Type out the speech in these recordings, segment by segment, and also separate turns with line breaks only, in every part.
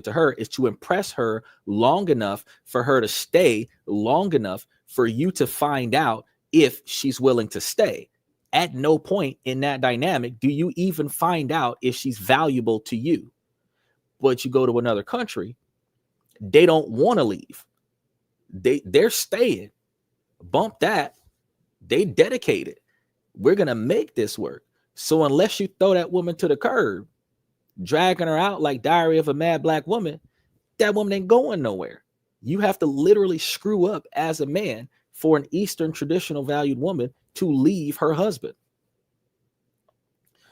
to her is to impress her long enough for her to stay long enough for you to find out if she's willing to stay. At no point in that dynamic do you even find out if she's valuable to you. But you go to another country, they don't want to leave. They're staying. Bump that. They dedicated. We're going to make this work. So unless you throw that woman to the curb, dragging her out like Diary of a Mad Black Woman, that woman ain't going nowhere. You have to literally screw up as a man for an Eastern traditional valued woman to leave her husband.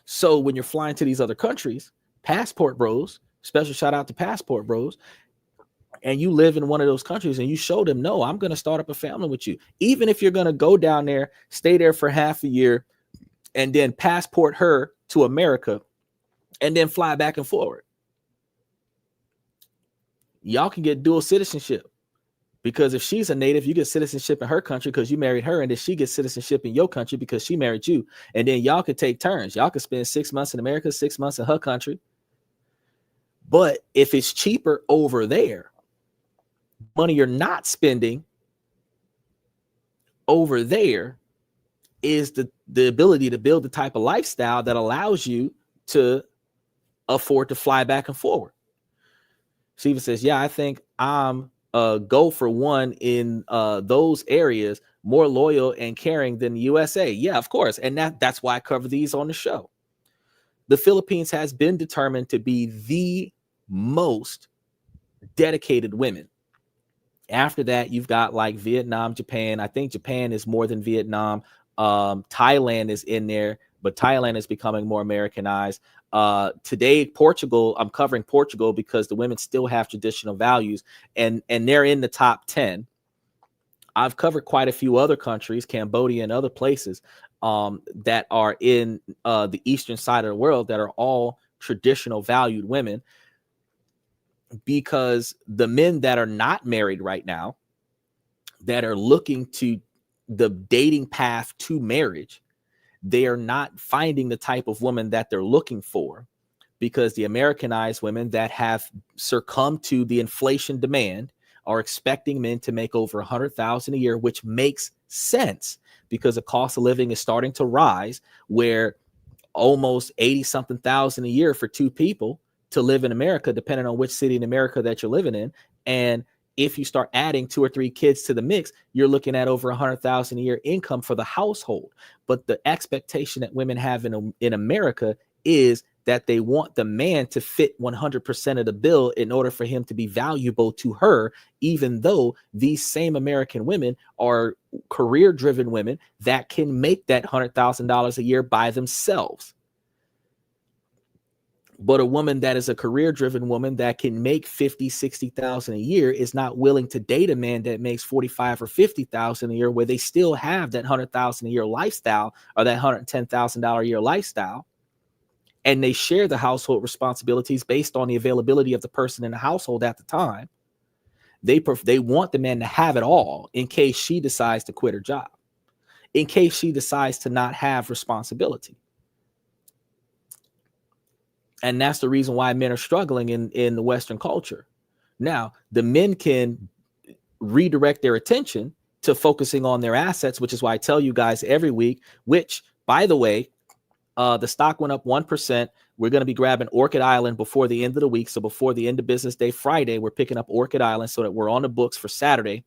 So when you're flying to these other countries, passport bros, special shout out to passport bros, and you live in one of those countries and you show them, no, I'm going to start up a family with you. Even if you're going to go down there, stay there for half a year, and then passport her to America and then fly back and forward. Y'all can get dual citizenship, because if she's a native, you get citizenship in her country because you married her, and then she gets citizenship in your country because she married you. And then y'all could take turns. Y'all could spend 6 months in America, 6 months in her country. But if it's cheaper over there, money you're not spending over there is the ability to build the type of lifestyle that allows you to afford to fly back and forward. Steven says, yeah, I think I'm go for one in those areas, more loyal and caring than the USA. Yeah, of course. And that's why I cover these on the show. The Philippines has been determined to be the most dedicated women. After that, you've got like Vietnam, Japan. I think Japan is more than Vietnam. Thailand is in there, but Thailand is becoming more Americanized. Today, Portugal, I'm covering Portugal because the women still have traditional values, and they're in the top 10. I've covered quite a few other countries, Cambodia and other places that are in the eastern side of the world that are all traditional valued women, because the men that are not married right now, that are looking to the dating path to marriage, they are not finding the type of woman that they're looking for, because the Americanized women that have succumbed to the inflation demand are expecting men to make over $100,000 a year, which makes sense because the cost of living is starting to rise, where almost 80 something thousand a year for two people to live in America, depending on which city in America that you're living in. And if you start adding 2 or 3 kids to the mix, you're looking at over $100,000 a year income for the household. But the expectation that women have in America is that they want the man to fit 100% of the bill in order for him to be valuable to her, even though these same American women are career-driven women that can make that $100,000 a year by themselves. But a woman that is a career-driven woman that can make $50,000, $60,000 a year is not willing to date a man that makes $45,000 or $50,000 a year, where they still have that $100,000 a year lifestyle or that $110,000 a year lifestyle, and they share the household responsibilities based on the availability of the person in the household at the time. They want the man to have it all in case she decides to quit her job, in case she decides to not have responsibility. And that's the reason why men are struggling in the Western culture. Now, the men can redirect their attention to focusing on their assets, which is why I tell you guys every week, which, by the way, the stock went up 1%. We're going to be grabbing Orchid Island before the end of the week. So before the end of business day Friday, we're picking up Orchid Island so that we're on the books for Saturday.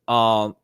So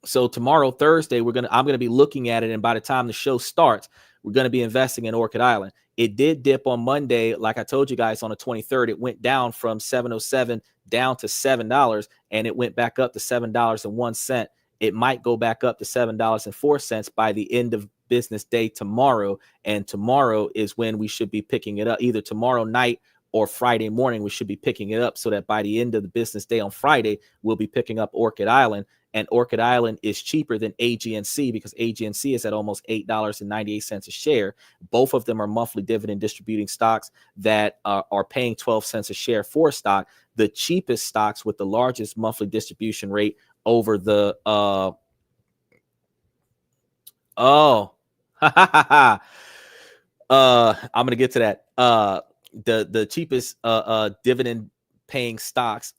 tomorrow, Thursday, I'm going to be looking at it. And by the time the show starts, we're going to be investing in Orchid Island. It did dip on Monday. Like I told you guys on the 23rd, it went down from $7.07 down to $7, and it went back up to $7.01. It might go back up to $7.04 by the end of business day tomorrow. And tomorrow is when we should be picking it up. Either tomorrow night or Friday morning, we should be picking it up so that by the end of the business day on Friday, we'll be picking up Orchid Island. And Orchid Island is cheaper than AGNC because AGNC is at almost $8.98 a share. Both of them are monthly dividend distributing stocks that are paying 12 cents a share for stock. The cheapest stocks with the largest monthly distribution rate over the I'm going to get to that. the cheapest dividend paying stocks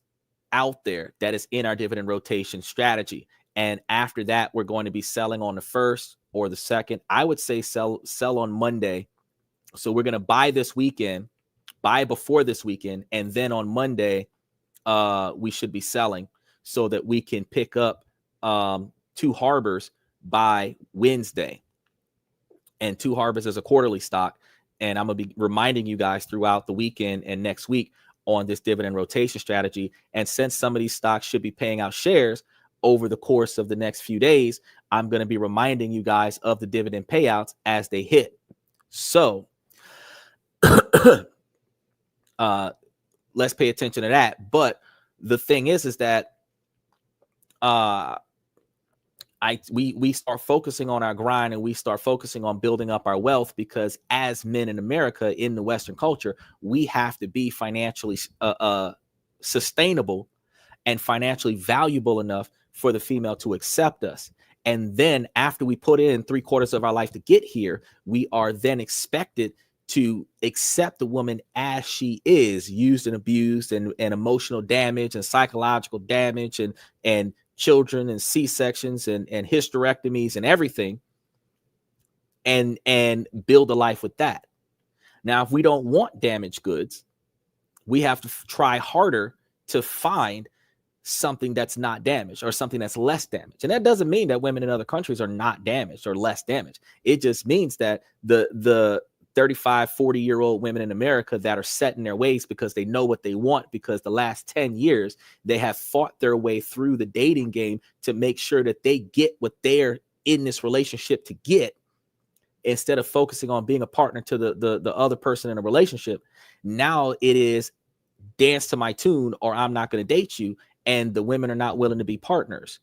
out there that is in our dividend rotation strategy. And after that, we're going to be selling on the 1st or the 2nd. I would say sell on Monday. So we're going to buy this weekend, buy before this weekend, and then on Monday, we should be selling so that we can pick up 2 Harbors by Wednesday. And 2 Harbors is a quarterly stock. And I'm going to be reminding you guys throughout the weekend and next week on this dividend rotation strategy. And since some of these stocks should be paying out shares over the course of the next few days, I'm going to be reminding you guys of the dividend payouts as they hit. So let's pay attention to that. But the thing is that we start focusing on our grind, and we start focusing on building up our wealth, because as men in America, in the Western culture, we have to be financially sustainable and financially valuable enough for the female to accept us. And then after we put in 3/4 of our life to get here, we are then expected to accept the woman as she is, used and abused, and emotional damage and psychological damage, and children and C-sections and hysterectomies and everything, and build a life with that. Now, if we don't want damaged goods, we have to try harder to find something that's not damaged, or something that's less damaged. And that doesn't mean that women in other countries are not damaged or less damaged. It just means that the 35, 40-year-old women in America that are set in their ways because they know what they want, because the last 10 years, they have fought their way through the dating game to make sure that they get what they're in this relationship to get, instead of focusing on being a partner to the other person in a relationship. Now it is dance to my tune or I'm not going to date you. And the women are not willing to be partners.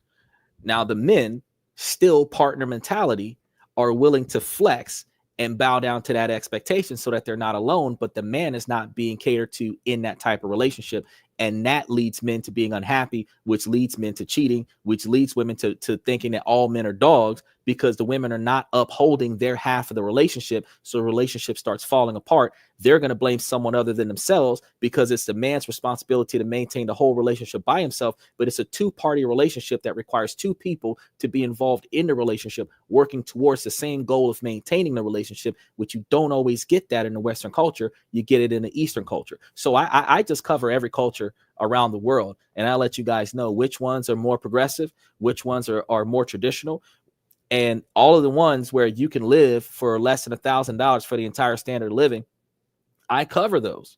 Now the men, still partner mentality, are willing to flex and bow down to that expectation so that they're not alone, but the man is not being catered to in that type of relationship. And that leads men to being unhappy, which leads men to cheating, which leads women to thinking that all men are dogs, because the women are not upholding their half of the relationship. So the relationship starts falling apart. They're going to blame someone other than themselves, because it's the man's responsibility to maintain the whole relationship by himself. But it's a 2-party relationship that requires 2 people to be involved in the relationship, working towards the same goal of maintaining the relationship, which you don't always get that in the Western culture. You get it in the Eastern culture. So I just cover every culture around the world, and I'll let you guys know which ones are more progressive, which ones are more traditional, and all of the ones where you can live for less than $1,000 for the entire standard of living. I cover those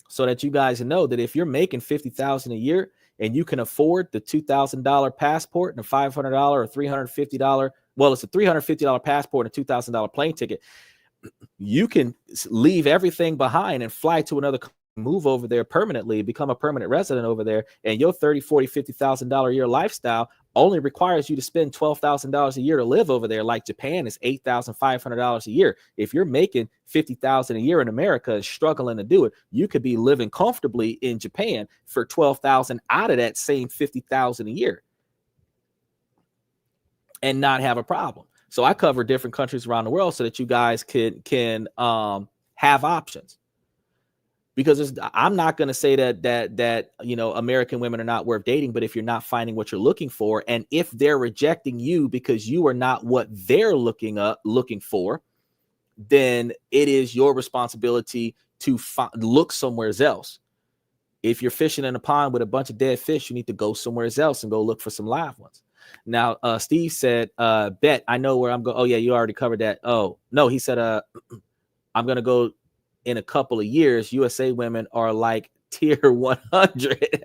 so that you guys know that if you're making $50,000 a year and you can afford the $2,000 passport and a $500 or $350, well, it's a $350 passport and a $2,000 plane ticket, you can leave everything behind and fly to another country, move over there permanently, become a permanent resident over there, and your $30,000, $40,000, $50,000 a year lifestyle only requires you to spend $12,000 a year to live over there. Like Japan is $8,500 a year. If you're making $50,000 a year in America and struggling to do it, you could be living comfortably in Japan for $12,000 out of that same $50,000 a year and not have a problem. So I cover different countries around the world so that you guys can have options. Because I'm not going to say that American women are not worth dating, but if you're not finding what you're looking for, and if they're rejecting you because you are not what they're looking for, then it is your responsibility to look somewhere else. If you're fishing in a pond with a bunch of dead fish, you need to go somewhere else and go look for some live ones. Now, Steve said, bet I know where I'm going. Oh yeah, you already covered that. Oh no, he said, I'm going to go in a couple of years. USA women are like tier 100.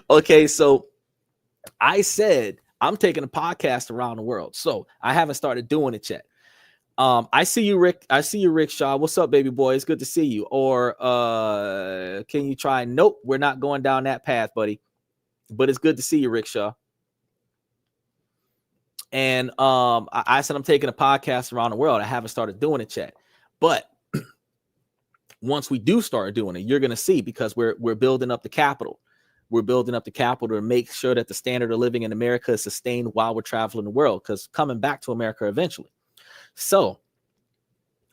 Okay, so I said I'm taking a podcast around the world, so I haven't started doing it yet. I see you, Rick. I see you, Rick Shaw. What's up, baby boy? It's good to see you. Or can you try? Nope, we're not going down that path, buddy. But it's good to see you, Rick Shaw. And I said I'm taking a podcast around the world. I haven't started doing it yet. But once we do start doing it, you're going to see, because we're building up the capital. We're building up the capital to make sure that the standard of living in America is sustained while we're traveling the world, because coming back to America eventually. So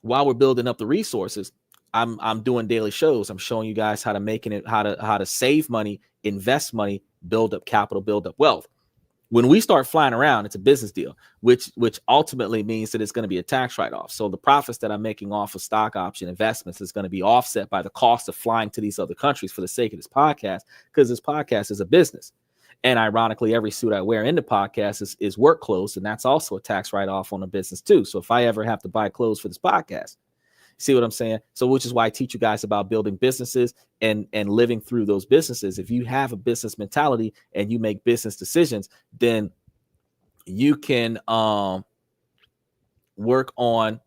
while we're building up the resources, I'm doing daily shows. I'm showing you guys how to save money, invest money, build up capital, build up wealth. When we start flying around, it's a business deal, which ultimately means that it's going to be a tax write-off. So the profits that I'm making off of stock option investments is going to be offset by the cost of flying to these other countries for the sake of this podcast, because this podcast is a business. And ironically, every suit I wear in the podcast is work clothes, and that's also a tax write-off on a business too. So if I ever have to buy clothes for this podcast, see what I'm saying? So which is why I teach you guys about building businesses and living through those businesses. If you have a business mentality and you make business decisions, then you can work on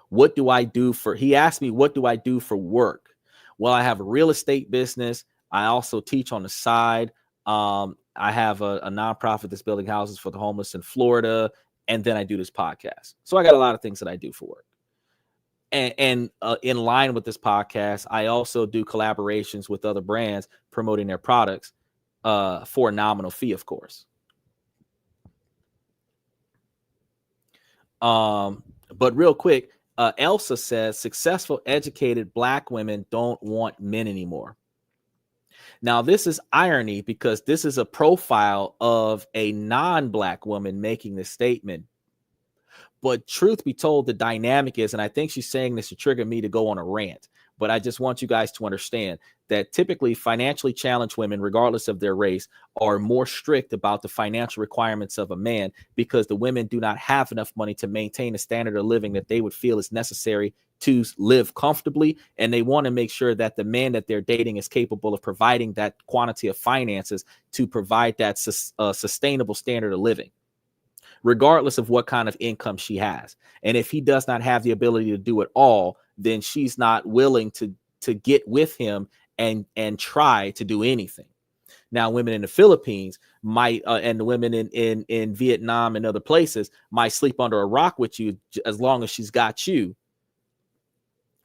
what do I do for, he asked me, what do I do for work? Well, I have a real estate business. I also teach on the side. I have a nonprofit that's building houses for the homeless in Florida. And then I do this podcast. So I got a lot of things that I do for work. And in line with this podcast, I also do collaborations with other brands promoting their products for a nominal fee, of course. But real quick, Elsa says, successful, educated Black women don't want men anymore. Now, this is irony because this is a profile of a non-Black woman making this statement. But truth be told, the dynamic is, and I think she's saying this to trigger me to go on a rant, but I just want you guys to understand that typically financially challenged women, regardless of their race, are more strict about the financial requirements of a man because the women do not have enough money to maintain a standard of living that they would feel is necessary to live comfortably. And they want to make sure that the man that they're dating is capable of providing that quantity of finances to provide that sustainable standard of living, regardless of what kind of income she has. And if he does not have the ability to do it all, then she's not willing to get with him and try to do anything. Now, women in the Philippines might, and the women in Vietnam and other places might sleep under a rock with you as long as she's got you.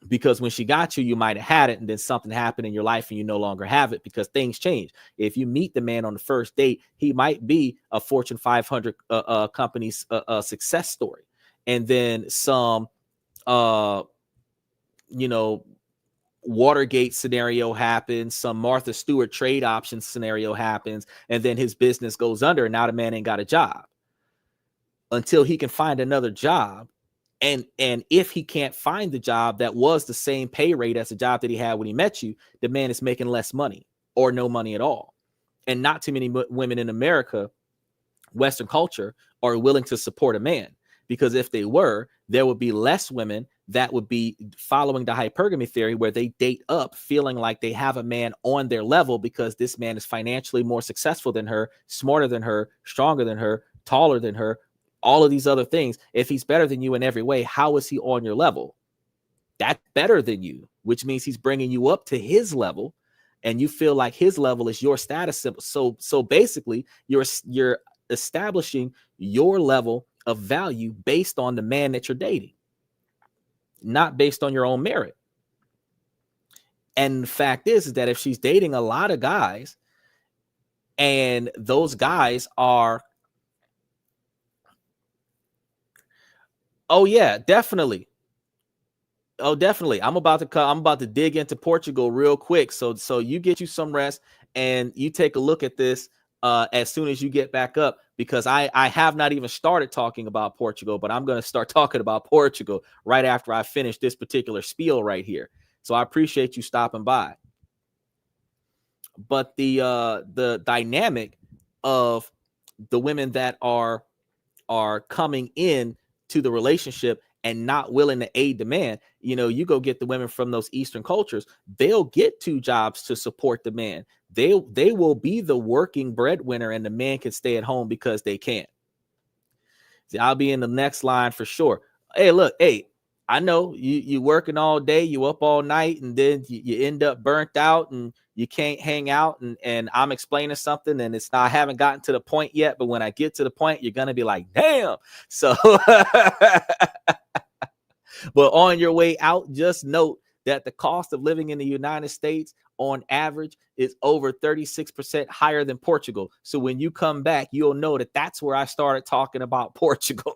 Because when she got you, you might have had it, and then something happened in your life and you no longer have it because things change. If you meet the man on the first date, he might be a Fortune 500 company's success story. And then some, Watergate scenario happens, some Martha Stewart trade options scenario happens, and then his business goes under, and now the man ain't got a job until he can find another job. And if he can't find the job that was the same pay rate as the job that he had when he met you, the man is making less money or no money at all. And not too many women in America, Western culture, are willing to support a man, because if they were, there would be less women that would be following the hypergamy theory, where they date up feeling like they have a man on their level because this man is financially more successful than her, smarter than her, stronger than her, taller than her, all of these other things. If he's better than you in every way, how is he on your level? That's better than you, which means he's bringing you up to his level, and you feel like his level is your status symbol. So basically, you're establishing your level of value based on the man that you're dating, not based on your own merit. And the fact is that if she's dating a lot of guys, and those guys are, oh yeah, definitely. Oh, definitely. I'm about to dig into Portugal real quick. So you get you some rest and you take a look at this as soon as you get back up, because I have not even started talking about Portugal, but I'm going to start talking about Portugal right after I finish this particular spiel right here. So I appreciate you stopping by. But the dynamic of the women that are coming in to the relationship and not willing to aid the man, you go get the women from those Eastern cultures, they'll get 2 jobs to support the man. They will be the working breadwinner, and the man can stay at home because they can't. See, I'll be in the next line for sure. Hey, look, I know you working all day, you up all night, and then you end up burnt out and you can't hang out, and I'm explaining something and I haven't gotten to the point yet, but when I get to the point, you're going to be like, damn. So, but on your way out, just note that the cost of living in the United States on average is over 36% higher than Portugal. So when you come back, you'll know that that's where I started talking about Portugal.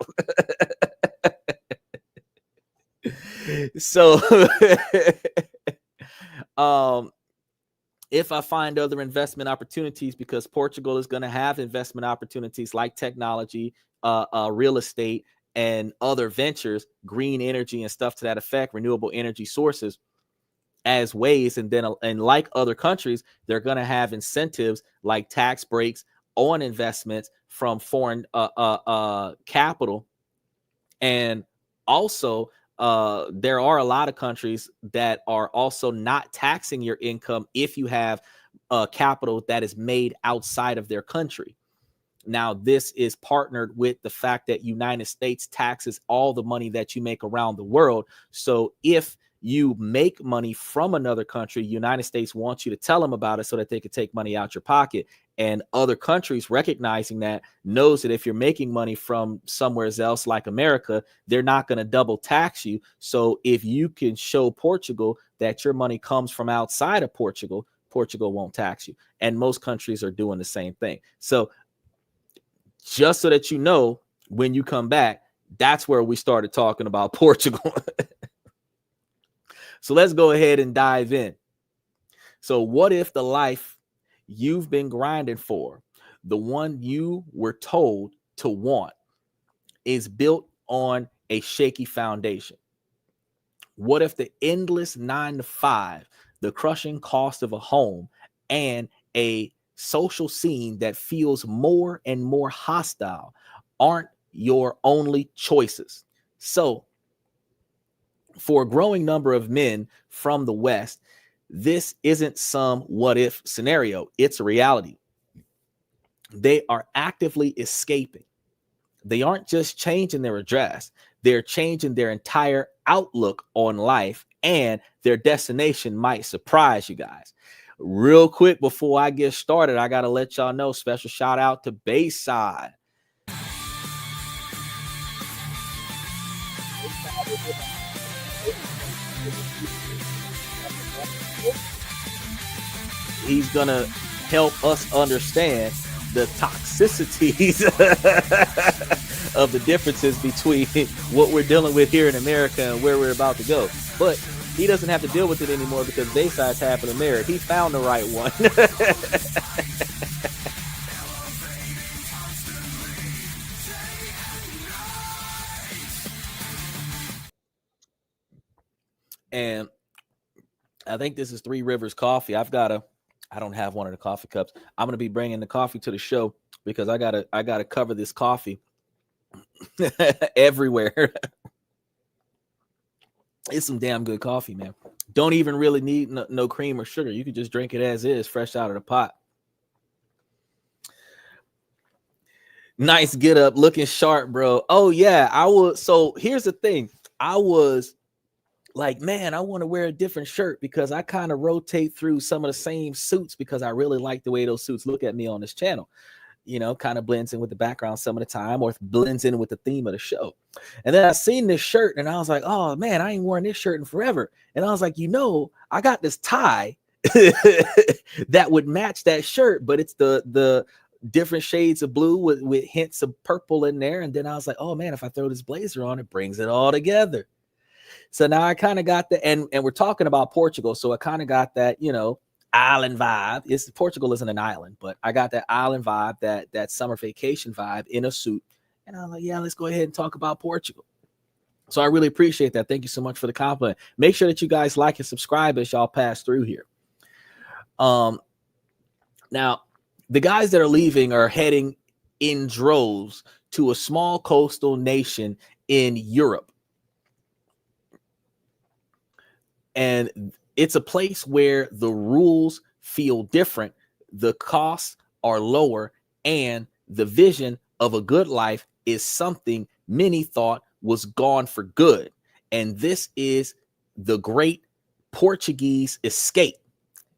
So um if I find other investment opportunities, because Portugal is going to have investment opportunities like technology, real estate, and other ventures, green energy and stuff to that effect, renewable energy sources as ways. And then, and like other countries, they're going to have incentives like tax breaks on investments from foreign capital. And also, there are a lot of countries that are also not taxing your income if you have capital that is made outside of their country. Now, this is partnered with the fact that United States taxes all the money that you make around the world. So if you make money from another country, United States wants you to tell them about it so that they could take money out your pocket. And other countries recognizing that knows that if you're making money from somewhere else like America, they're not going to double tax you. So if you can show Portugal that your money comes from outside of Portugal, Portugal won't tax you. And most countries are doing the same thing. So just so that you know, when you come back, that's where we started talking about Portugal. So let's go ahead and dive in. So what if the life you've been grinding for, the one you were told to want, is built on a shaky foundation? What if the endless 9 to 5, the crushing cost of a home, and a social scene that feels more and more hostile aren't your only choices? So for a growing number of men from the West, this isn't some what if scenario. It's a reality. They are actively escaping. They aren't just changing their address, they're changing their entire outlook on life, and their destination might surprise you guys. Real quick before I get started, I got to let y'all know, special shout out to Bayside. He's going to help us understand the toxicities of the differences between what we're dealing with here in America and where we're about to go. But he doesn't have to deal with it anymore because Bayside's happily married. He found the right one. And I think this is Three Rivers Coffee. I don't have one of the coffee cups. I'm going to be bringing the coffee to the show because I gotta cover this coffee everywhere. It's some damn good coffee, man. Don't even really need no cream or sugar. You can just drink it as is, fresh out of the pot. Nice get up, looking sharp, bro. Oh yeah, I was. So here's the thing. I was like, man, I want to wear a different shirt because I kind of rotate through some of the same suits because I really like the way those suits look at me on this channel. You know, kind of blends in with the background some of the time, or blends in with the theme of the show. And then I seen this shirt and I was like, oh man, I ain't worn this shirt in forever. And I was like, I got this tie that would match that shirt, but it's the different shades of blue with hints of purple in there. And then I was like, oh man, if I throw this blazer on, it brings it all together. So now I kind of got the, and we're talking about Portugal. So I kind of got that, island vibe. Portugal isn't an island, but I got that island vibe, that summer vacation vibe in a suit. And I'm like, yeah, let's go ahead and talk about Portugal. So I really appreciate that. Thank you so much for the compliment. Make sure that you guys like and subscribe as y'all pass through here. Now the guys that are leaving are heading in droves to a small coastal nation in Europe. And it's a place where the rules feel different, the costs are lower, and the vision of a good life is something many thought was gone for good. And this is the great Portuguese escape.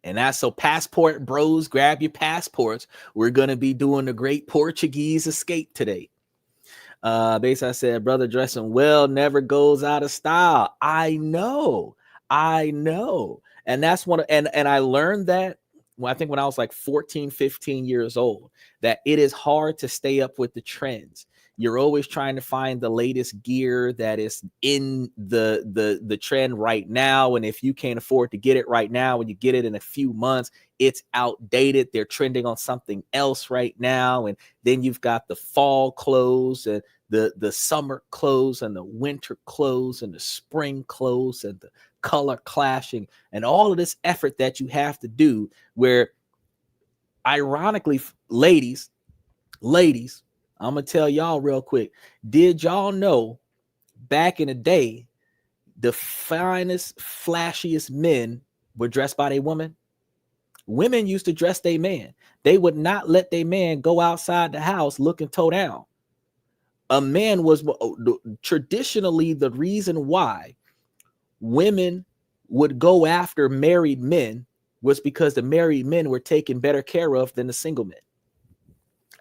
And that's so passport bros, grab your passports. We're going to be doing the great Portuguese escape today. Bayside said, brother dressing well never goes out of style. I know. And that's and I learned that I think when I was like 14, 15 years old, that it is hard to stay up with the trends. You're always trying to find the latest gear that is in the trend right now. And if you can't afford to get it right now, when you get it in a few months, it's outdated. They're trending on something else right now. And then you've got the fall clothes and the summer clothes and the winter clothes and the spring clothes and the color clashing and all of this effort that you have to do, where ironically, ladies, I'm gonna tell y'all real quick, did y'all know back in the day the finest, flashiest men were dressed by their woman? Women used to dress their man. They would not let their man go outside the house looking toe down. A man was traditionally the reason why women would go after married men was because the married men were taken better care of than the single men.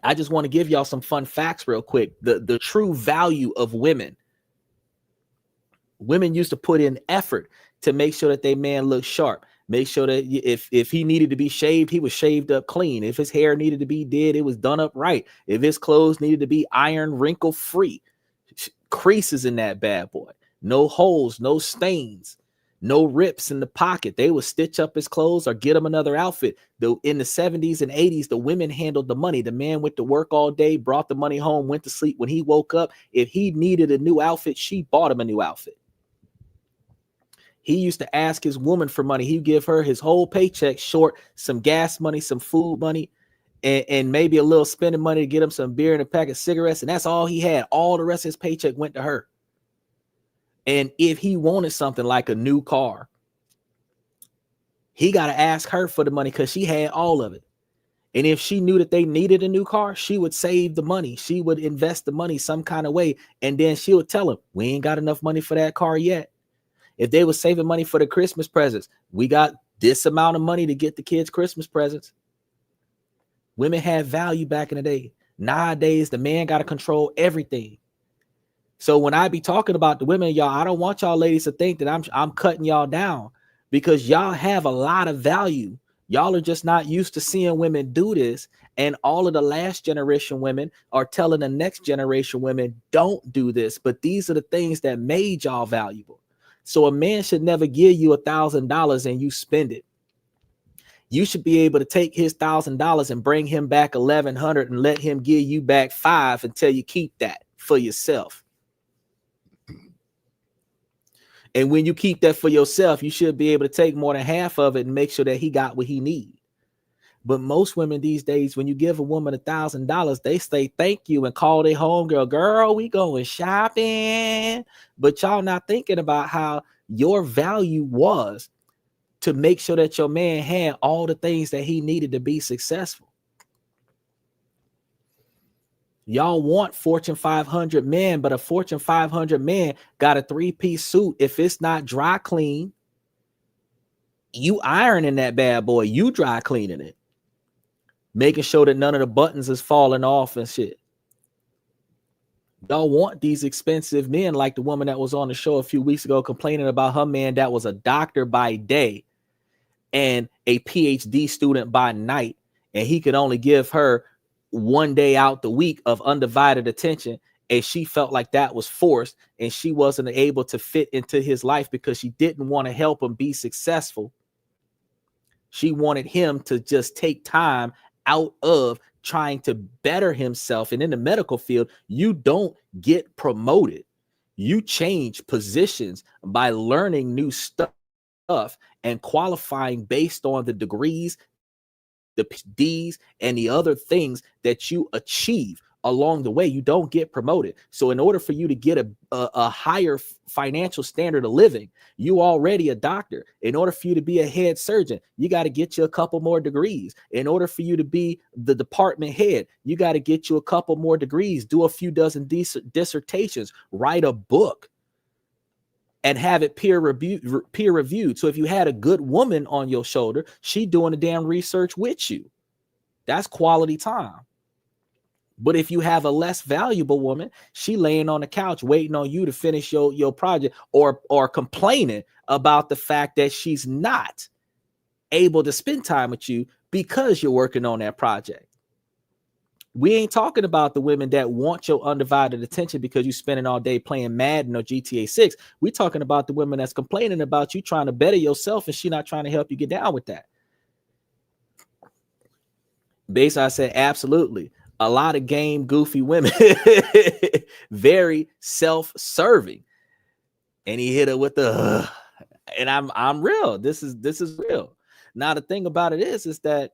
I just want to give y'all some fun facts real quick. The true value of women. Women used to put in effort to make sure that their man looked sharp. Make sure that if he needed to be shaved, he was shaved up clean. If his hair needed to be did, it was done up right. If his clothes needed to be iron wrinkle free, creases in that bad boy, no holes, no stains, no rips in the pocket. They would stitch up his clothes or get him another outfit. Though in the 70s and 80s, the women handled the money. The man went to work all day, brought the money home, went to sleep. When he woke up, if he needed a new outfit, she bought him a new outfit. He used to ask his woman for money. He'd give her his whole paycheck short, some gas money, some food money, and maybe a little spending money to get him some beer and a pack of cigarettes. And that's all he had. All the rest of his paycheck went to her. And if he wanted something like a new car, he got to ask her for the money because she had all of it. And if she knew that they needed a new car, she would save the money. She would invest the money some kind of way. And then she would tell him, we ain't got enough money for that car yet. If they were saving money for the Christmas presents, we got this amount of money to get the kids Christmas presents. Women had value back in the day. Nowadays, the man got to control everything. So when I be talking about the women, y'all, I don't want y'all ladies to think that I'm cutting y'all down, because y'all have a lot of value. Y'all are just not used to seeing women do this. And all of the last generation women are telling the next generation women, don't do this. But these are the things that made y'all valuable. So a man should never give you $1,000 and you spend it. You should be able to take his $1,000 and bring him back 1,100 and let him give you back 5 until you keep that for yourself. And when you keep that for yourself, you should be able to take more than half of it and make sure that he got what he needs. But most women these days, when you give a woman $1,000, they say thank you and call their homegirl, girl, we going shopping. But y'all not thinking about how your value was to make sure that your man had all the things that he needed to be successful. Y'all want Fortune 500 men, but a Fortune 500 man got a 3-piece suit. If it's not dry clean, you ironing that bad boy, you dry cleaning it, making sure that none of the buttons is falling off and shit. Y'all want these expensive men like the woman that was on the show a few weeks ago complaining about her man that was a doctor by day and a PhD student by night, and he could only give her 1 day out the week of undivided attention, and she felt like that was forced and she wasn't able to fit into his life because she didn't want to help him be successful. She wanted him to just take time out of trying to better himself. And in the medical field, you don't get promoted. You change positions by learning new stuff and qualifying based on the degrees, the D's, and the other things that you achieve along the way. You don't get promoted. So in order for you to get a higher financial standard of living, you already a doctor. In order for you to be a head surgeon, you got to get you a couple more degrees. In order for you to be the department head, you got to get you a couple more degrees, do a few dozen dissertations, write a book, and have it peer reviewed. So if you had a good woman on your shoulder, she doing the damn research with you. That's quality time. But if you have a less valuable woman, she laying on the couch waiting on you to finish your project, or complaining about the fact that she's not able to spend time with you because you're working on that project. We ain't talking about the women that want your undivided attention because you spending all day playing Madden or GTA 6. We talking about the women that's complaining about you trying to better yourself and she not trying to help you get down with that. Basically, I said, absolutely. A lot of game goofy women, very self-serving. And he hit her with the, and I'm real. This is real. Now, the thing about it is that,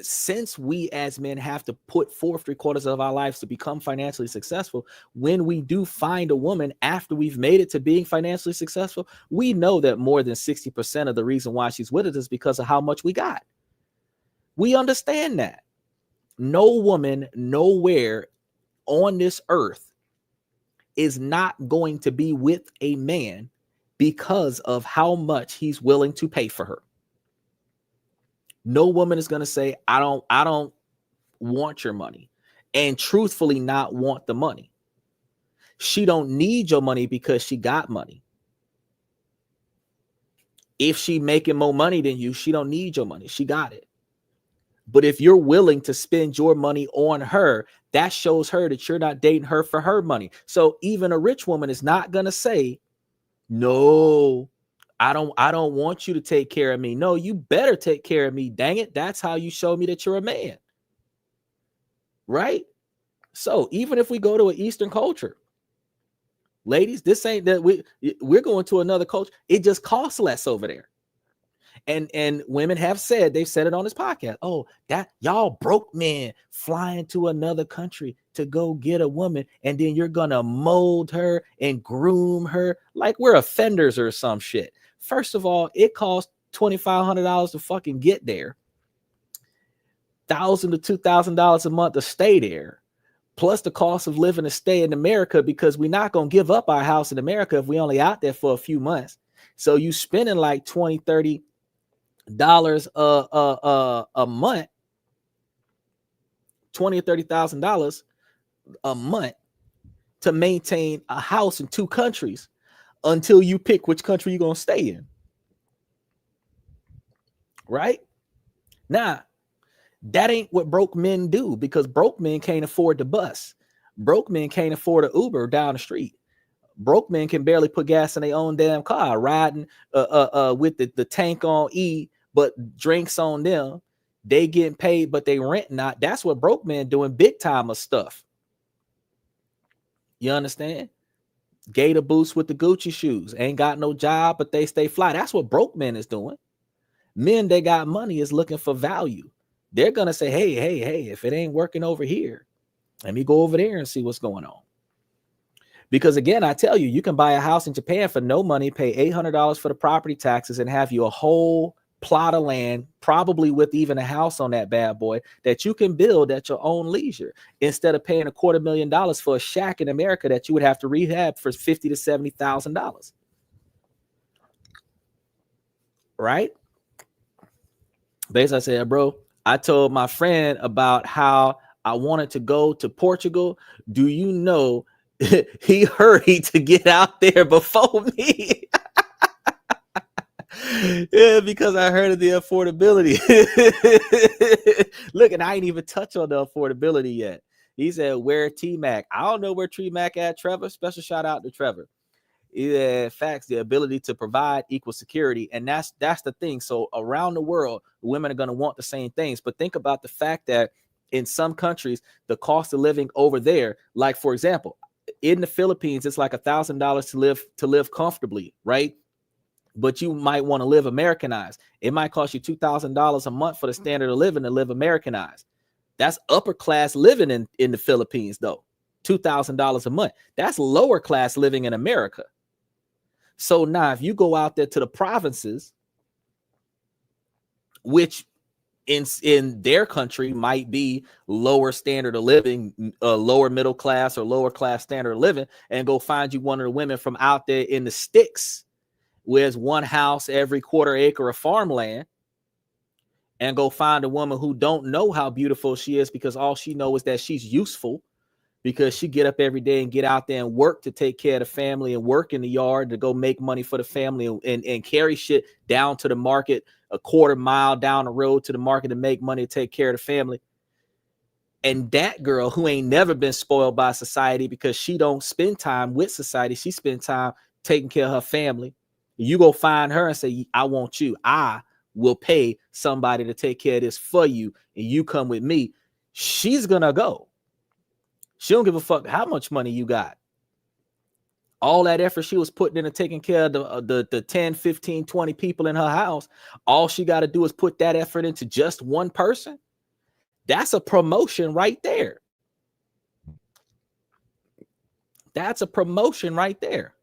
since we as men have to put forth 3/4 of our lives to become financially successful, when we do find a woman after we've made it to being financially successful, we know that more than 60% of the reason why she's with us is because of how much we got. We understand that. No woman nowhere on this earth is not going to be with a man because of how much he's willing to pay for her. No woman is going to say, I don't want your money, and truthfully not want the money. She don't need your money because she got money. If she making more money than you, she don't need your money. She got it. But if you're willing to spend your money on her, that shows her that you're not dating her for her money. So even a rich woman is not going to say, no, I don't want you to take care of me. No, you better take care of me. Dang it. That's how you show me that you're a man. Right? So even if we go to an Eastern culture, ladies, this ain't that we're going to another culture. It just costs less over there. And women have said, they've said it on this podcast. Oh, that y'all broke men flying to another country to go get a woman, and then you're gonna mold her and groom her like we're offenders or some shit. First of all, it costs $2,500 to fucking get there, $1,000 to $2,000 a month to stay there, plus the cost of living to stay in America, because we're not gonna give up our house in America if we only out there for a few months. So you spending like $20-$30 a month, $20,000 or $30,000 a month to maintain a house in 2 countries until you pick which country you're gonna stay in. Right? Now, that ain't what broke men do, because broke men can't afford the bus. Broke men can't afford an Uber down the street. Broke men can barely put gas in their own damn car, riding with the tank on E, but drinks on them. They getting paid, but they rent not. That's what broke men doing big time of stuff. You understand? Gator boots with the Gucci shoes. Ain't got no job, but they stay fly. That's what broke men is doing. Men that got money is looking for value. They're going to say, hey, if it ain't working over here, let me go over there and see what's going on. Because again, I tell you, you can buy a house in Japan for no money, pay $800 for the property taxes, and have you a whole plot of land, probably with even a house on that bad boy, that you can build at your own leisure, instead of paying $250,000 for a shack in America that you would have to rehab for $50,000 to $70,000. Right? Basically, I said, bro, I told my friend about how I wanted to go to Portugal. Do you know he hurried to get out there before me? Yeah, because I heard of the affordability. Look, and I ain't even touch on the affordability yet. He said, where T-Mac? I don't know where T-Mac at, Trevor. Special shout out to Trevor. Yeah, facts, the ability to provide equal security. And that's the thing. So around the world, women are going to want the same things. But think about the fact that in some countries, the cost of living over there, like, for example, in the Philippines, it's like $1,000 to live comfortably, right? But you might want to live Americanized. It might cost you $2,000 a month for the standard of living to live Americanized. That's upper class living in the Philippines, though. $2,000 a month. That's lower class living in America. So now if you go out there to the provinces, which in their country might be lower standard of living, lower middle class or lower class standard of living, and go find you one of the women from out there in the sticks, where there's one house every quarter acre of farmland, and go find a woman who don't know how beautiful she is because all she knows is that she's useful, because she get up every day and get out there and work to take care of the family and work in the yard to go make money for the family and carry shit down to the market a quarter mile down the road to the market to make money to take care of the family. And that girl who ain't never been spoiled by society because she don't spend time with society, she spend time taking care of her family. You go find her and say, I want you. I will pay somebody to take care of this for you, and you come with me. She's gonna go. She don't give a fuck how much money you got. All that effort she was putting into taking care of the 10, 15, 20 people in her house, all she got to do is put that effort into just one person. That's a promotion right there. That's a promotion right there.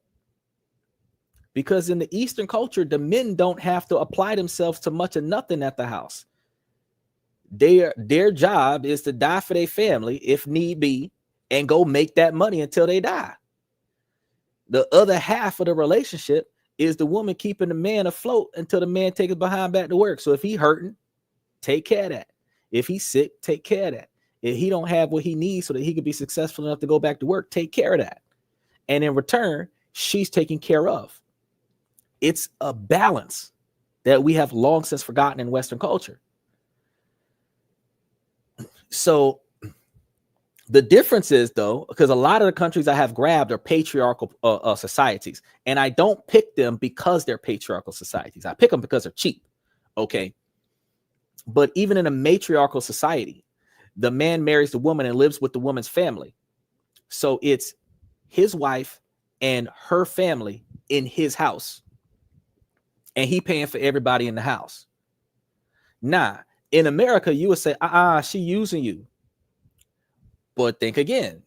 Because in the Eastern culture, the men don't have to apply themselves to much of nothing at the house. Their job is to die for their family if need be and go make that money until they die. The other half of the relationship is the woman keeping the man afloat until the man takes his behind back to work. So if he hurting, take care of that. If he's sick, take care of that. If he don't have what he needs so that he can be successful enough to go back to work, take care of that. And in return, she's taken care of. It's a balance that we have long since forgotten in Western culture. So the difference is, though, because a lot of the countries I have grabbed are patriarchal societies, and I don't pick them because they're patriarchal societies. I pick them because they're cheap. Okay. But even in a matriarchal society, the man marries the woman and lives with the woman's family. So it's his wife and her family in his house, and he paying for everybody in the house. Nah, in America, you would say, she using you. But think again.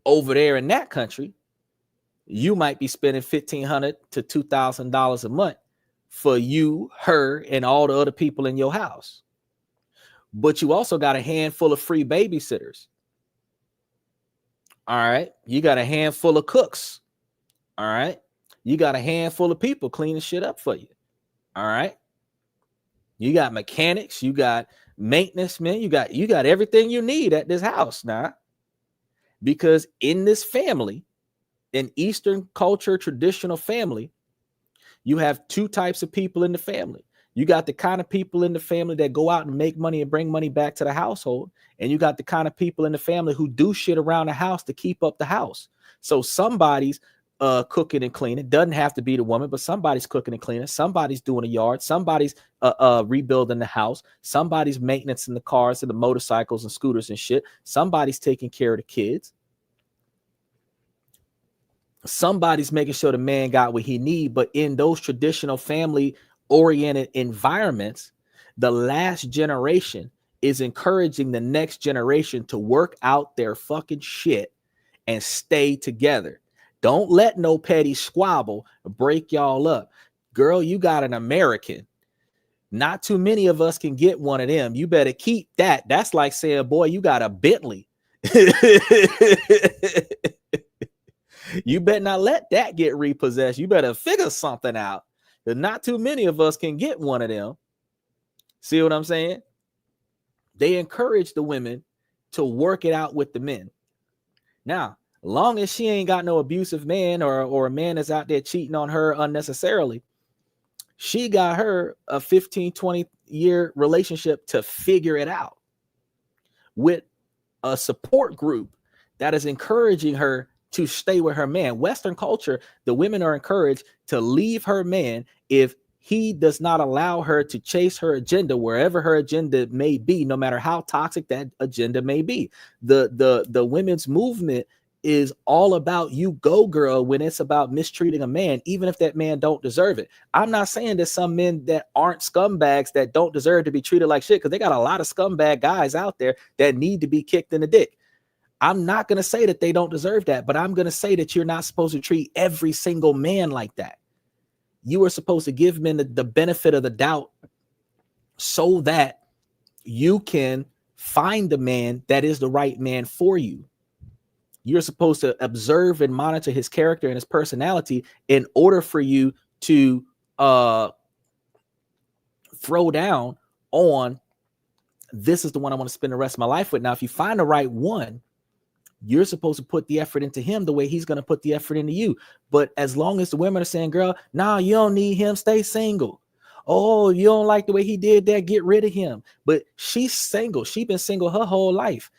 Over there in that country, you might be spending $1,500 to $2,000 a month for you, her, and all the other people in your house. But you also got a handful of free babysitters. All right. You got a handful of cooks. All right. You got a handful of people cleaning shit up for you. All right. You got mechanics. You got maintenance men. You got everything you need at this house now. Because in this family, in Eastern culture, traditional family, you have two types of people in the family. You got the kind of people in the family that go out and make money and bring money back to the household. And you got the kind of people in the family who do shit around the house to keep up the house. So somebody's cooking and cleaning. Doesn't have to be the woman, but somebody's cooking and cleaning. Somebody's doing a yard. Somebody's rebuilding the house. Somebody's maintenance in the cars and the motorcycles and scooters and shit. Somebody's taking care of the kids. Somebody's making sure the man got what he need. But in those traditional family oriented environments, the last generation is encouraging the next generation to work out their fucking shit and stay together. Don't let no petty squabble break y'all up. Girl, you got an American. Not too many of us can get one of them. You better keep that. That's like saying, boy, you got a Bentley. You better not let that get repossessed. You better figure something out. Not too many of us can get one of them. See what I'm saying? They encourage the women to work it out with the men. Now, long as she ain't got no abusive man or a man that's out there cheating on her unnecessarily, she got her a 15, 20 year relationship to figure it out with a support group that is encouraging her to stay with her man. Western culture, the women are encouraged to leave her man if he does not allow her to chase her agenda wherever her agenda may be, no matter how toxic that agenda may be. The women's movement is all about you go girl when it's about mistreating a man, even if that man don't deserve it. I'm not saying there's some men that aren't scumbags that don't deserve to be treated like shit, because they got a lot of scumbag guys out there that need to be kicked in the dick. I'm not going to say that they don't deserve that, but I'm going to say that you're not supposed to treat every single man like that. You are supposed to give men the benefit of the doubt so that you can find the man that is the right man for you. You're supposed to observe and monitor his character and his personality in order for you to throw down on this is the one I want to spend the rest of my life with. Now, if you find the right one, you're supposed to put the effort into him the way he's going to put the effort into you. But as long as the women are saying, girl, nah, you don't need him, stay single. Oh, you don't like the way he did that, get rid of him. But she's single. She's been single her whole life,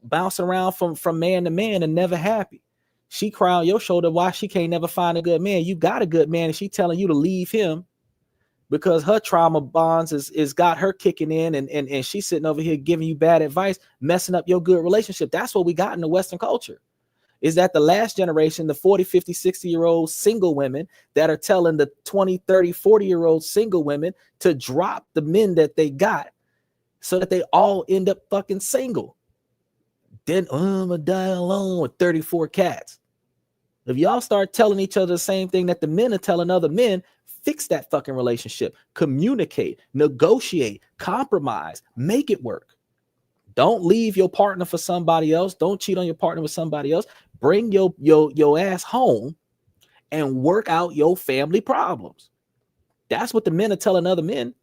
bouncing around from man to man and never happy. She cry on your shoulder why she can't never find a good man. You got a good man and she telling you to leave him because her trauma bonds is got her kicking in and she's sitting over here giving you bad advice, messing up your good relationship. That's what we got in the Western culture, is that the last generation, the 40, 50, 60-year-old single women that are telling the 20, 30, 40-year-old single women to drop the men that they got so that they all end up fucking single. Then I'm gonna die alone with 34 cats. If y'all start telling each other the same thing that the men are telling other men, fix that fucking relationship. Communicate, negotiate, compromise, make it work. Don't leave your partner for somebody else. Don't cheat on your partner with somebody else. Bring your ass home and work out your family problems. That's what the men are telling other men.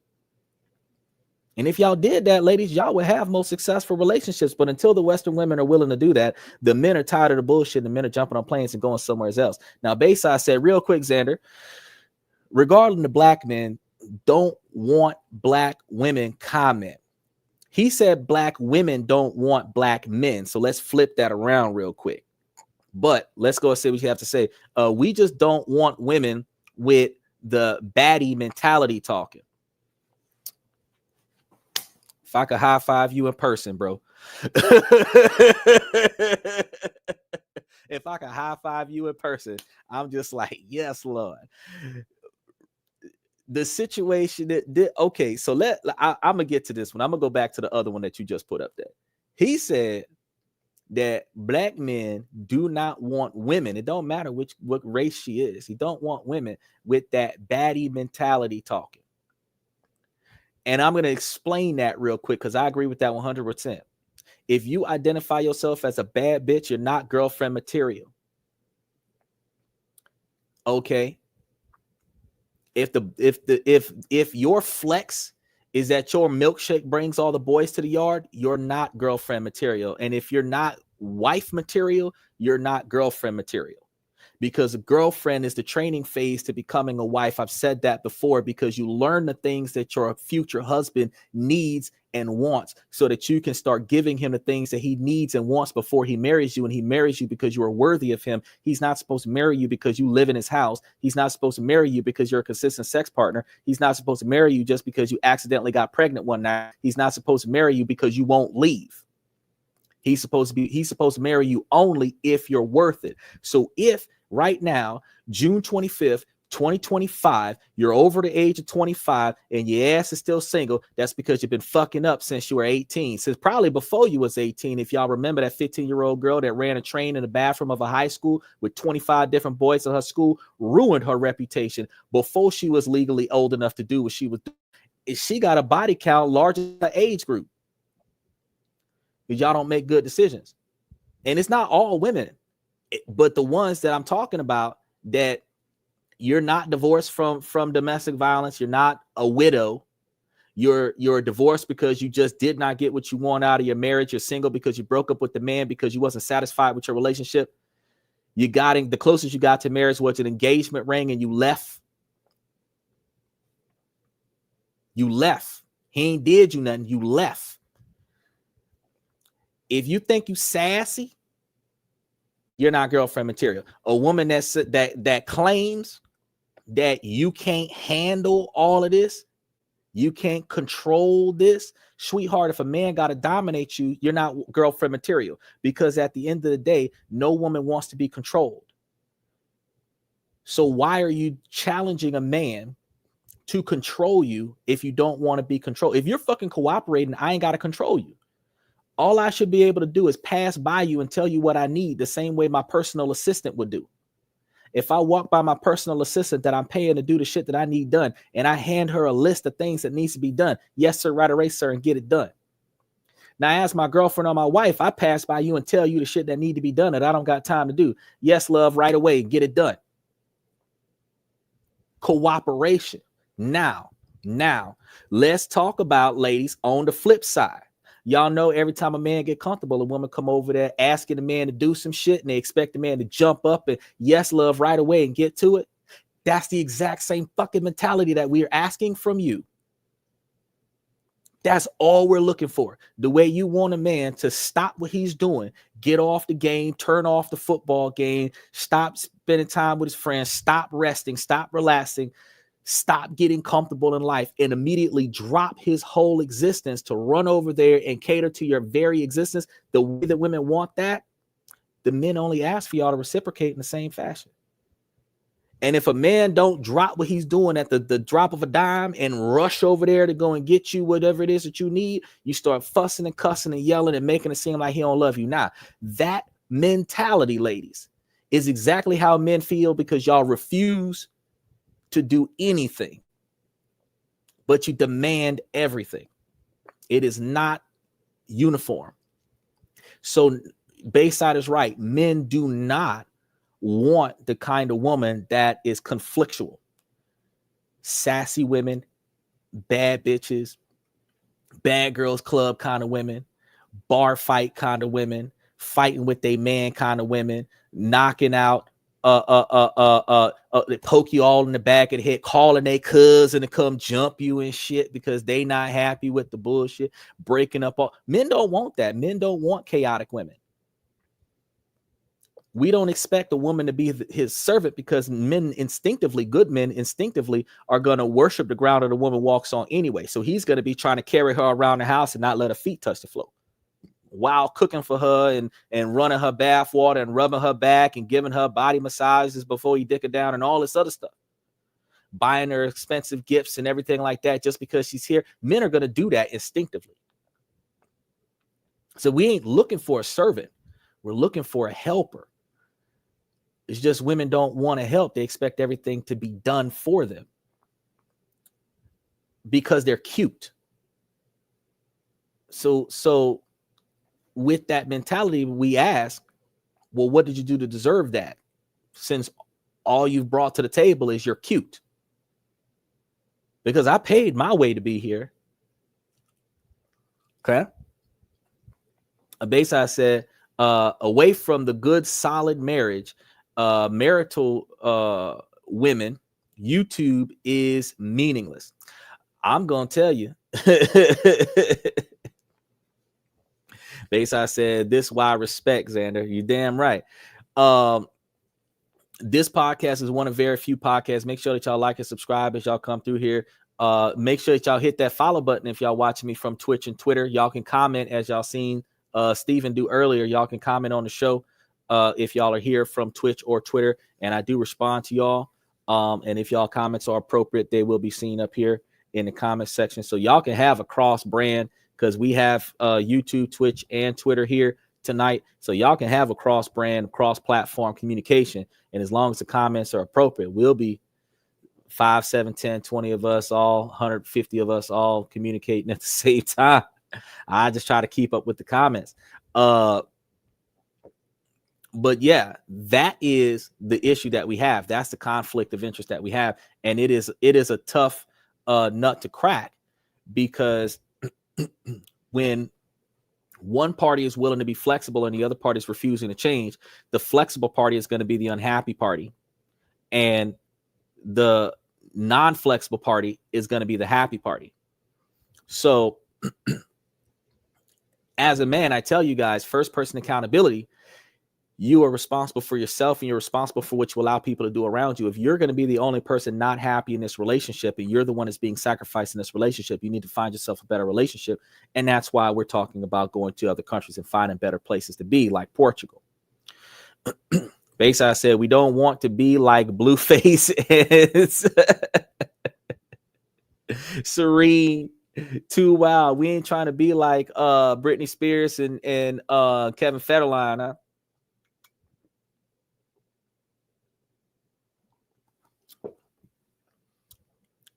And if y'all did that, ladies, y'all would have most successful relationships. But until the Western women are willing to do that, the men are tired of the bullshit. The men are jumping on planes and going somewhere else. Now, Bayside said, real quick, Xander, regarding the black men, don't want black women comment. He said black women don't want black men. So let's flip that around real quick. But let's go and see what you have to say. We just don't want women with the baddie mentality talking. If I could high five you in person, bro. If I could high five you in person, I'm just like, yes, Lord. The situation okay, so I'm gonna get to this one. I'm gonna go back to the other one that you just put up there. He said that black men do not want women. It don't matter what race she is. He don't want women with that baddie mentality talking. And I'm going to explain that real quick because I agree with that 100%. If you identify yourself as a bad bitch, you're not girlfriend material. Okay. If your flex is that your milkshake brings all the boys to the yard, you're not girlfriend material. And if you're not wife material, you're not girlfriend material. Because a girlfriend is the training phase to becoming a wife. I've said that before, because you learn the things that your future husband needs and wants so that you can start giving him the things that he needs and wants before he marries you. And he marries you because you are worthy of him. He's not supposed to marry you because you live in his house. He's not supposed to marry you because you're a consistent sex partner. He's not supposed to marry you just because you accidentally got pregnant one night. He's not supposed to marry you because you won't leave. He's supposed to marry you only if you're worth it. So if right now, June 25th, 2025, you're over the age of 25 and your ass is still single, that's because you've been fucking up since you were 18. Since probably before you was 18. If y'all remember that 15-year-old girl that ran a train in the bathroom of a high school with 25 different boys in her school, ruined her reputation before she was legally old enough to do what she was doing. She got a body count larger than her age group. Because y'all don't make good decisions. And it's not all women, but the ones that I'm talking about, that you're not divorced from domestic violence, you're not a widow, you're divorced because you just did not get what you want out of your marriage, you're single because you broke up with the man because you wasn't satisfied with your relationship, the closest you got to marriage was an engagement ring and you left. He ain't did you nothing, you left. If you think you sassy, you're not girlfriend material. A woman that claims that you can't handle all of this, you can't control this, sweetheart, if a man got to dominate you, you're not girlfriend material. Because at the end of the day, no woman wants to be controlled. So why are you challenging a man to control you if you don't want to be controlled? If you're fucking cooperating, I ain't got to control you. All I should be able to do is pass by you and tell you what I need, the same way my personal assistant would do. If I walk by my personal assistant that I'm paying to do the shit that I need done, and I hand her a list of things that needs to be done, yes, sir, right away, sir, and get it done. Now, as my girlfriend or my wife, I pass by you and tell you the shit that need to be done that I don't got time to do. Yes, love, right away, get it done. Cooperation. Now, Now, let's talk about, ladies, on the flip side. Y'all know every time a man get comfortable, a woman come over there asking the man to do some shit, and they expect the man to jump up and yes, love right away and get to it. That's the exact same fucking mentality that we're asking from you. That's all we're looking for. The way you want a man to stop what he's doing, get off the game, turn off the football game, stop spending time with his friends, stop resting, stop relaxing, stop getting comfortable in life, and immediately drop his whole existence to run over there and cater to your very existence. The way that women want that, the men only ask for y'all to reciprocate in the same fashion. And if a man don't drop what he's doing at the drop of a dime and rush over there to go and get you whatever it is that you need, you start fussing and cussing and yelling and making it seem like he don't love you. Now, that mentality, ladies, is exactly how men feel because y'all refuse to do anything, but you demand everything. It is not uniform. So Bayside is right. Men do not want the kind of woman that is conflictual. Sassy women, bad bitches, bad girls club kind of women, bar fight kind of women, fighting with their man kind of women, knocking out, poke you all in the back of the head, calling their cousin to come jump you and shit because they not happy with the bullshit, breaking up all. Men don't want that. Men don't want chaotic women. We don't expect a woman to be his servant because men instinctively, good men instinctively, are going to worship the ground that a woman walks on anyway. So he's going to be trying to carry her around the house and not let her feet touch the floor while cooking for her and running her bath water and rubbing her back and giving her body massages before he dick her down and all this other stuff. Buying her expensive gifts and everything like that just because she's here. Men are going to do that instinctively. So we ain't looking for a servant. We're looking for a helper. It's just women don't want to help. They expect everything to be done for them because they're cute. So with that mentality, we ask, well, what did you do to deserve that? Since all you've brought to the table is you're cute. Because I paid my way to be here. Okay. A Bayside said, away from the good, solid marriage, marital women, YouTube is meaningless. I'm gonna tell you. Bayside said, this why I respect, Xander. You damn right. This podcast is one of very few podcasts. Make sure that y'all like and subscribe as y'all come through here. Make sure that y'all hit that follow button if y'all watching me from Twitch and Twitter. Y'all can comment as y'all seen Stephen do earlier. Y'all can comment on the show if y'all are here from Twitch or Twitter, and I do respond to y'all. And if y'all comments are appropriate, they will be seen up here in the comment section. So y'all can have a cross brand because we have YouTube, Twitch, and Twitter here tonight. So y'all can have a cross brand, cross platform communication. And as long as the comments are appropriate, we'll be 5, 7, 10, 20 of us, all 150 of us all communicating at the same time. I just try to keep up with the comments. But yeah, that is the issue that we have. That's the conflict of interest that we have. And it is a tough nut to crack because when one party is willing to be flexible and the other party is refusing to change, the flexible party is going to be the unhappy party. And the non-flexible party is going to be the happy party. So as a man, I tell you guys, first person accountability, you are responsible for yourself and you're responsible for what you allow people to do around you. If you're going to be the only person not happy in this relationship and you're the one that's being sacrificed in this relationship, you need to find yourself a better relationship. And that's why we're talking about going to other countries and finding better places to be, like Portugal. Bayside said, we don't want to be like Blueface and Serene. Too wild. We ain't trying to be like Britney Spears and Kevin Federline, huh?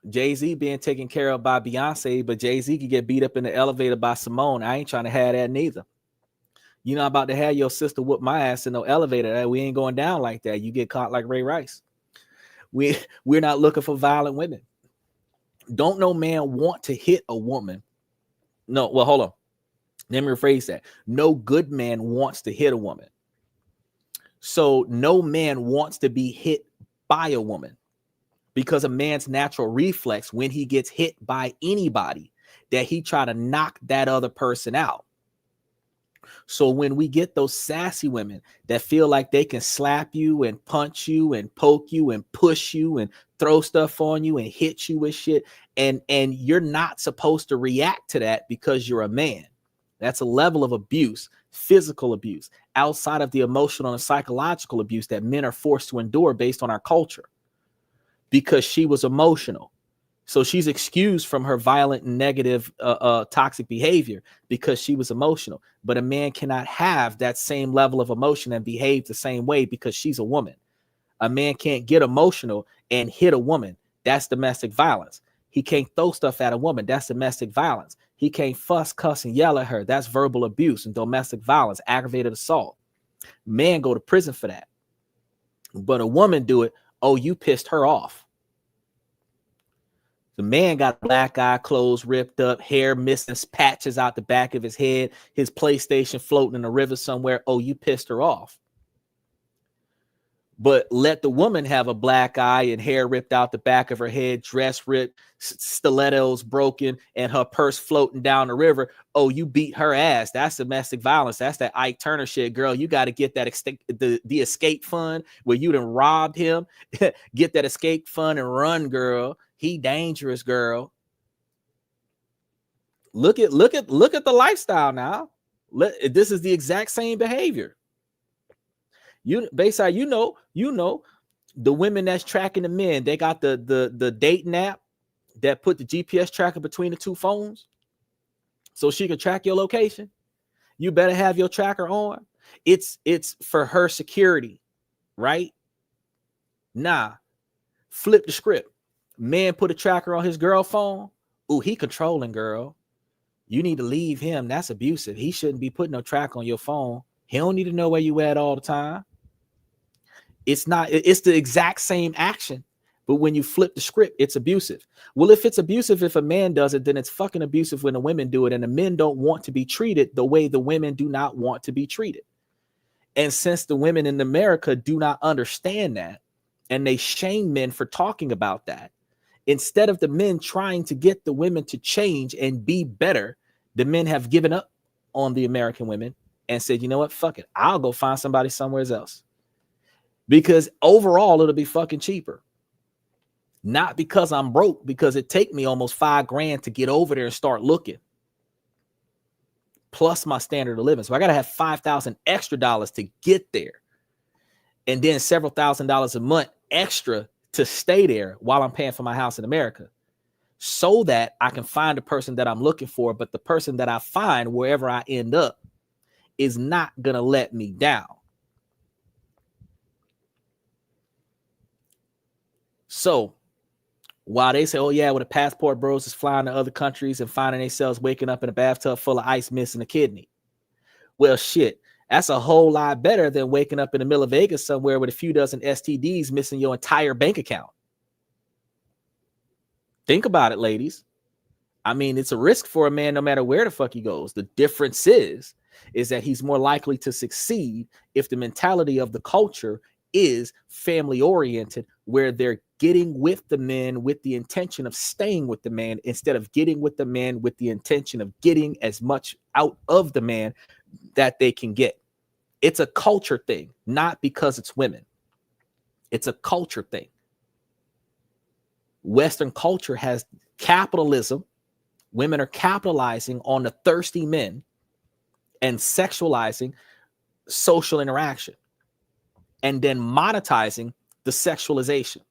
Jay-Z being taken care of by Beyonce, but Jay-Z could get beat up in the elevator by Simone. I ain't trying to have that neither. You're not about to have your sister whoop my ass in no elevator. We ain't going down like that. You get caught like Ray Rice. We're not looking for violent women. Don't no man want to hit a woman. No, well, hold on. Let me rephrase that. No good man wants to hit a woman. So no man wants to be hit by a woman, because a man's natural reflex when he gets hit by anybody, that he try to knock that other person out. So when we get those sassy women that feel like they can slap you and punch you and poke you and push you and throw stuff on you and hit you with shit, and you're not supposed to react to that because you're a man. That's a level of abuse, physical abuse, outside of the emotional and psychological abuse that men are forced to endure based on our culture, because she was emotional. So she's excused from her violent and negative toxic behavior because she was emotional. But a man cannot have that same level of emotion and behave the same way because she's a woman. A man can't get emotional and hit a woman. That's domestic violence. He can't throw stuff at a woman. That's domestic violence. He can't fuss, cuss, and yell at her. That's verbal abuse and domestic violence, aggravated assault. Men go to prison for that. But a woman do it. Oh, you pissed her off. The man got black eye, clothes ripped up, hair missing, patches out the back of his head, his PlayStation floating in a river somewhere. Oh, you pissed her off. But let the woman have a black eye and hair ripped out the back of her head, dress ripped, stilettos broken, and her purse floating down the river. Oh, you beat her ass. That's domestic violence. That's that Ike Turner shit, girl. You got to get that the escape fund where you done robbed him. Get that escape fund and run, girl. He dangerous, girl. Look at the lifestyle now. This is the exact same behavior. Bayside, you know, the women that's tracking the men, they got the dating app that put the GPS tracker between the two phones so she can track your location. You better have your tracker on. It's for her security, right? Nah, flip the script. Man put a tracker on his girl phone. Ooh, he controlling, girl. You need to leave him. That's abusive. He shouldn't be putting no track on your phone. He don't need to know where you at all the time. It's the exact same action, but when you flip the script, it's abusive. Well, if it's abusive, if a man does it, then it's fucking abusive when the women do it, and the men don't want to be treated the way the women do not want to be treated. And since the women in America do not understand that, and they shame men for talking about that, instead of the men trying to get the women to change and be better, the men have given up on the American women and said, you know what, fuck it, I'll go find somebody somewhere else. Because overall, it'll be fucking cheaper. Not because I'm broke, because it take me almost $5,000 to get over there and start looking. Plus my standard of living. So I got to have $5,000 extra dollars to get there. And then several $1,000s a month extra to stay there while I'm paying for my house in America. So that I can find the person that I'm looking for. But the person that I find wherever I end up is not going to let me down. So while they say, oh, yeah, well, the passport bros is flying to other countries and finding themselves waking up in a bathtub full of ice missing a kidney. Well, shit, that's a whole lot better than waking up in the middle of Vegas somewhere with a few dozen STDs missing your entire bank account. Think about it, ladies. I mean, it's a risk for a man no matter where the fuck he goes. The difference is that he's more likely to succeed if the mentality of the culture is family oriented, where they're getting with the men with the intention of staying with the man instead of getting with the man with the intention of getting as much out of the man that they can get. It's a culture thing, not because it's women. It's a culture thing. Western culture has capitalism. Women are capitalizing on the thirsty men and sexualizing social interaction and then monetizing the sexualization.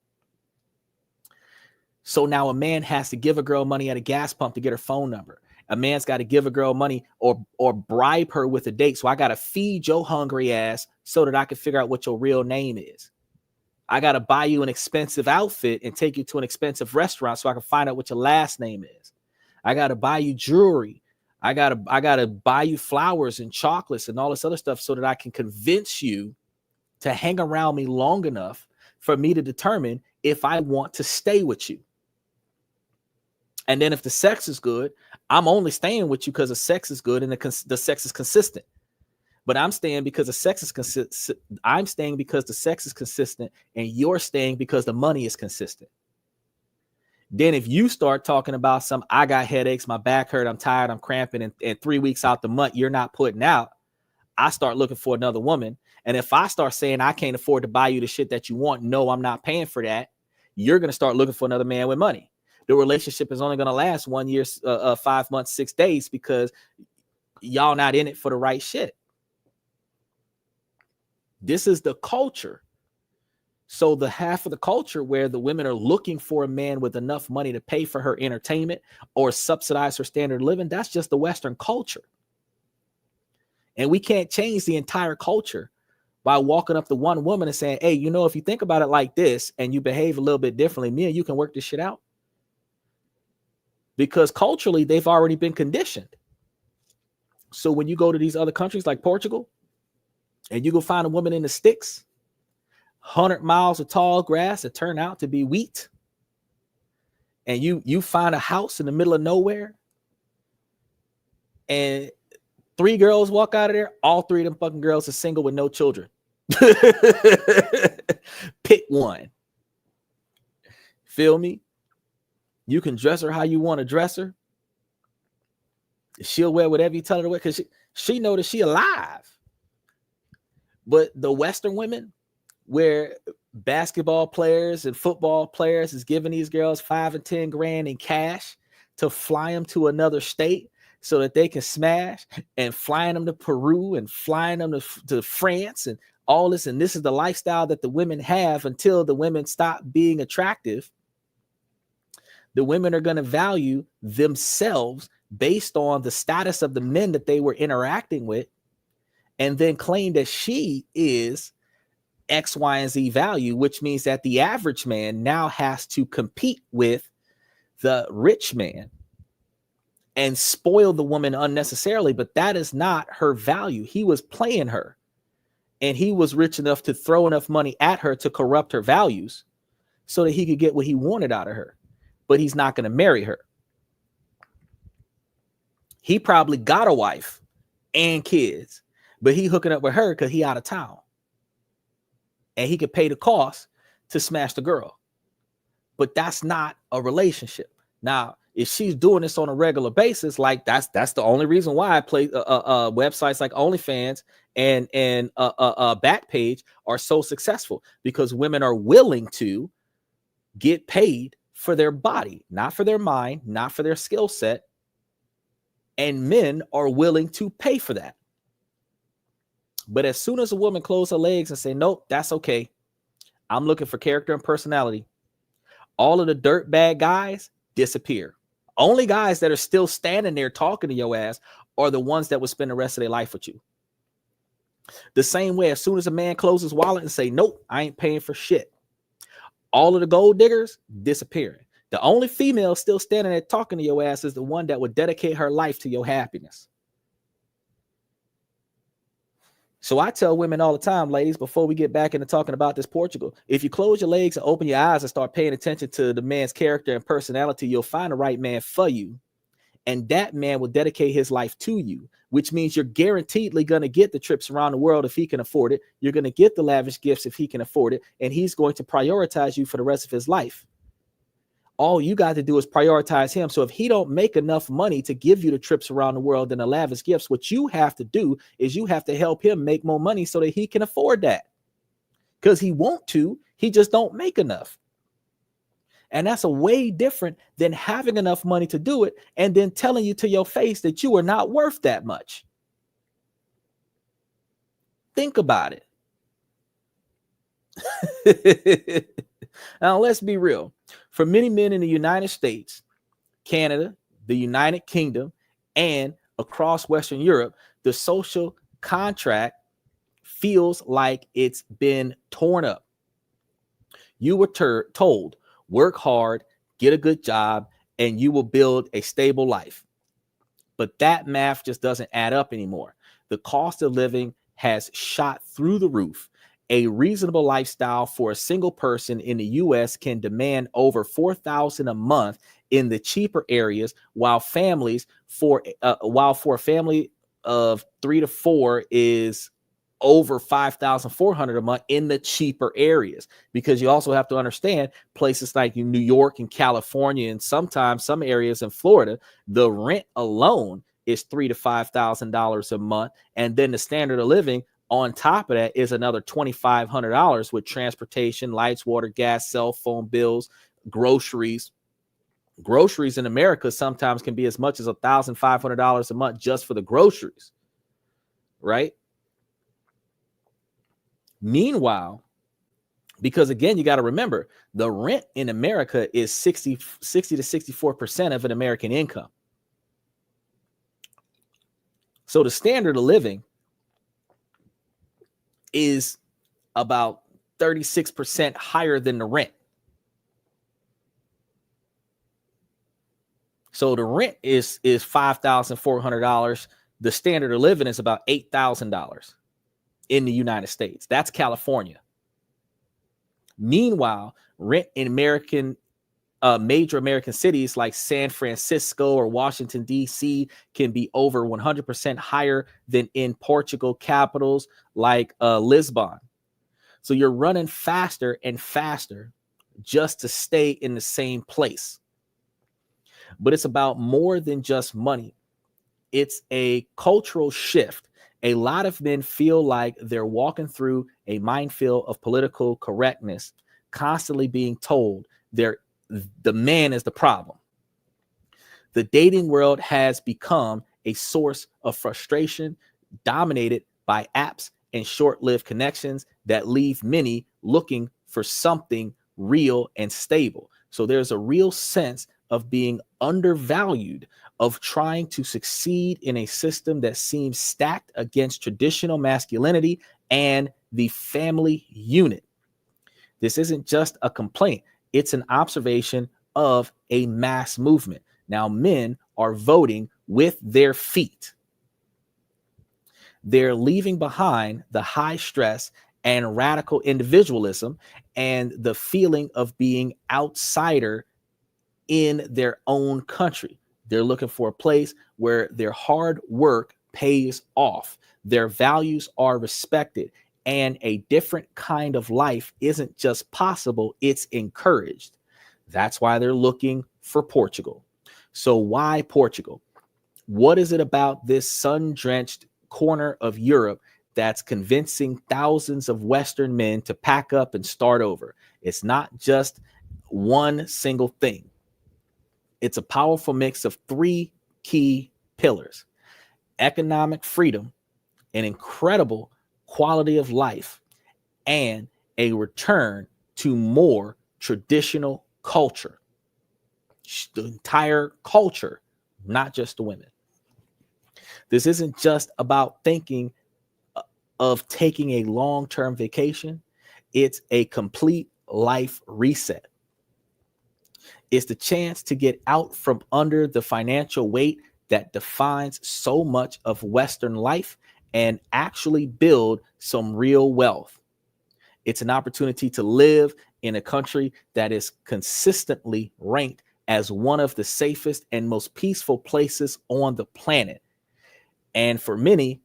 So now a man has to give a girl money at a gas pump to get her phone number. A man's got to give a girl money or bribe her with a date. So I got to feed your hungry ass so that I can figure out what your real name is. I got to buy you an expensive outfit and take you to an expensive restaurant so I can find out what your last name is. I got to buy you jewelry. I got to buy you flowers and chocolates and all this other stuff so that I can convince you to hang around me long enough for me to determine if I want to stay with you. And then if the sex is good, I'm only staying with you because the sex is good and the sex is consistent. But I'm staying because the sex is consistent. I'm staying because the sex is consistent, and you're staying because the money is consistent. Then if you start talking about I got headaches, my back hurt, I'm tired, I'm cramping, and 3 weeks out the month, you're not putting out, I start looking for another woman. And if I start saying I can't afford to buy you the shit that you want, no, I'm not paying for that, you're going to start looking for another man with money. The relationship is only going to last 1 year, 5 months, 6 days, because y'all not in it for the right shit. This is the culture. So the half of the culture where the women are looking for a man with enough money to pay for her entertainment or subsidize her standard of living, that's just the Western culture. And we can't change the entire culture by walking up to one woman and saying, hey, you know, if you think about it like this and you behave a little bit differently, me and you can work this shit out. Because culturally, they've already been conditioned. So when you go to these other countries like Portugal and you go find a woman in the sticks, 100 miles of tall grass that turn out to be wheat, and you find a house in the middle of nowhere, and 3 girls walk out of there, all 3 of them fucking girls are single with no children. Pick one. Feel me? You can dress her how you want to dress her. She'll wear whatever you tell her to wear because she know that she alive. But the Western women, where basketball players and football players is giving these girls 5 and 10 grand in cash to fly them to another state so that they can smash, and flying them to Peru and flying them to France and all this. And this is the lifestyle that the women have until the women stop being attractive. The women are going to value themselves based on the status of the men that they were interacting with, and then claim that she is X, Y, and Z value, which means that the average man now has to compete with the rich man and spoil the woman unnecessarily. But that is not her value. He was playing her, and he was rich enough to throw enough money at her to corrupt her values so that he could get what he wanted out of her. But he's not going to marry her. He probably got a wife and kids, but he hooking up with her because he out of town. And he could pay the cost to smash the girl. But that's not a relationship. Now, if she's doing this on a regular basis, like that's the only reason why I play websites like OnlyFans and Backpage are so successful, because women are willing to get paid for their body, not for their mind, not for their skill set. And men are willing to pay for that. But as soon as a woman closes her legs and say, nope, that's okay, I'm looking for character and personality, all of the dirtbag guys disappear. Only guys that are still standing there talking to your ass are the ones that would spend the rest of their life with you. The same way, as soon as a man closes his wallet and say, nope, I ain't paying for shit, all of the gold diggers disappearing. The only female still standing there talking to your ass is the one that would dedicate her life to your happiness. So I tell women all the time, ladies, before we get back into talking about this Portugal, if you close your legs and open your eyes and start paying attention to the man's character and personality, you'll find the right man for you. And that man will dedicate his life to you, which means you're guaranteedly going to get the trips around the world if he can afford it. You're going to get the lavish gifts if he can afford it. And he's going to prioritize you for the rest of his life. All you got to do is prioritize him. So if he don't make enough money to give you the trips around the world and the lavish gifts, what you have to do is you have to help him make more money so that he can afford that. Because he want to, he just don't make enough. And that's a way different than having enough money to do it and then telling you to your face that you are not worth that much. Think about it. Now, let's be real. For many men in the United States, Canada, the United Kingdom, and across Western Europe, the social contract feels like it's been torn up. You were told, work hard, get a good job, and you will build a stable life. But that math just doesn't add up anymore. The cost of living has shot through the roof, A reasonable lifestyle for a single person in the US can demand over $4,000 a month in the cheaper areas, while for a family of 3 to 4 is over 5,400 a month in the cheaper areas. Because you also have to understand places like New York and California, and sometimes some areas in Florida, the rent alone is $3,000 to $5,000 a month, and then the standard of living on top of that is another $2,500 with transportation, lights, water, gas, cell phone bills, groceries. Groceries in America sometimes can be as much as $1,500 a month just for the groceries, right? Meanwhile, because again, you got to remember, the rent in America is 60 to 64% of an American income. So the standard of living is about 36% higher than the rent. So the rent is $5,400. The standard of living is about $8,000 in the United States. That's California. Meanwhile, rent in major American cities like San Francisco or Washington, D.C. can be over 100% higher than in Portugal capitals like Lisbon. So you're running faster and faster just to stay in the same place. But it's about more than just money. It's a cultural shift. A lot of men feel like they're walking through a minefield of political correctness, constantly being told the man is the problem. The dating world has become a source of frustration, dominated by apps and short-lived connections that leave many looking for something real and stable. So there's a real sense of being undervalued, of trying to succeed in a system that seems stacked against traditional masculinity and the family unit. This isn't just a complaint. It's an observation of a mass movement. Now, men are voting with their feet. They're leaving behind the high stress and radical individualism and the feeling of being outsider in their own country. They're looking for a place where their hard work pays off, their values are respected, and a different kind of life isn't just possible, it's encouraged. That's why they're looking for Portugal. So why Portugal? What is it about this sun-drenched corner of Europe that's convincing thousands of Western men to pack up and start over? It's not just one single thing. It's a powerful mix of three key pillars: economic freedom, an incredible quality of life, and a return to more traditional culture. The entire culture, not just the women. This isn't just about thinking of taking a long-term vacation. It's a complete life reset. It's the chance to get out from under the financial weight that defines so much of Western life and actually build some real wealth. It's an opportunity to live in a country that is consistently ranked as one of the safest and most peaceful places on the planet. And for many,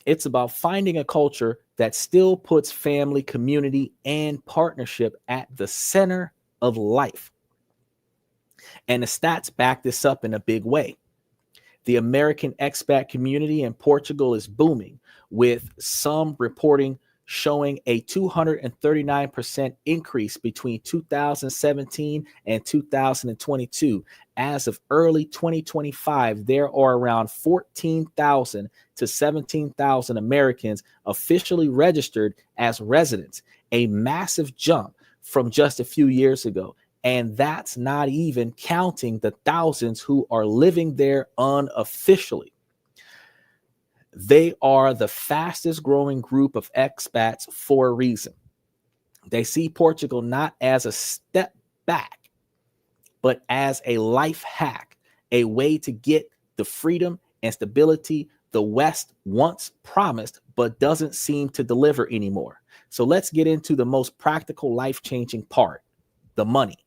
it's about finding a culture that still puts family, community, and partnership at the center of life. And the stats back this up in a big way. The American expat community in Portugal is booming, with some reporting showing a 239% increase between 2017 and 2022. As of early 2025, there are around 14,000 to 17,000 Americans officially registered as residents, a massive jump from just a few years ago. And that's not even counting the thousands who are living there unofficially. They are the fastest growing group of expats for a reason. They see Portugal not as a step back, but as a life hack, a way to get the freedom and stability the West once promised, but doesn't seem to deliver anymore. So let's get into the most practical, life-changing part, the money.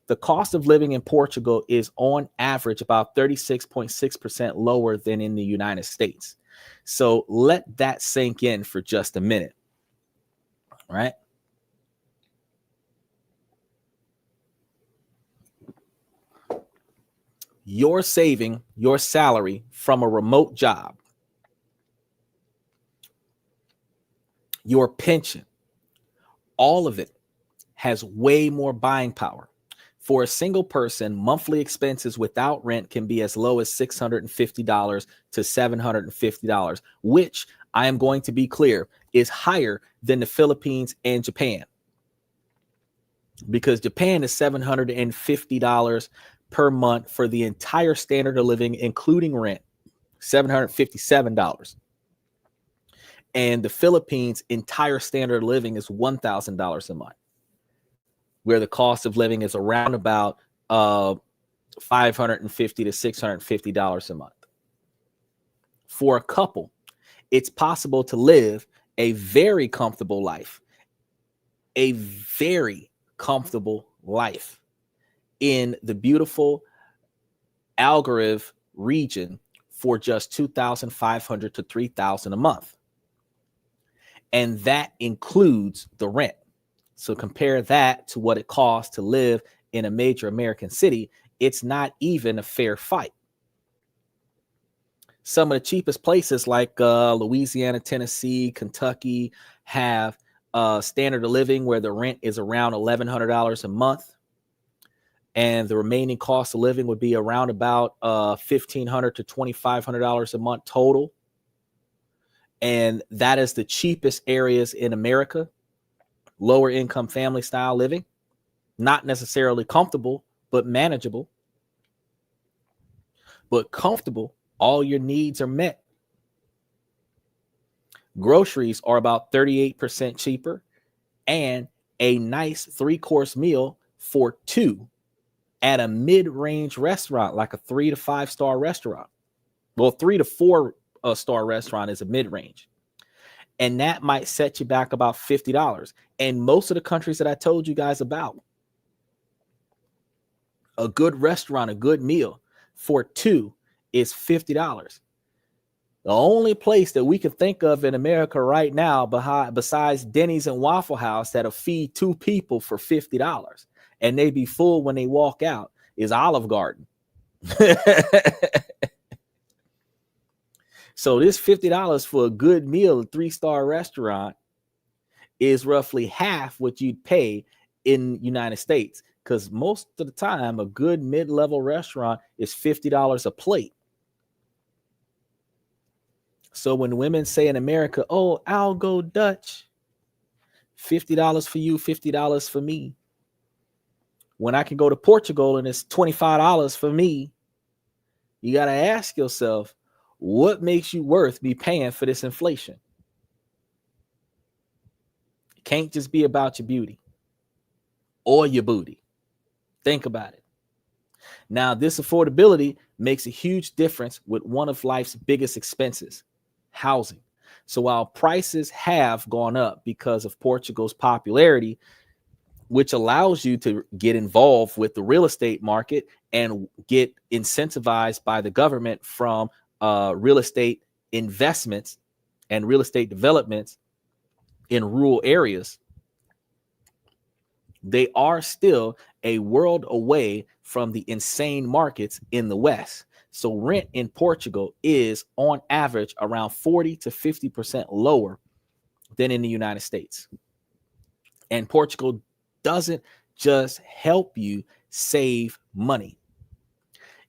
The cost of living in Portugal is on average about 36.6% lower than in the United States. So let that sink in for just a minute, right? You're saving your salary from a remote job, your pension, all of it has way more buying power. For a single person, monthly expenses without rent can be as low as $650 to $750, which I am going to be clear is higher than the Philippines and Japan, because Japan is $750 per month for the entire standard of living, including rent, $757. And the Philippines' entire standard of living is $1,000 a month, where the cost of living is around about $550 to $650 a month. For a couple, it's possible to live a very comfortable life, in the beautiful Algarve region for just $2,500 to $3,000 a month. And that includes the rent. So compare that to what it costs to live in a major American city. It's not even a fair fight. Some of the cheapest places like Louisiana, Tennessee, Kentucky have standard of living where the rent is around $1,100 a month. And the remaining cost of living would be around about $1,500 to $2,500 a month total. And that is the cheapest areas in America. Lower income family style living, not necessarily comfortable, but manageable. But comfortable, all your needs are met. Groceries are about 38% cheaper, and a nice 3-course meal for two at a mid-range restaurant, like a 3 to 5 star restaurant. Well, 3 to 4 star restaurant is a mid-range. And that might set you back about $50. And most of the countries that I told you guys about, a good restaurant, a good meal for two is $50. The only place that we can think of in America right now besides Denny's and Waffle House that'll feed two people for $50 and they be full when they walk out is Olive Garden. So this $50 for a good meal, a 3-star restaurant, is roughly half what you'd pay in the United States. Because most of the time, a good mid-level restaurant is $50 a plate. So when women say in America, oh, I'll go Dutch, $50 for you, $50 for me. When I can go to Portugal and it's $25 for me, you got to ask yourself, what makes you worth me paying for this inflation? It can't just be about your beauty or your booty. Think about it. Now, this affordability makes a huge difference with one of life's biggest expenses, housing. So while prices have gone up because of Portugal's popularity, which allows you to get involved with the real estate market and get incentivized by the government from real estate investments and real estate developments in rural areas, they are still a world away from the insane markets in the West. So rent in Portugal is on average around 40 to 50% lower than in the United States. And Portugal doesn't just help you save money.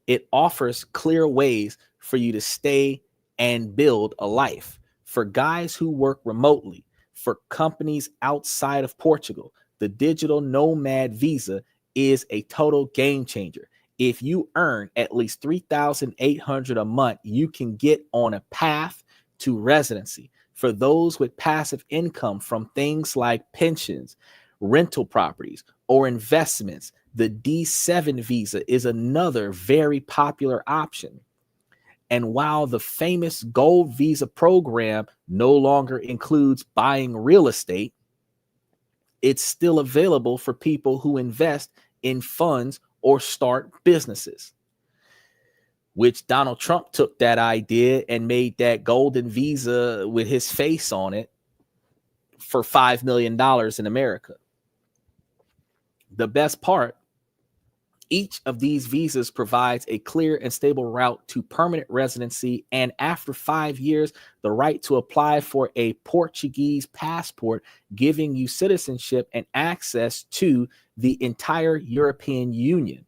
It offers clear ways for you to stay and build a life. For guys who work remotely, for companies outside of Portugal, the digital nomad visa is a total game changer. If you earn at least $3,800 a month, you can get on a path to residency. For those with passive income from things like pensions, rental properties, or investments, the D7 visa is another very popular option. And while the famous gold visa program no longer includes buying real estate, it's still available for people who invest in funds or start businesses, which Donald Trump took that idea and made that golden visa with his face on it for $5 million in America. The best part, each of these visas provides a clear and stable route to permanent residency, and after 5 years, the right to apply for a Portuguese passport, giving you citizenship and access to the entire European Union.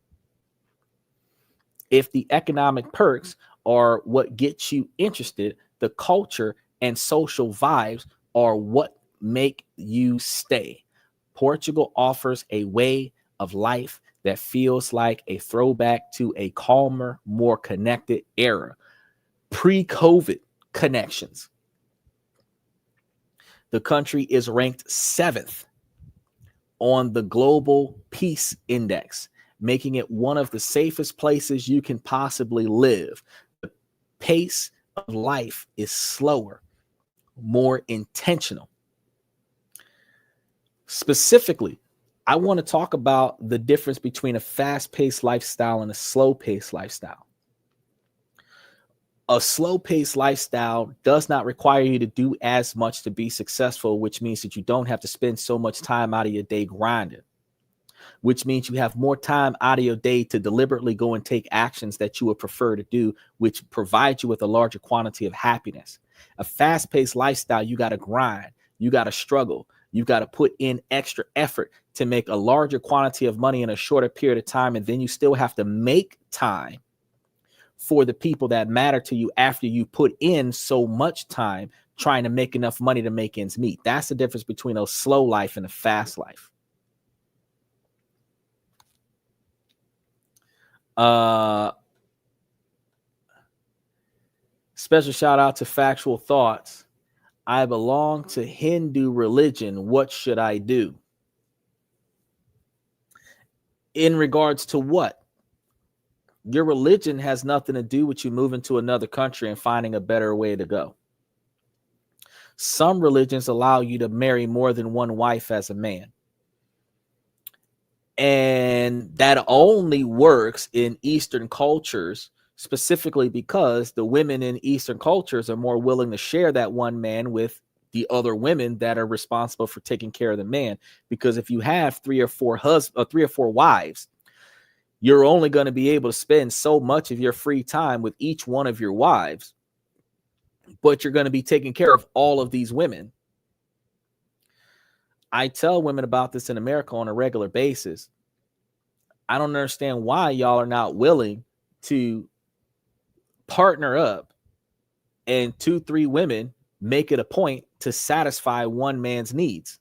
If the economic perks are what gets you interested, the culture and social vibes are what make you stay. Portugal offers a way of life that feels like a throwback to a calmer, more connected era, pre-COVID connections. The country is ranked 7th on the Global Peace Index, making it one of the safest places you can possibly live. The pace of life is slower, more intentional. Specifically, I want to talk about the difference between a fast-paced lifestyle and a slow-paced lifestyle. A slow-paced lifestyle does not require you to do as much to be successful, which means that you don't have to spend so much time out of your day grinding, which means you have more time out of your day to deliberately go and take actions that you would prefer to do, which provides you with a larger quantity of happiness. A fast-paced lifestyle, you got to grind, you got to struggle, you got to put in extra effort to make a larger quantity of money in a shorter period of time, and then you still have to make time for the people that matter to you after you put in so much time trying to make enough money to make ends meet. That's the difference between a slow life and a fast life. Special shout out to Factual Thoughts. I belong to Hindu religion. What should I do? In regards to what? Your religion has nothing to do with you moving to another country and finding a better way to go. Some religions allow you to marry more than one wife as a man. And that only works in Eastern cultures, specifically because the women in Eastern cultures are more willing to share that one man with the other women that are responsible for taking care of the man. Because if you have 3 or 4 wives, you're only going to be able to spend so much of your free time with each one of your wives, but you're going to be taking care of all of these women. I tell women about this in America on a regular basis. I don't understand why y'all are not willing to partner up and 2-3 women make it a point to satisfy one man's needs,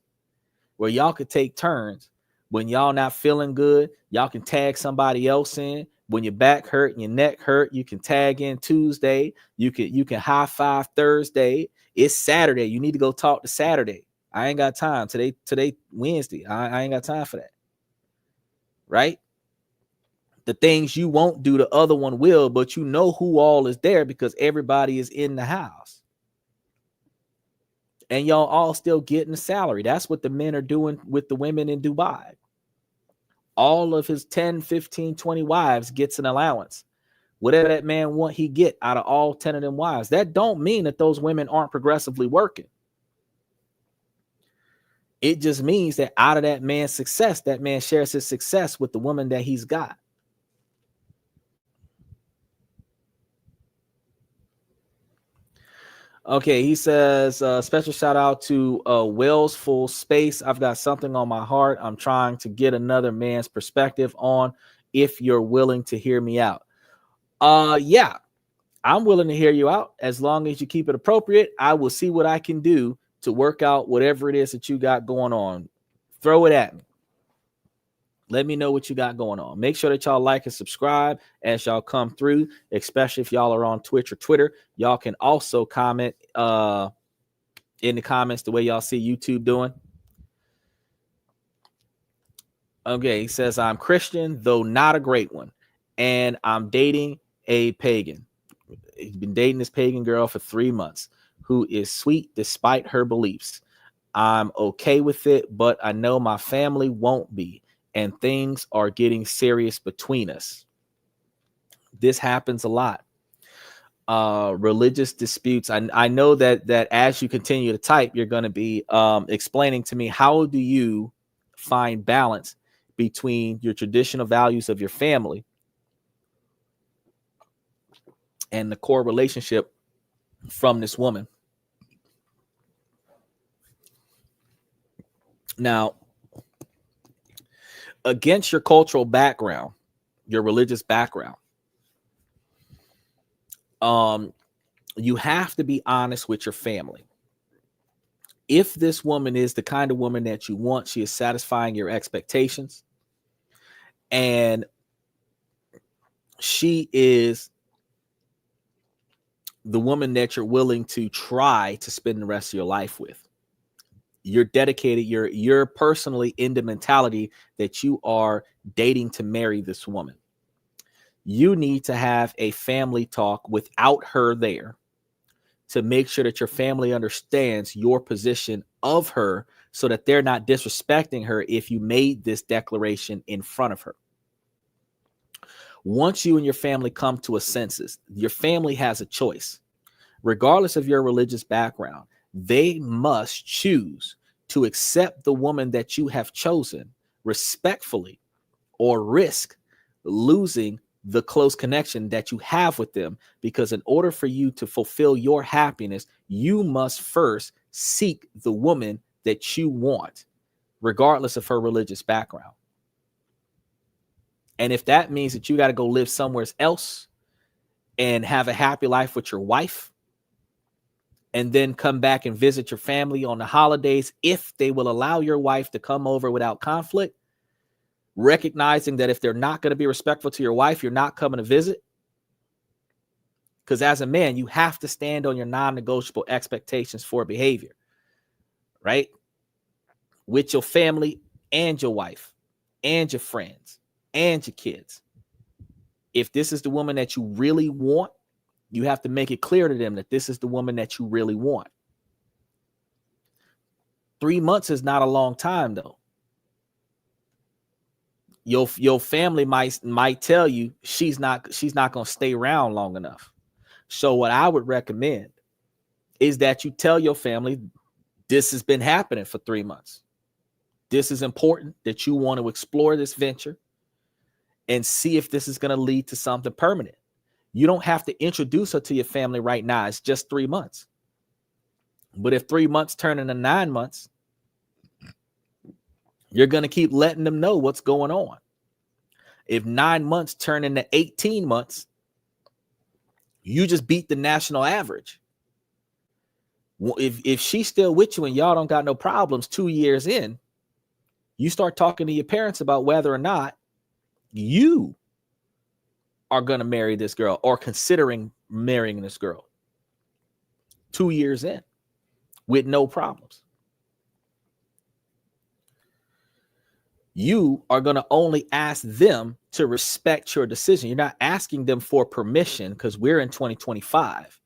where y'all could take turns. When y'all not feeling good, y'all can tag somebody else in. When your back hurt and your neck hurt, you can tag in Tuesday. You can high five Thursday. It's Saturday. You need to go talk to Saturday. I ain't got time. Today Wednesday. I ain't got time for that. Right? The things you won't do, the other one will, but you know who all is there because everybody is in the house. And y'all all still getting a salary. That's what the men are doing with the women in Dubai. All of his 10, 15, 20 wives gets an allowance. Whatever that man want, he get out of all 10 of them wives. That don't mean that those women aren't progressively working. It just means that out of that man's success, that man shares his success with the woman that he's got. Okay, he says, special shout out to Wells Full Space. I've got something on my heart. I'm trying to get another man's perspective on, if you're willing to hear me out. Yeah, I'm willing to hear you out. As long as you keep it appropriate, I will see what I can do to work out whatever it is that you got going on. Throw it at me. Let me know what you got going on. Make sure that y'all like and subscribe as y'all come through, especially if y'all are on Twitch or Twitter. Y'all can also comment in the comments the way y'all see YouTube doing. Okay, he says, I'm Christian, though not a great one, and I'm dating a pagan. He's been dating this pagan girl for 3 months who is sweet despite her beliefs. I'm okay with it, but I know my family won't be, and things are getting serious between us. This happens a lot. Religious disputes. I know that as you continue to type, you're going to be explaining to me, how do you find balance between your traditional values of your family and the core relationship from this woman. Now, against your cultural background, your religious background, you have to be honest with your family. If this woman is the kind of woman that you want, she is satisfying your expectations, and she is the woman that you're willing to try to spend the rest of your life with. You're dedicated, you're personally in the mentality that you are dating to marry this woman. You need to have a family talk without her there to make sure that your family understands your position of her, so that they're not disrespecting her if you made this declaration in front of her. Once you and your family come to a census, your family has a choice. Regardless of your religious background, they must choose to accept the woman that you have chosen respectfully, or risk losing the close connection that you have with them. Because in order for you to fulfill your happiness, you must first seek the woman that you want, regardless of her religious background. And if that means that you got to go live somewhere else and have a happy life with your wife, and then come back and visit your family on the holidays, if they will allow your wife to come over without conflict, recognizing that if they're not going to be respectful to your wife, you're not coming to visit. Because as a man, you have to stand on your non-negotiable expectations for behavior, right? With your family and your wife and your friends and your kids. If this is the woman that you really want, you have to make it clear to them that this is the woman that you really want. 3 months is not a long time, though. Your family might tell you she's not going to stay around long enough. So what I would recommend is that you tell your family this has been happening for 3 months. This is important, that you want to explore this venture and see if this is going to lead to something permanent. You don't have to introduce her to your family right now. It's just 3 months. But if 3 months turn into 9 months, you're going to keep letting them know what's going on. If 9 months turn into 18 months, you just beat the national average. If she's still with you and y'all don't got no problems 2 years in, you start talking to your parents about whether or not you are going to marry this girl or considering marrying this girl 2 years in with no problems. You are going to only ask them to respect your decision. You're not asking them for permission, because we're in 2025.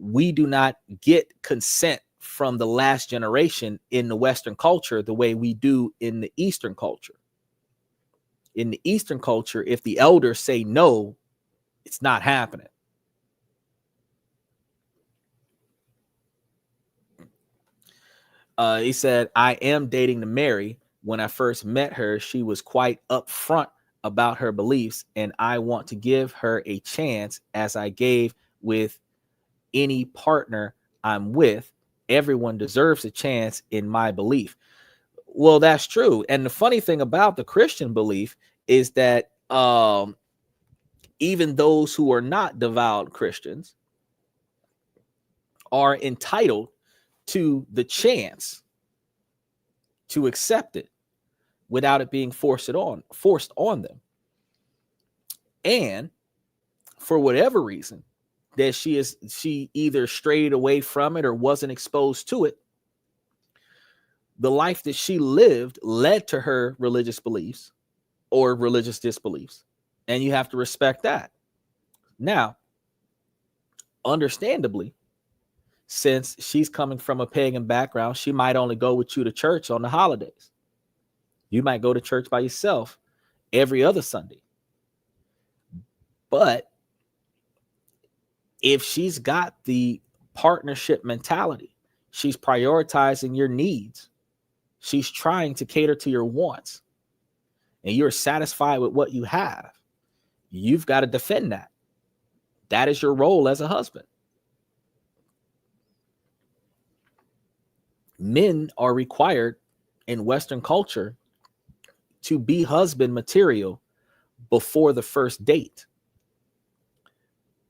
We do not get consent from the last generation in the Western culture the way we do in the Eastern culture. In the Eastern culture, if the elders say no, it's not happening. He said, I am dating to marry. When I first met her, she was quite upfront about her beliefs, and I want to give her a chance as I gave with any partner I'm with. Everyone deserves a chance in my belief. Well, that's true. And the funny thing about the Christian belief is that even those who are not devout Christians are entitled to the chance to accept it without it being forced on them. And for whatever reason that she either strayed away from it or wasn't exposed to it, the life that she lived led to her religious beliefs or religious disbeliefs, and you have to respect that. Now, understandably, since she's coming from a pagan background, she might only go with you to church on the holidays. You might go to church by yourself every other Sunday. But if she's got the partnership mentality, she's prioritizing your needs, she's trying to cater to your wants, and you're satisfied with what you have, you've got to defend that. That is your role as a husband. Men are required in Western culture to be husband material before the first date.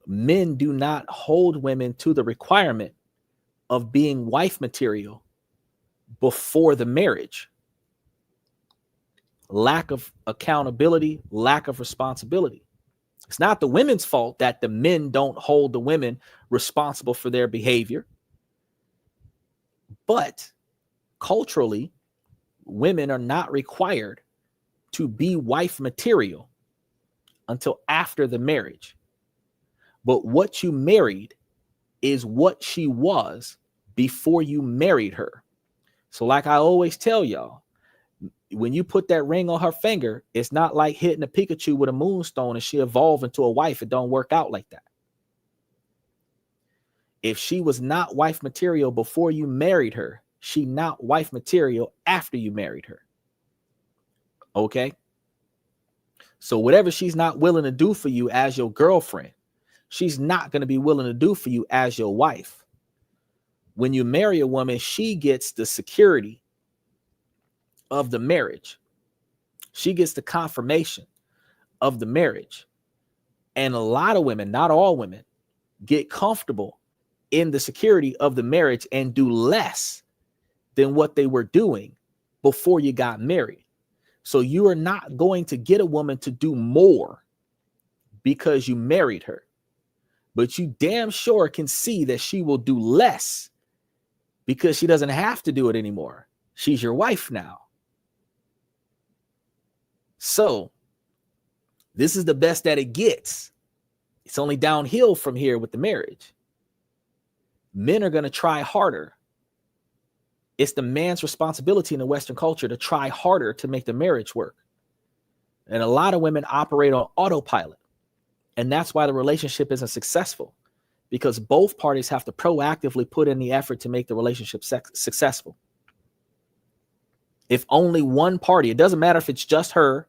Men do not hold women to the requirement of being wife material before the marriage. Lack of accountability, lack of responsibility. It's not the women's fault that the men don't hold the women responsible for their behavior. But culturally, women are not required to be wife material until after the marriage. But what you married is what she was before you married her. So like I always tell y'all, when you put that ring on her finger, it's not like hitting a Pikachu with a moonstone and she evolve into a wife. It don't work out like that. If she was not wife material before you married her, she not wife material after you married her. Okay? So whatever she's not willing to do for you as your girlfriend, she's not going to be willing to do for you as your wife. When you marry a woman, she gets the security of the marriage. She gets the confirmation of the marriage. And a lot of women, not all women, get comfortable in the security of the marriage and do less than what they were doing before you got married. So you are not going to get a woman to do more because you married her. But you damn sure can see that she will do less because she doesn't have to do it anymore. She's your wife now. So this is the best that it gets. It's only downhill from here with the marriage. Men are going to try harder. It's the man's responsibility in the Western culture to try harder to make the marriage work. And a lot of women operate on autopilot. And that's why the relationship isn't successful, because both parties have to proactively put in the effort to make the relationship successful. If only one party, it doesn't matter if it's just her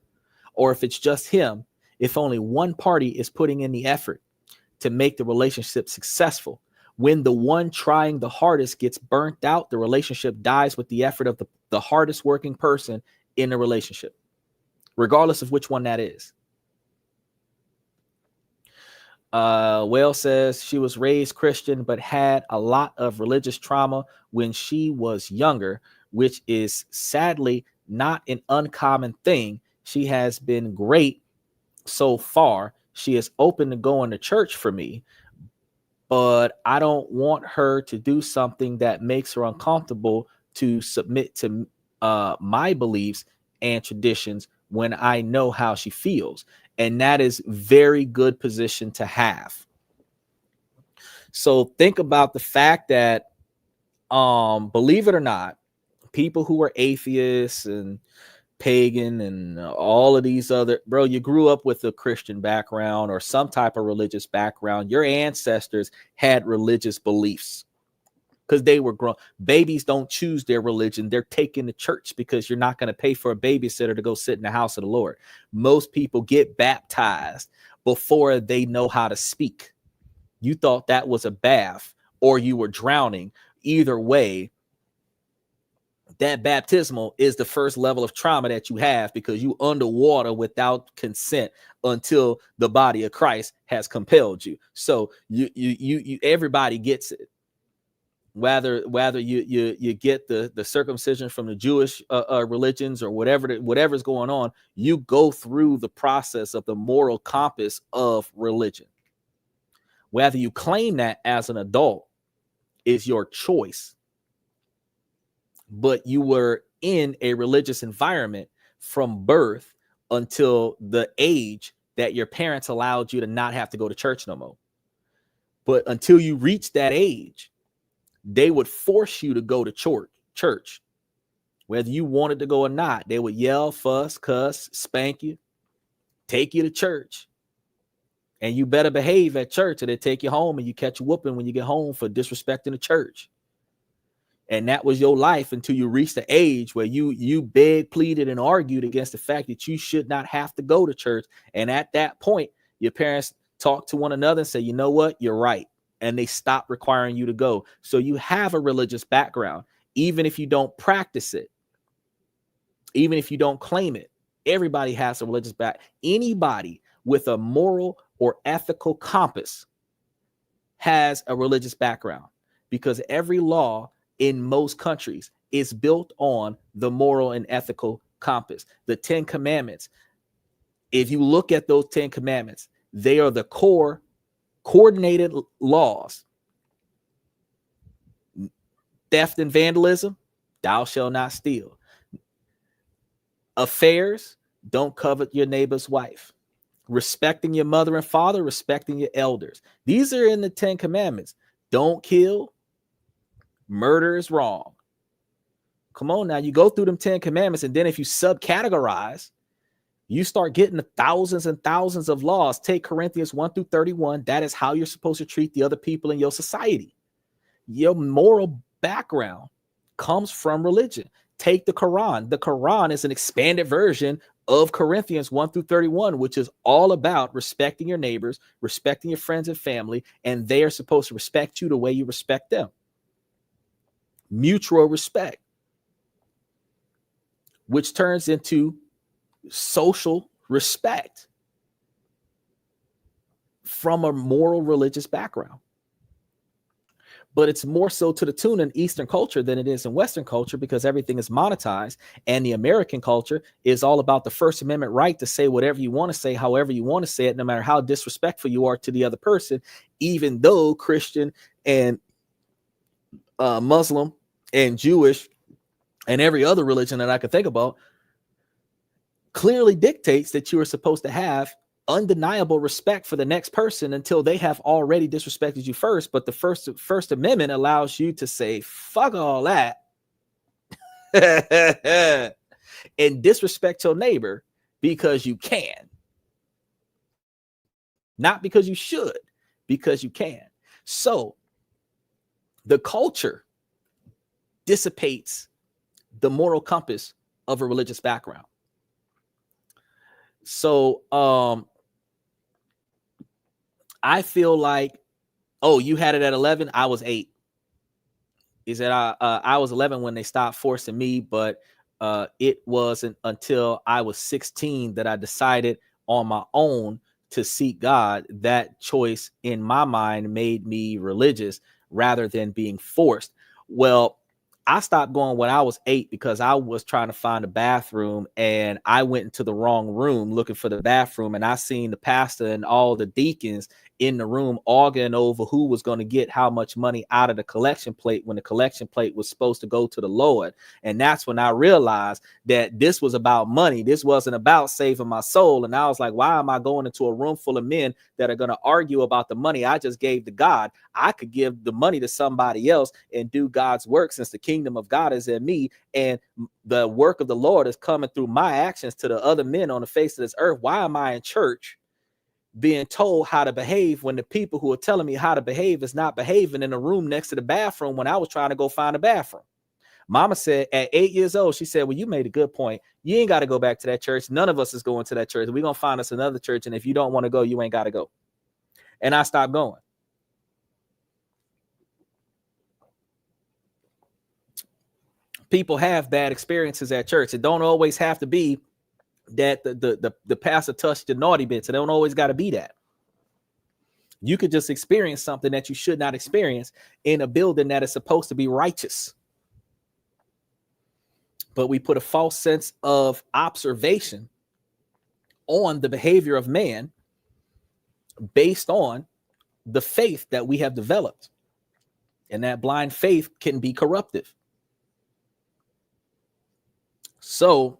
or if it's just him, if only one party is putting in the effort to make the relationship successful, when the one trying the hardest gets burnt out, the relationship dies with the effort of the hardest working person in the relationship, regardless of which one that is. Whale says she was raised Christian, but had a lot of religious trauma when she was younger, which is sadly not an uncommon thing. She has been great so far. She is open to going to church for me, but I don't want her to do something that makes her uncomfortable to submit to my beliefs and traditions when I know how she feels. And that is very good position to have. So think about the fact that, believe it or not, people who are atheists and pagan and all of these other, bro, you grew up with a Christian background or some type of religious background. Your ancestors had religious beliefs because they were grown. Babies don't choose their religion. They're taken to church because you're not going to pay for a babysitter to go sit in the house of the Lord. Most people get baptized before they know how to speak. You thought that was a bath or you were drowning. Either way, that baptismal is the first level of trauma that you have because you underwater without consent until the body of Christ has compelled you. So you everybody gets it. Whether you get the circumcision from the Jewish religions or whatever's going on, you go through the process of the moral compass of religion. Whether you claim that as an adult is your choice, but you were in a religious environment from birth until the age that your parents allowed you to not have to go to church no more. But until you reach that age, they would force you to go to church, whether you wanted to go or not. They would yell, fuss, cuss, spank you, take you to church. And you better behave at church, or they take you home and you catch a whooping when you get home for disrespecting the church. And that was your life until you reached the age where you begged, pleaded, and argued against the fact that you should not have to go to church. And at that point, your parents talk to one another and say, you know what, you're right. And they stop requiring you to go. So you have a religious background, even if you don't practice it, even if you don't claim it. Everybody has a religious background. Anybody with a moral or ethical compass has a religious background, because every law in most countries is built on the moral and ethical compass. The 10 Commandments, if you look at those 10 Commandments, they are the core coordinated laws. Theft and vandalism, thou shalt not steal. Affairs, don't covet your neighbor's wife. Respecting your mother and father, respecting your elders. These are in the 10 Commandments. Don't kill. Murder is wrong. Come on now, you go through them 10 Commandments, and then if you subcategorize, you start getting the thousands and thousands of laws. Take Corinthians 1-31. That is how you're supposed to treat the other people in your society. Your moral background comes from religion. Take the Quran. The Quran is an expanded version of Corinthians 1-31, which is all about respecting your neighbors, respecting your friends and family, and they are supposed to respect you the way you respect them. Mutual respect, which turns into social respect from a moral religious background. But it's more so to the tune in Eastern culture than it is in Western culture, because everything is monetized, and the American culture is all about the First Amendment right to say whatever you want to say, however you want to say it, no matter how disrespectful you are to the other person, even though Christian and Muslim and Jewish and every other religion that I could think about clearly dictates that you are supposed to have undeniable respect for the next person until they have already disrespected you first. But the First Amendment allows you to say, fuck all that and disrespect your neighbor because you can. Not because you should, because you can. So the culture dissipates the moral compass of a religious background. So I feel like, oh, you had it at 11, I was 8. Is that I was 11 when they stopped forcing me, but it wasn't until I was 16 that I decided on my own to seek God. That choice in my mind made me religious rather than being forced. Well, I stopped going when I was 8 because I was trying to find a bathroom, and I went into the wrong room looking for the bathroom, and I seen the pastor and all the deacons in the room arguing over who was going to get how much money out of the collection plate when the collection plate was supposed to go to the Lord. And that's when I realized that this was about money. This wasn't about saving my soul. And I was like, why am I going into a room full of men that are going to argue about the money I just gave to God? I could give the money to somebody else and do God's work, since the kingdom of God is in me, and the work of the Lord is coming through my actions to the other men on the face of this earth. Why am I in church being told how to behave when the people who are telling me how to behave is not behaving in the room next to the bathroom when I was trying to go find a bathroom? Mama said at 8 years old, she said, well, you made a good point. You ain't got to go back to that church. None of us is going to that church. We're going to find us another church. And if you don't want to go, you ain't got to go. And I stopped going. People have bad experiences at church. It don't always have to be that the pastor touched the naughty bits. It don't always got to be that. You could just experience something that you should not experience in a building that is supposed to be righteous. But we put a false sense of observation on the behavior of man based on the faith that we have developed. And that blind faith can be corruptive. So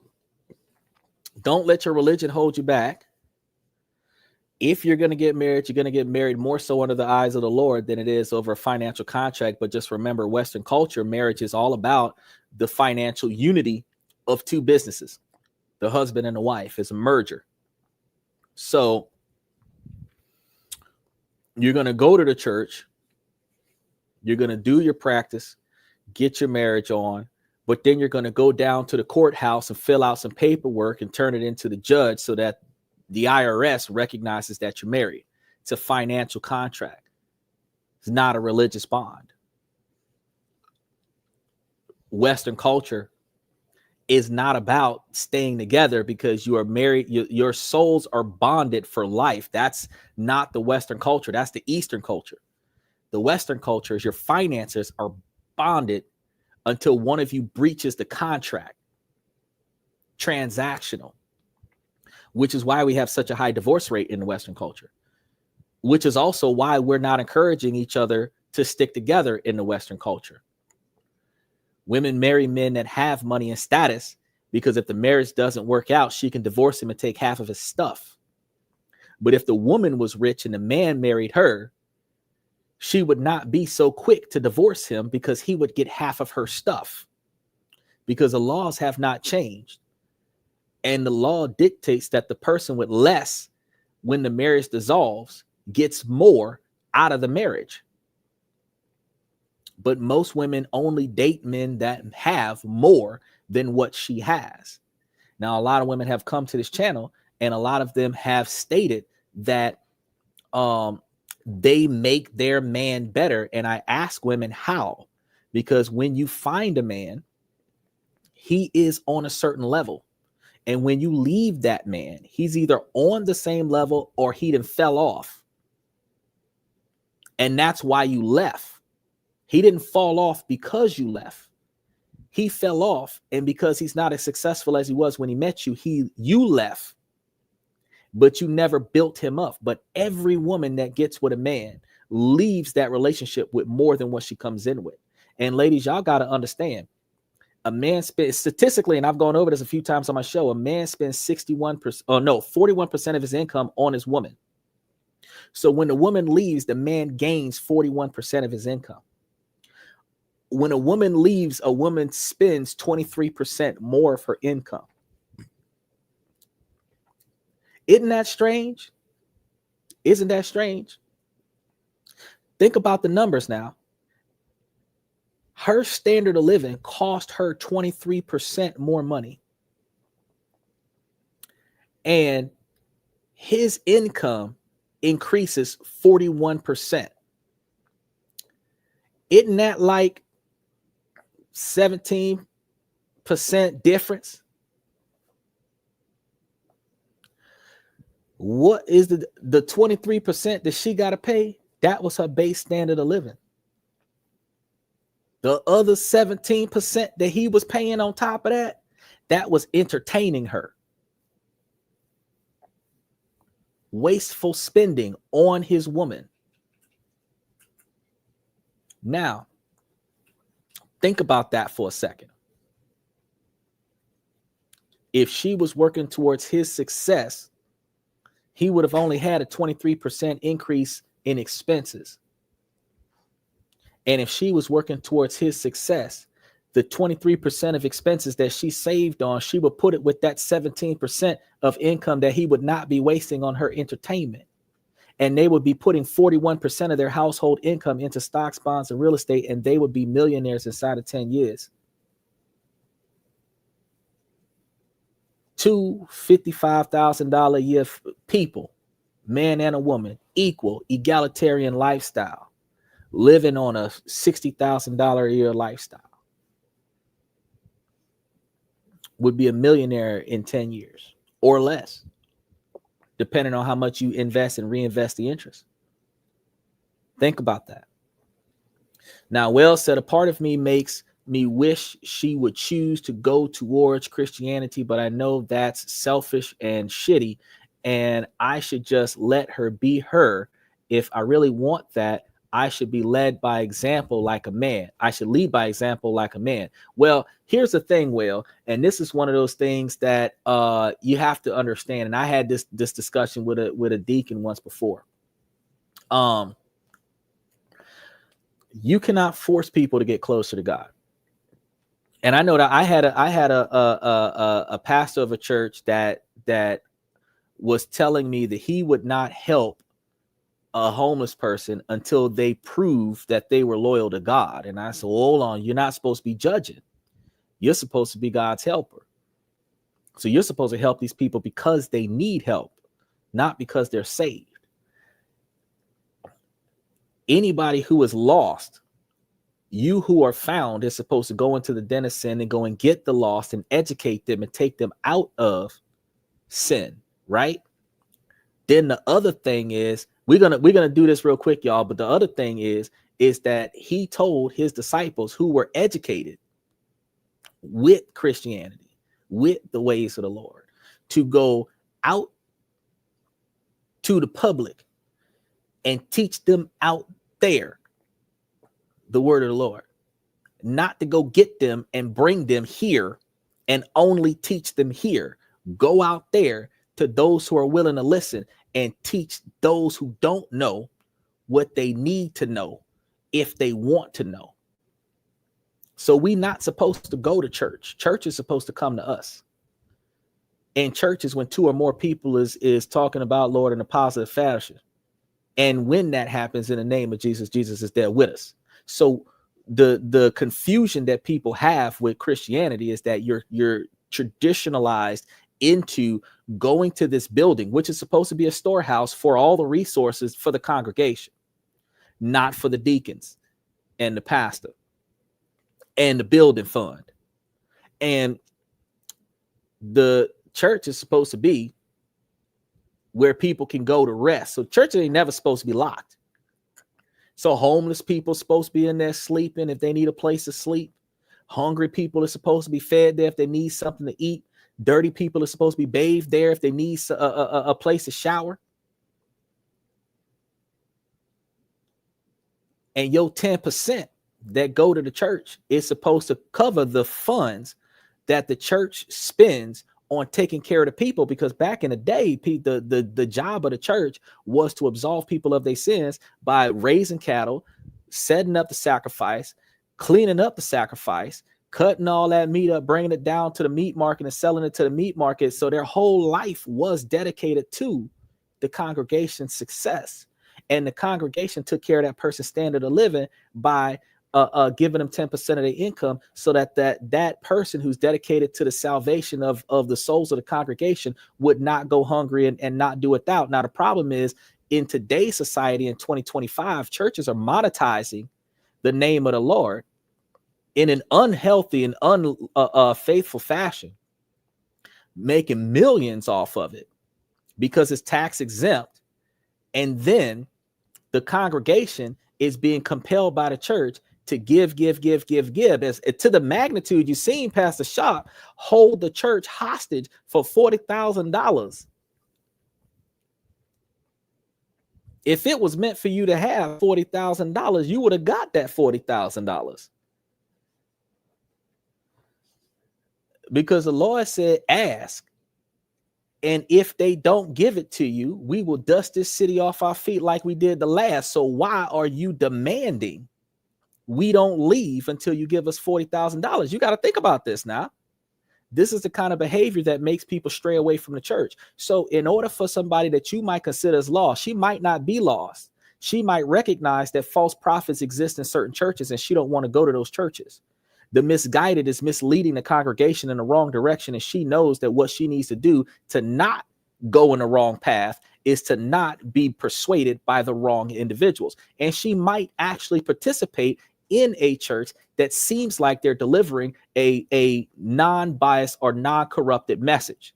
don't let your religion hold you back. if you're going to get married, you're going to get married more so under the eyes of the Lord than it is over a financial contract. But just remember, Western culture, marriage is all about the financial unity of two businesses. The husband and the wife is a merger. So you're going to go to the church, you're going to do your practice, get your marriage on, but then you're going to go down to the courthouse and fill out some paperwork and turn it into the judge so that the IRS recognizes that you're married. It's a financial contract. It's not a religious bond. Western culture is not about staying together because you are married. Your souls are bonded for life. That's not the Western culture. That's the Eastern culture. The Western culture is your finances are bonded until one of you breaches the contract. Transactional, which is why we have such a high divorce rate in the Western culture, which is also why we're not encouraging each other to stick together in the Western culture. Women marry men that have money and status because if the marriage doesn't work out, she can divorce him and take half of his stuff. But if the woman was rich and the man married her, she would not be so quick to divorce him because he would get half of her stuff, because the laws have not changed. And the law dictates that the person with less, when the marriage dissolves, gets more out of the marriage. But most women only date men that have more than what she has. Now, a lot of women have come to this channel and a lot of them have stated that they make their man better. And I ask women how, because when you find a man, he is on a certain level. And when you leave that man, he's either on the same level or he done fell off. And that's why you left. He didn't fall off because you left. He fell off, and because he's not as successful as he was when he met you, you left, but you never built him up. But every woman that gets with a man leaves that relationship with more than what she comes in with. And ladies, y'all got to understand, a man spends statistically, and I've gone over this a few times on my show, a man spends 41% of his income on his woman. So when the woman leaves, the man gains 41% of his income. When a woman leaves, a woman spends 23% more of her income. Isn't that strange? Isn't that strange? Think about the numbers now. Her standard of living cost her 23% more money. And his income increases 41%. Isn't that like 17% difference? What is the 23% that she got to pay? That was her base standard of living. The other 17% that he was paying on top of that, that was entertaining her. Wasteful spending on his woman. Now, think about that for a second. If she was working towards his success, he would have only had a 23% increase in expenses. And if she was working towards his success, the 23% of expenses that she saved on, she would put it with that 17% of income that he would not be wasting on her entertainment. And they would be putting 41% of their household income into stocks, bonds, and real estate, and they would be millionaires inside of 10 years. Two $55,000 a year people, man and a woman, equal, egalitarian lifestyle, living on a $60,000 a year lifestyle, would be a millionaire in 10 years or less, depending on how much you invest and reinvest the interest. Think about that. Now, Will said, a part of me makes me wish she would choose to go towards Christianity, but I know that's selfish and shitty, and I should just let her be her. If I really want that, I should be led by example like a man. I should lead by example like a man. Well, here's the thing, Will, and this is one of those things that you have to understand. And I had this discussion with a deacon once before. You cannot force people to get closer to God. And I know that I had a pastor of a church that was telling me that he would not help a homeless person until they proved that they were loyal to God. And I said, well, hold on, you're not supposed to be judging. You're supposed to be God's helper. So you're supposed to help these people because they need help, not because they're saved. Anybody who is lost, you who are found, is supposed to go into the den of sin and go and get the lost and educate them and take them out of sin, right? Then the other thing is, we're gonna do this real quick, y'all. But the other thing is that he told his disciples who were educated with Christianity, with the ways of the Lord, to go out to the public and teach them out there the word of the Lord, not to go get them and bring them here and only teach them here. Go out there to those who are willing to listen and teach those who don't know what they need to know if they want to know. So we're not supposed to go to church. Church is supposed to come to us. And church is when two or more people is talking about Lord in a positive fashion. And when that happens in the name of Jesus, Jesus is there with us. So the confusion that people have with Christianity is that you're traditionalized into going to this building, which is supposed to be a storehouse for all the resources for the congregation, not for the deacons and the pastor and the building fund. And the church is supposed to be where people can go to rest. So church ain't never supposed to be locked. So homeless people are supposed to be in there sleeping if they need a place to sleep. Hungry people are supposed to be fed there if they need something to eat. Dirty people are supposed to be bathed there if they need a place to shower. And your 10% that go to the church is supposed to cover the funds that the church spends on taking care of the people, because back in the day, the job of the church was to absolve people of their sins by raising cattle, setting up the sacrifice, cleaning up the sacrifice, cutting all that meat up, bringing it down to the meat market and selling it to the meat market. So their whole life was dedicated to the congregation's success. And the congregation took care of that person's standard of living by giving them 10% of their income, so that person who's dedicated to the salvation of the souls of the congregation would not go hungry and not do without. Now, the problem is, in today's society in 2025, churches are monetizing the name of the Lord in an unhealthy and unfaithful fashion, making millions off of it because it's tax exempt. And then the congregation is being compelled by the church to give as to the magnitude you've seen Pastor Sharp hold the church hostage for $40,000. If it was meant for you to have $40,000, you would have got that $40,000. Because the Lord said, ask. And if they don't give it to you, we will dust this city off our feet like we did the last. So why are you demanding we don't leave until you give us $40,000? You got to think about this now. This is the kind of behavior that makes people stray away from the church. So in order for somebody that you might consider as lost, she might not be lost. She might recognize that false prophets exist in certain churches and she don't want to go to those churches. The misguided is misleading the congregation in the wrong direction. And she knows that what she needs to do to not go in the wrong path is to not be persuaded by the wrong individuals. And she might actually participate in a church that seems like they're delivering a non-biased or non-corrupted message.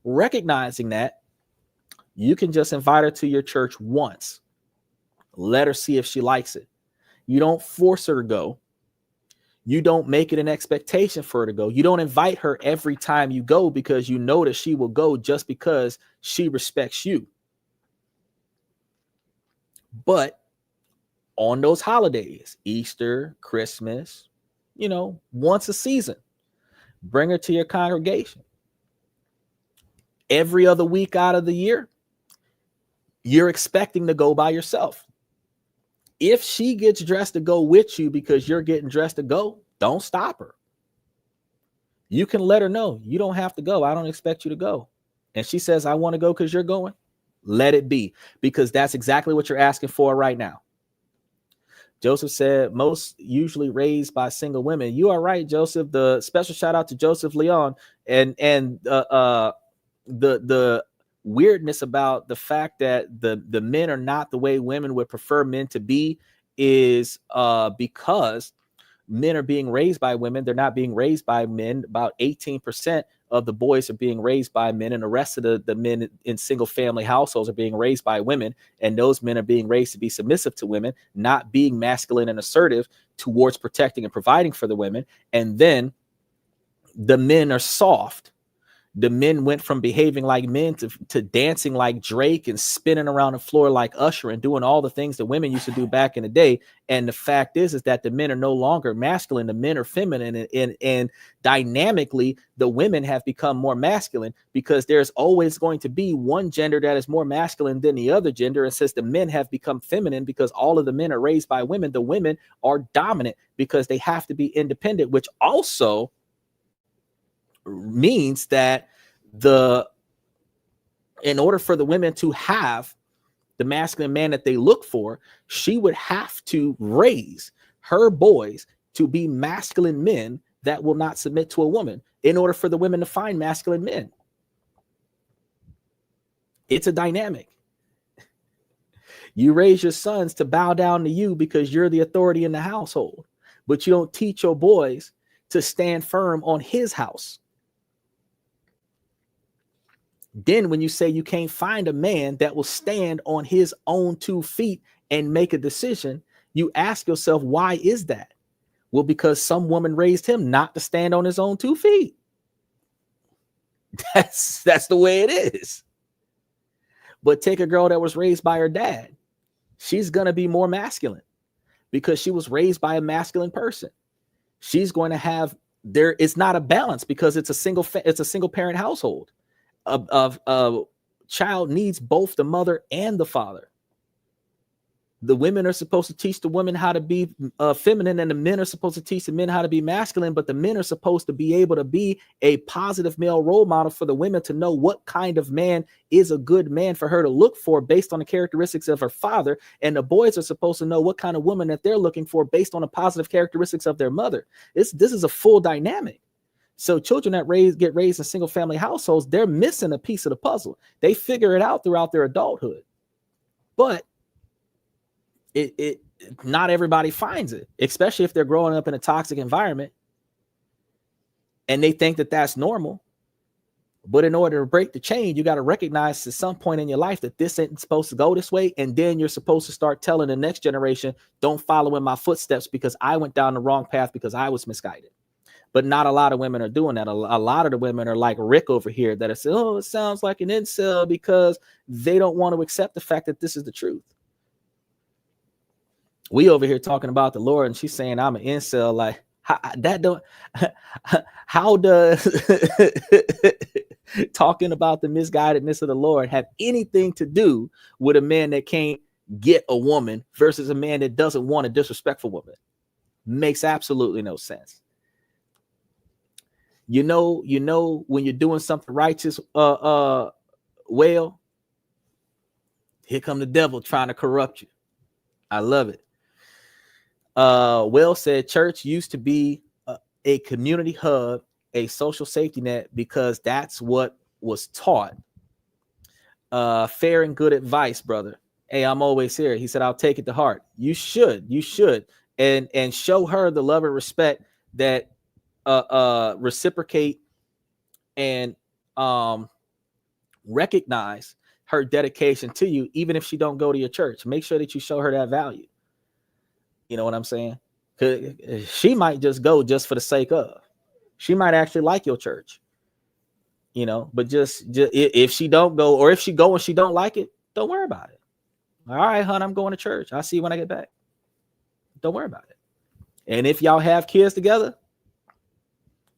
Recognizing that, you can just invite her to your church once. Let her see if she likes it. You don't force her to go. You don't make it an expectation for her to go. You don't invite her every time you go because you know that she will go just because she respects you. But on those holidays, Easter, Christmas, once a season, bring her to your congregation. Every other week out of the year, you're expecting to go by yourself. If she gets dressed to go with you because you're getting dressed to go, don't stop her. You can let her know you don't have to go. I don't expect you to go. And she says, I want to go because you're going. Let it be, because that's exactly what you're asking for right now. Joseph said, most usually raised by single women. You are right, Joseph. The special shout out to Joseph Leon. And the weirdness about the fact that the men are not the way women would prefer men to be is because men are being raised by women. They're not being raised by men. About 18% of the boys are being raised by men, and the rest of the men in single family households are being raised by women. And those men are being raised to be submissive to women, not being masculine and assertive towards protecting and providing for the women. And then the men are soft. The men went from behaving like men to dancing like Drake and spinning around the floor like Usher and doing all the things that women used to do back in the day. And the fact is that the men are no longer masculine. The men are feminine, and dynamically, the women have become more masculine, because there's always going to be one gender that is more masculine than the other gender. And since the men have become feminine because all of the men are raised by women, the women are dominant because they have to be independent, which also means that in order for the women to have the masculine man that they look for, she would have to raise her boys to be masculine men that will not submit to a woman in order for the women to find masculine men. It's a dynamic. You raise your sons to bow down to you because you're the authority in the household, but you don't teach your boys to stand firm on his house. Then when you say you can't find a man that will stand on his own 2 feet and make a decision, you ask yourself, why is that? Well, because some woman raised him not to stand on his own 2 feet. That's the way it is. But take a girl that was raised by her dad. She's going to be more masculine because she was raised by a masculine person. She's going to have it's not a balance because it's a single parent household. A child needs both the mother and the father. The women are supposed to teach the women how to be feminine, and the men are supposed to teach the men how to be masculine. But the men are supposed to be able to be a positive male role model for the women to know what kind of man is a good man for her to look for based on the characteristics of her father. And the boys are supposed to know what kind of woman that they're looking for based on the positive characteristics of their mother. This is a full dynamic. So children that get raised in single family households, they're missing a piece of the puzzle. They figure it out throughout their adulthood, but not everybody finds it, especially if they're growing up in a toxic environment and they think that that's normal. But in order to break the chain, you got to recognize at some point in your life that this ain't supposed to go this way. And then you're supposed to start telling the next generation, don't follow in my footsteps because I went down the wrong path because I was misguided. But not a lot of women are doing that. A lot of the women are like Rick over here that are saying, oh, it sounds like an incel, because they don't want to accept the fact that this is the truth. We over here talking about the Lord, and she's saying I'm an incel. Like, how does talking about the misguidedness of the Lord have anything to do with a man that can't get a woman versus a man that doesn't want a disrespectful woman? Makes absolutely no sense. You know, when you're doing something righteous, well, here come the devil trying to corrupt you. I love it. Will said church used to be a community hub, a social safety net, because that's what was taught. Fair and good advice, brother. Hey, I'm always here. He said, I'll take it to heart. You should. And show her the love and respect that reciprocate and recognize her dedication to you, even if she don't go to your church. Make sure that you show her that value. You know what I'm saying? Because she might just go just for the sake of. She might actually like your church, but just if she don't go, or if she go and she don't like it, don't worry about it. All right, hon, I'm going to church. I'll see you when I get back. Don't worry about it. And if y'all have kids together,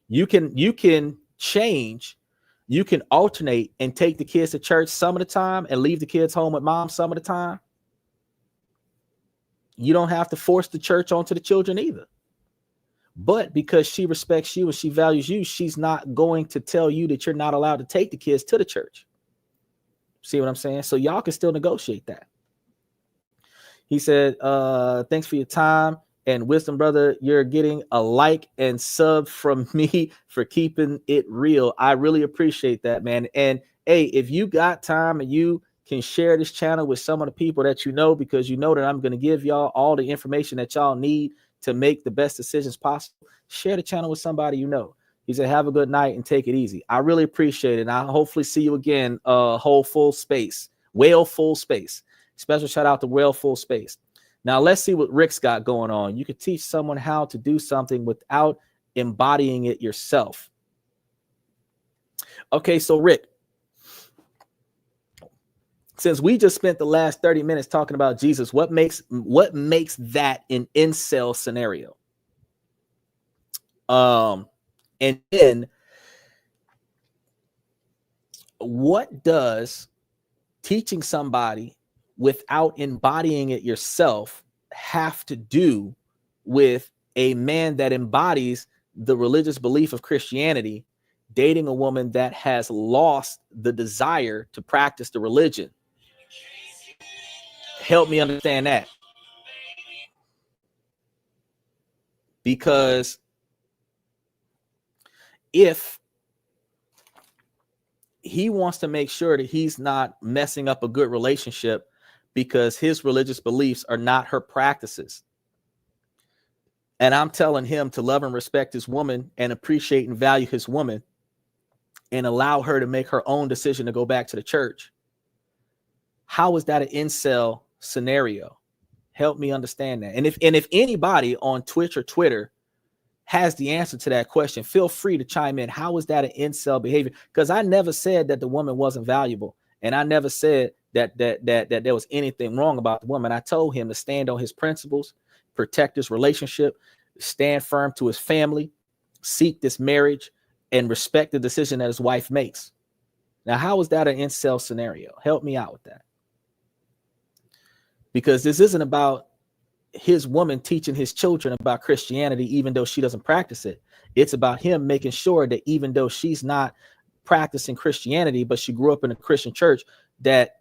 you can change, you can alternate and take the kids to church some of the time and leave the kids home with mom some of the time. You don't have to force the church onto the children either. But because she respects you and she values you, she's not going to tell you that you're not allowed to take the kids to the church. See what I'm saying? So y'all can still negotiate that. He said, thanks for your time and wisdom, brother. You're getting a like and sub from me for keeping it real. I really appreciate that, man. And hey, if you got time and you can share this channel with some of the people that you know, because you know that I'm going to give y'all all the information that y'all need to make the best decisions possible, share the channel with somebody you know. He said, have a good night and take it easy. I really appreciate it. And I'll hopefully see you again, whole full space, whale full space. Special shout out to whale full space. Now let's see what Rick's got going on. You could teach someone how to do something without embodying it yourself. Okay, so Rick, since we just spent the last 30 minutes talking about Jesus, what makes that an incel scenario? And then what does teaching somebody without embodying it yourself have to do with a man that embodies the religious belief of Christianity dating a woman that has lost the desire to practice the religion? Help me understand that. Because if he wants to make sure that he's not messing up a good relationship because his religious beliefs are not her practices, and I'm telling him to love and respect his woman and appreciate and value his woman and allow her to make her own decision to go back to the church, how is that an incel scenario? Help me understand that. And if anybody on Twitch or Twitter has the answer to that question, feel free to chime in. How is that an incel behavior? Because I never said that the woman wasn't valuable, and I never said that there was anything wrong about the woman. I told him to stand on his principles, protect his relationship, stand firm to his family, seek this marriage, and respect the decision that his wife makes. Now, how is that an incel scenario? Help me out with that. Because this isn't about his woman teaching his children about Christianity, even though she doesn't practice it. It's about him making sure that even though she's not practicing Christianity, but she grew up in a Christian church, that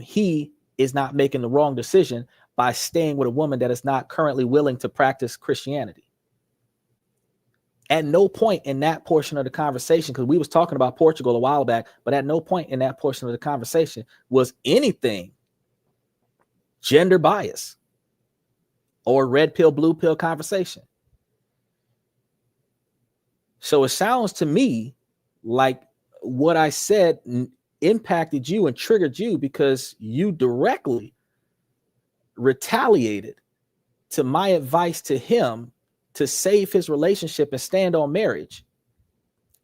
he is not making the wrong decision by staying with a woman that is not currently willing to practice Christianity. At no point in that portion of the conversation, because we was talking about Portugal a while back, but at no point in that portion of the conversation was anything gender bias or red pill, blue pill conversation. So it sounds to me like what I said impacted you and triggered you because you directly retaliated to my advice to him to save his relationship and stand on marriage,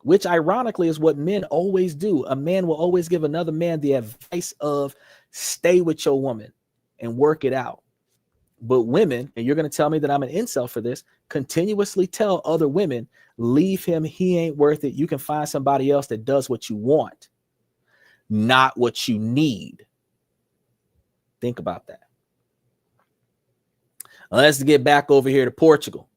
which ironically is what men always do. A man will always give another man the advice of stay with your woman and work it out. But women, and you're going to tell me that I'm an incel for this, continuously tell other women, leave him, he ain't worth it. You can find somebody else that does what you want, not what you need. Think about that. Let's get back over here to Portugal.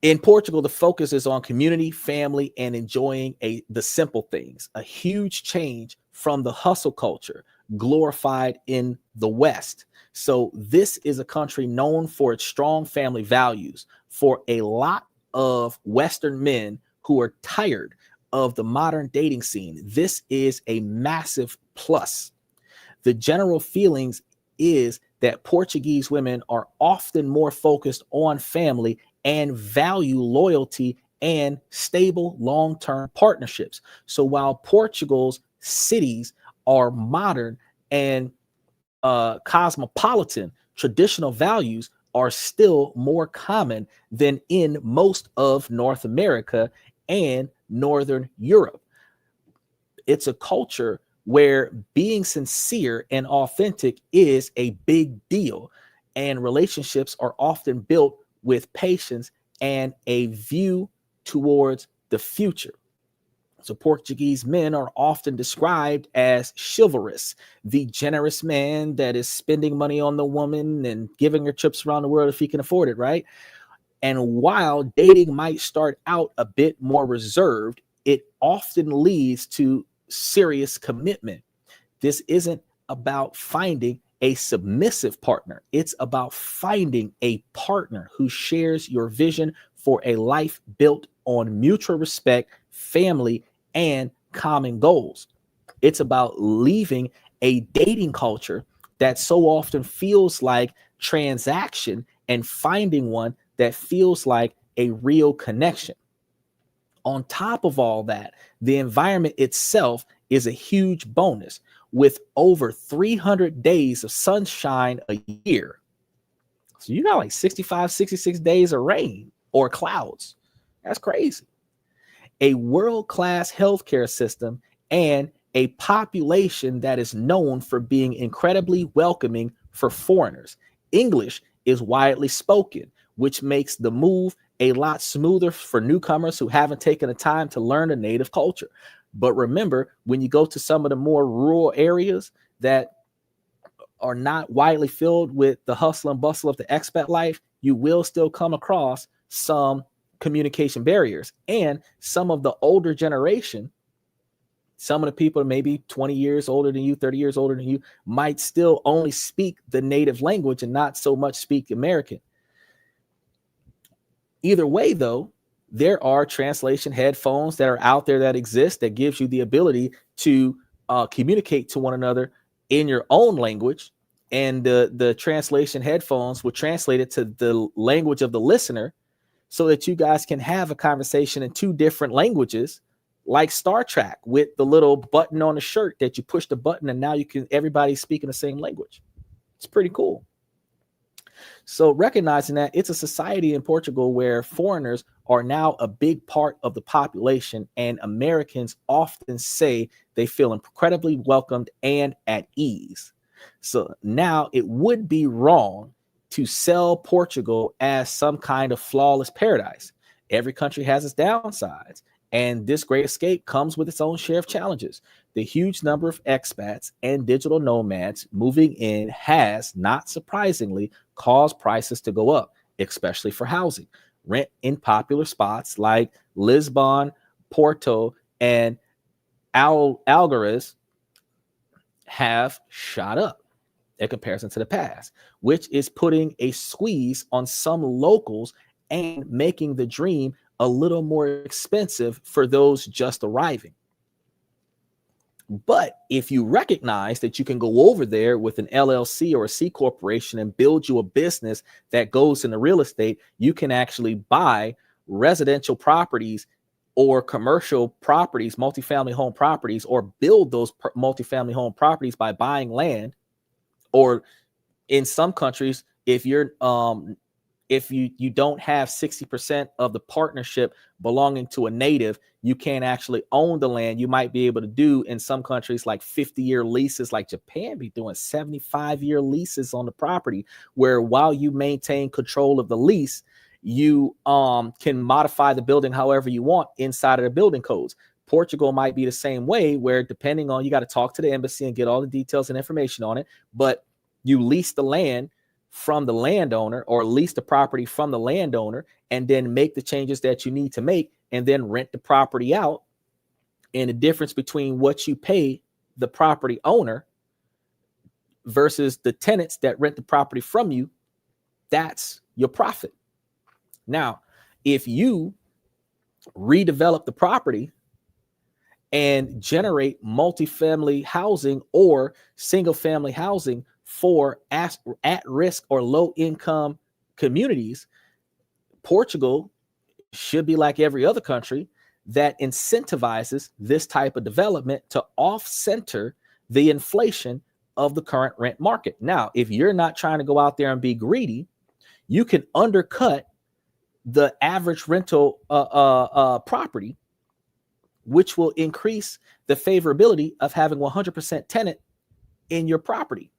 In Portugal, the focus is on community, family, and enjoying the simple things. A huge change from the hustle culture glorified in the West. So this is a country known for its strong family values. For a lot of Western men who are tired of the modern dating scene, this is a massive plus. The general feelings is that Portuguese women are often more focused on family and value loyalty and stable long-term partnerships. So while Portugal's cities are modern and cosmopolitan, traditional values are still more common than in most of North America and Northern Europe. It's a culture where being sincere and authentic is a big deal. And relationships are often built with patience and a view towards the future. So Portuguese men are often described as chivalrous, the generous man that is spending money on the woman and giving her trips around the world if he can afford it, right? And while dating might start out a bit more reserved, it often leads to serious commitment. This isn't about finding a submissive partner. It's about finding a partner who shares your vision for a life built on mutual respect, family, and common goals. It's about leaving a dating culture that so often feels like transaction and finding one that feels like a real connection. On top of all that, the environment itself is a huge bonus. With over 300 days of sunshine a year, so you got like 65, 66 days of rain or clouds. That's crazy. A world-class healthcare system and a population that is known for being incredibly welcoming for foreigners. English is widely spoken, which makes the move a lot smoother for newcomers who haven't taken the time to learn a native culture. But remember, when you go to some of the more rural areas that are not widely filled with the hustle and bustle of the expat life, you will still come across some communication barriers. And some of the older generation, some of the people maybe 20 years older than you, 30 years older than you, might still only speak the native language and not so much speak American. Either way, though, there are translation headphones that are out there that exist that gives you the ability to communicate to one another in your own language. And the translation headphones will translate it to the language of the listener so that you guys can have a conversation in two different languages, like Star Trek with the little button on the shirt that you push the button and now you can, everybody's speaking the same language. It's pretty cool. So recognizing that it's a society in Portugal where foreigners are now a big part of the population, and Americans often say they feel incredibly welcomed and at ease. So now it would be wrong to sell Portugal as some kind of flawless paradise. Every country has its downsides, and this great escape comes with its own share of challenges. The huge number of expats and digital nomads moving in has, not surprisingly, caused prices to go up, especially for housing. Rent in popular spots like Lisbon, Porto, and Algarves have shot up in comparison to the past, which is putting a squeeze on some locals and making the dream a little more expensive for those just arriving. But if you recognize that you can go over there with an LLC or a C corporation and build you a business that goes into real estate, you can actually buy residential properties or commercial properties, multifamily home properties, or build those multifamily home properties by buying land. Or in some countries, if you're if you don't have 60% of the partnership belonging to a native, you can't actually own the land. You might be able to do in some countries like 50-year leases, like Japan be doing 75-year leases on the property, where while you maintain control of the lease, you can modify the building however you want inside of the building codes. Portugal might be the same way, where depending on, you got to talk to the embassy and get all the details and information on it, but you lease the land from the landowner, or lease the property from the landowner, and then make the changes that you need to make, and then rent the property out. And the difference between what you pay the property owner versus the tenants that rent the property from you, that's your profit. Now, if you redevelop the property and generate multifamily housing or single family housing for at-risk or low-income communities, Portugal should be like every other country that incentivizes this type of development to off-center the inflation of the current rent market. Now, if you're not trying to go out there and be greedy, you can undercut the average rental property which will increase the favorability of having 100% tenant in your property.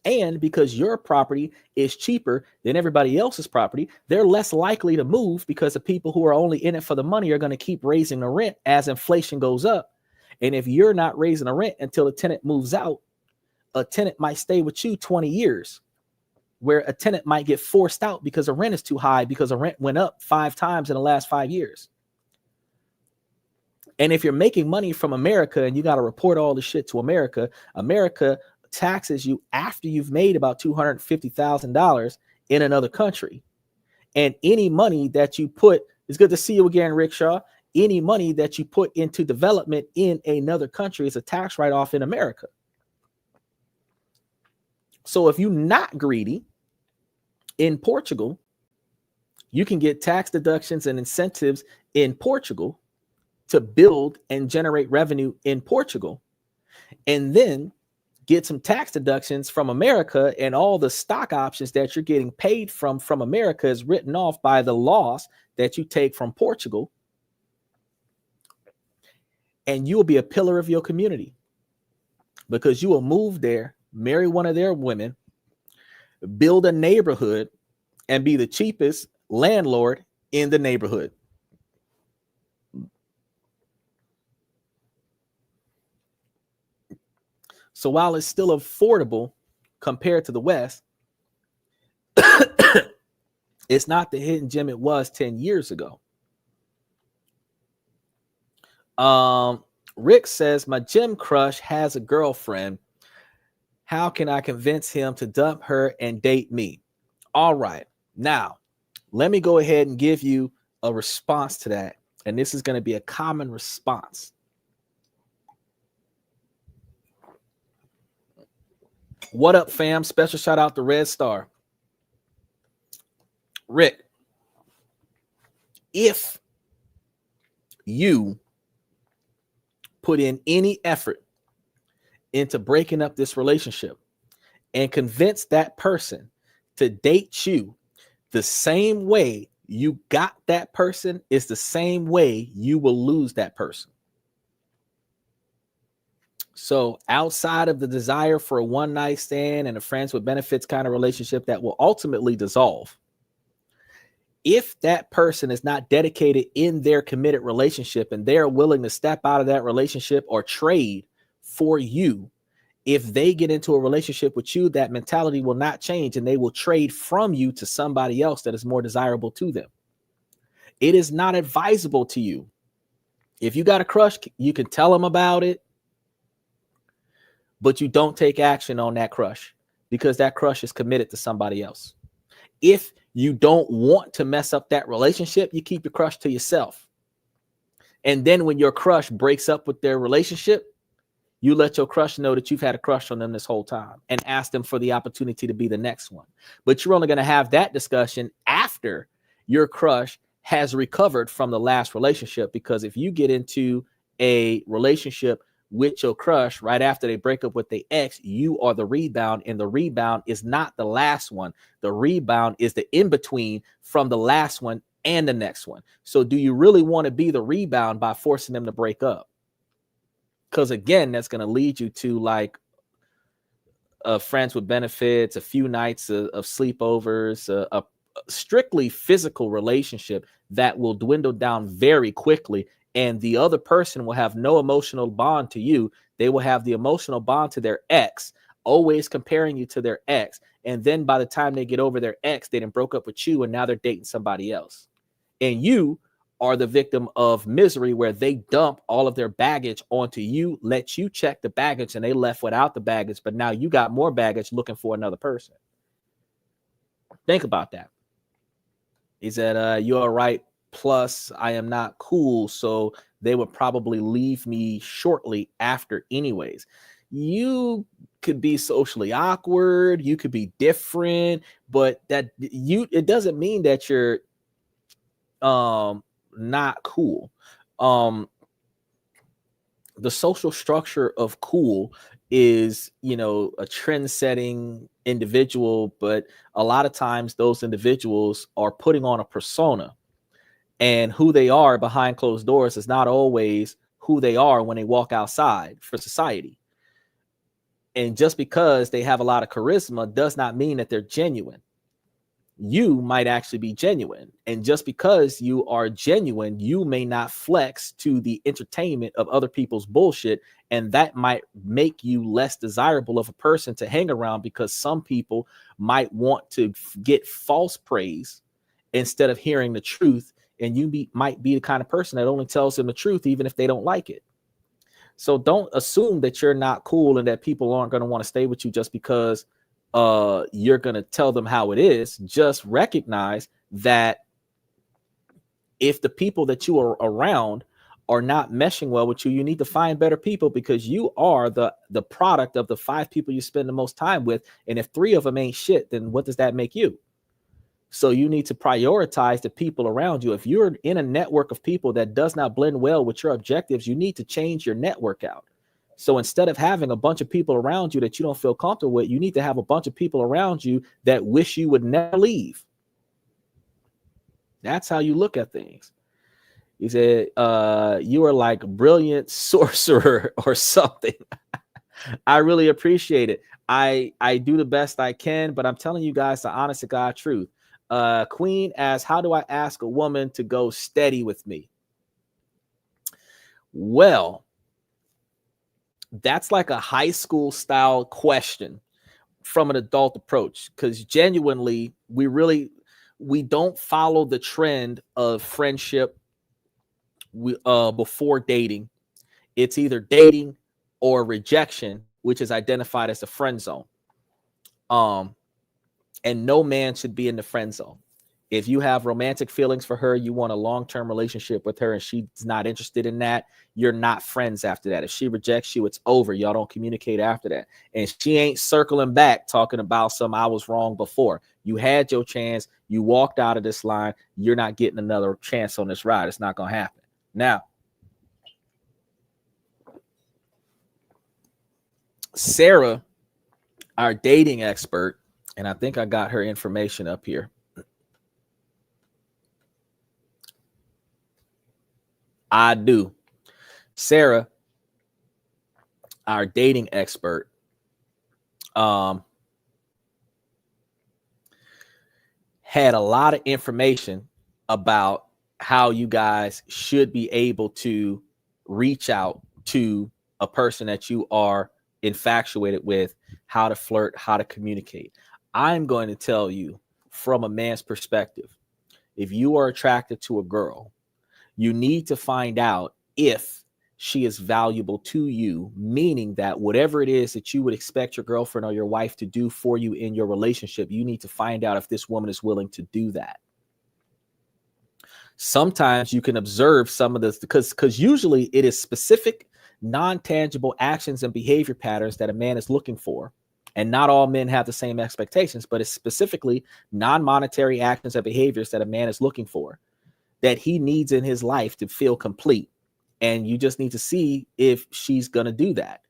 And because your property is cheaper than everybody else's property, they're less likely to move, because the people who are only in it for the money are going to keep raising the rent as inflation goes up. And if you're not raising the rent until the tenant moves out, a tenant might stay with you 20 years, where a tenant might get forced out because the rent is too high, because the rent went up 5 times in the last 5 years. And if you're making money from America and you got to report all the shit to America, America taxes you after you've made about $250,000 in another country. And any money that you put, it's good to see you again, Rickshaw. Any money that you put into development in another country is a tax write-off in America. So if you're not greedy, in Portugal, you can get tax deductions and incentives in Portugal to build and generate revenue in Portugal, and then get some tax deductions from America, and all the stock options that you're getting paid from America is written off by the loss that you take from Portugal. And you will be a pillar of your community, because you will move there, marry one of their women, build a neighborhood, and be the cheapest landlord in the neighborhood. So while it's still affordable compared to the West, it's not the hidden gem it was 10 years ago. Rick says, my gym crush has a girlfriend. How can I convince him to dump her and date me? All right. Now, let me go ahead and give you a response to that. And this is going to be a common response. What up, fam? Special shout out to Red Star. Rick, if you put in any effort into breaking up this relationship and convince that person to date you, the same way you got that person is the same way you will lose that person. So outside of the desire for a one night stand and a friends with benefits kind of relationship that will ultimately dissolve, if that person is not dedicated in their committed relationship and they're willing to step out of that relationship or trade for you, if they get into a relationship with you, that mentality will not change, and they will trade from you to somebody else that is more desirable to them. It is not advisable to you. If you got a crush, you can tell them about it, but you don't take action on that crush, because that crush is committed to somebody else. If you don't want to mess up that relationship, you keep your crush to yourself. And then when your crush breaks up with their relationship, you let your crush know that you've had a crush on them this whole time and ask them for the opportunity to be the next one. But you're only going to have that discussion after your crush has recovered from the last relationship, because if you get into a relationship with your crush right after they break up with their ex, you are the rebound, and the rebound is not the last one. The rebound is the in-between from the last one and the next one. So do you really want to be the rebound by forcing them to break up? Because again, that's going to lead you to like friends with benefits, a few nights of sleepovers, a strictly physical relationship that will dwindle down very quickly. And the other person will have no emotional bond to you. They will have the emotional bond to their ex, always comparing you to their ex. And then by the time they get over their ex, they done broke up with you, and now they're dating somebody else. And you are the victim of misery, where they dump all of their baggage onto you, let you check the baggage, and they left without the baggage. But now you got more baggage looking for another person. Think about that. He said, you're right. Plus, I am not cool, so they would probably leave me shortly after anyways. You could be socially awkward. You could be different, but it doesn't mean that you're not cool. The social structure of cool is, a trend-setting individual, but a lot of times those individuals are putting on a persona. And who they are behind closed doors is not always who they are when they walk outside for society. And just because they have a lot of charisma does not mean that they're genuine. You might actually be genuine. And just because you are genuine, you may not flex to the entertainment of other people's bullshit. And that might make you less desirable of a person to hang around, because some people might want to get false praise instead of hearing the truth. And you might be the kind of person that only tells them the truth, even if they don't like it. So don't assume that you're not cool and that people aren't going to want to stay with you just because you're going to tell them how it is. Just recognize that if the people that you are around are not meshing well with you, you need to find better people, because you are the product of the 5 people you spend the most time with. And if 3 of them ain't shit, then what does that make you? So you need to prioritize the people around you. If you're in a network of people that does not blend well with your objectives, you need to change your network out. So instead of having a bunch of people around you that you don't feel comfortable with, you need to have a bunch of people around you that wish you would never leave. That's how you look at things. He said, you are like a brilliant sorcerer or something. I really appreciate it. I do the best I can, but I'm telling you guys the honest to God truth. Queen asks, how do I ask a woman to go steady with me? Well, that's like a high school style question from an adult approach, because genuinely, we don't follow the trend of friendship before dating. It's either dating or rejection, which is identified as the friend zone. And no man should be in the friend zone. If you have romantic feelings for her, you want a long-term relationship with her, and she's not interested in that, you're not friends after that. If she rejects you, it's over. Y'all don't communicate after that. And she ain't circling back talking about I was wrong before. You had your chance. You walked out of this line. You're not getting another chance on this ride. It's not going to happen. Now, Sarah, our dating expert, and I think I got her information up here. I do. Sarah, our dating expert, had a lot of information about how you guys should be able to reach out to a person that you are infatuated with, how to flirt, how to communicate. I'm going to tell you from a man's perspective, if you are attracted to a girl, you need to find out if she is valuable to you, meaning that whatever it is that you would expect your girlfriend or your wife to do for you in your relationship, you need to find out if this woman is willing to do that. Sometimes you can observe some of this, because usually it is specific, non-tangible actions and behavior patterns that a man is looking for. And not all men have the same expectations, but it's specifically non-monetary actions and behaviors that a man is looking for, that he needs in his life to feel complete. And you just need to see if she's going to do that.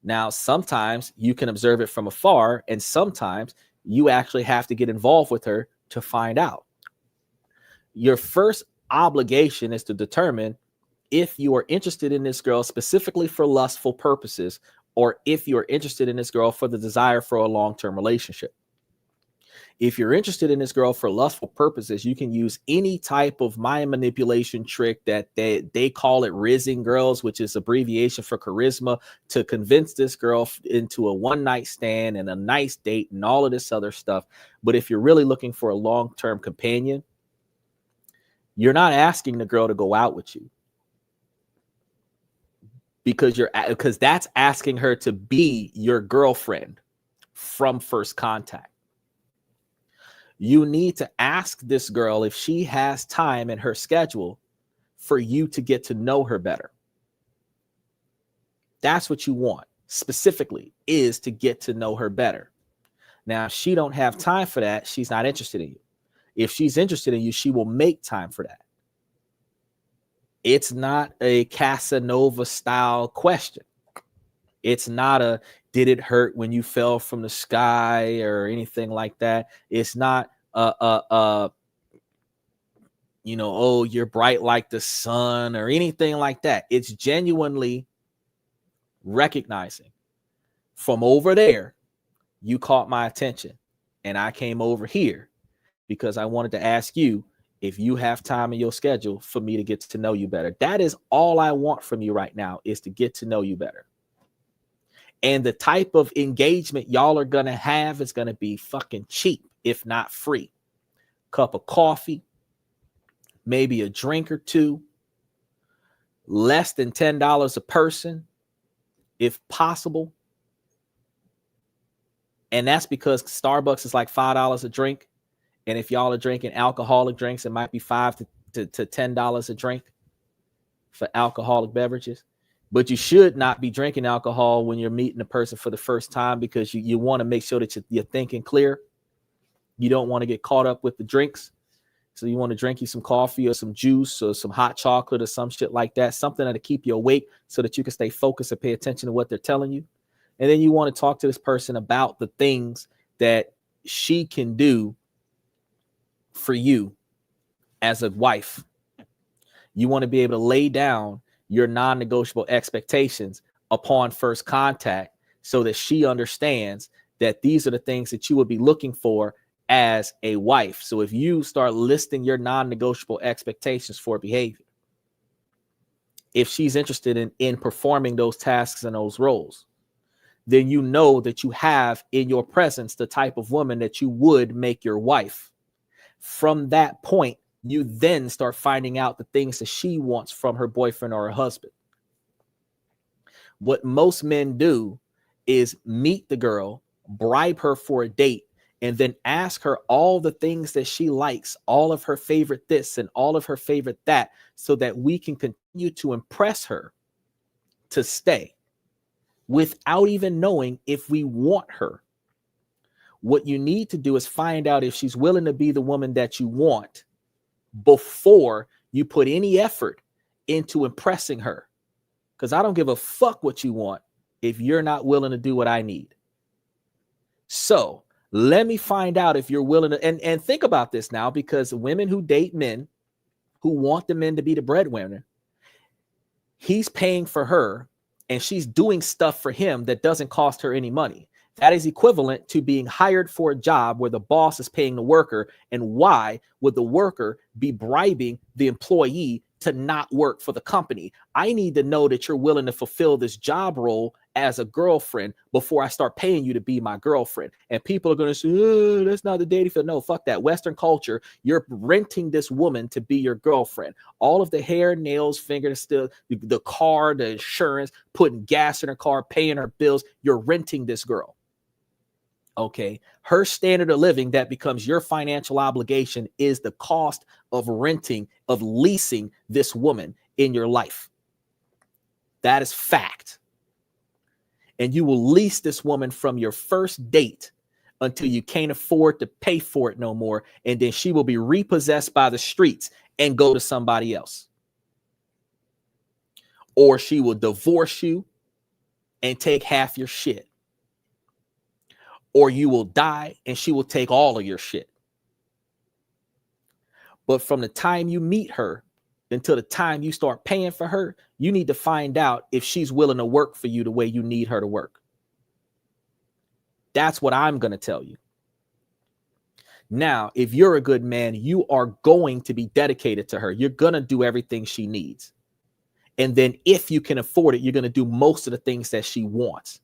Now, sometimes you can observe it from afar, and sometimes you actually have to get involved with her to find out. Your first obligation is to determine if you are interested in this girl specifically for lustful purposes, or if you're interested in this girl for the desire for a long-term relationship. If you're interested in this girl for lustful purposes, you can use any type of mind manipulation trick that they call it rizzing girls, which is abbreviation for charisma, to convince this girl into a one-night stand and a nice date and all of this other stuff. But if you're really looking for a long-term companion, you're not asking the girl to go out with you, because that's asking her to be your girlfriend from first contact. You need to ask this girl if she has time in her schedule for you to get to know her better. That's what you want specifically, is to get to know her better. Now, if she don't have time for that, she's not interested in you. If she's interested in you, she will make time for that. It's not a Casanova style question. It's not a, did it hurt when you fell from the sky or anything like that. It's not you know, oh, you're bright like the sun or anything like that. It's genuinely recognizing from over there, you caught my attention and I came over here because I wanted to ask you if you have time in your schedule for me to get to know you better. That is all I want from you right now, is to get to know you better. And the type of engagement y'all are going to have is going to be fucking cheap, if not free. Cup of coffee, maybe a drink or two, less than $10 a person, if possible. And that's because Starbucks is like $5 a drink. And if y'all are drinking alcoholic drinks, it might be $5 to $10 a drink for alcoholic beverages. But you should not be drinking alcohol when you're meeting a person for the first time, because you want to make sure that you're thinking clear. You don't want to get caught up with the drinks. So you want to drink you some coffee or some juice or some hot chocolate or some shit like that, something that'll keep you awake so that you can stay focused and pay attention to what they're telling you. And then you want to talk to this person about the things that she can do for you as a wife. You want to be able to lay down your non-negotiable expectations upon first contact so that she understands that these are the things that you would be looking for as a wife. So if you start listing your non-negotiable expectations for behavior, if she's interested in performing those tasks and those roles, then you know that you have in your presence the type of woman that you would make your wife. From that point, you then start finding out the things that she wants from her boyfriend or her husband. What most men do is meet the girl, bribe her for a date, and then ask her all the things that she likes, all of her favorite this and all of her favorite that, so that we can continue to impress her to stay without even knowing if we want her. What you need to do is find out if she's willing to be the woman that you want before you put any effort into impressing her. Because I don't give a fuck what you want if you're not willing to do what I need. So let me find out if you're willing to, and think about this now, because women who date men who want the men to be the breadwinner, he's paying for her and she's doing stuff for him that doesn't cost her any money. That is equivalent to being hired for a job where the boss is paying the worker. And why would the worker be bribing the employee to not work for the company? I need to know that you're willing to fulfill this job role as a girlfriend before I start paying you to be my girlfriend. And people are going to say, oh, that's not the dating field. No, fuck that. Western culture, you're renting this woman to be your girlfriend. All of the hair, nails, fingers, the car, the insurance, putting gas in her car, paying her bills. You're renting this girl. Okay, her standard of living that becomes your financial obligation is the cost of renting, of leasing this woman in your life. That is fact. And you will lease this woman from your first date until you can't afford to pay for it no more. And then she will be repossessed by the streets and go to somebody else. Or she will divorce you and take half your shit. Or you will die and she will take all of your shit. But from the time you meet her until the time you start paying for her, you need to find out if she's willing to work for you the way you need her to work. That's what I'm going to tell you. Now, if you're a good man, you are going to be dedicated to her. You're going to do everything she needs. And then if you can afford it, you're going to do most of the things that she wants.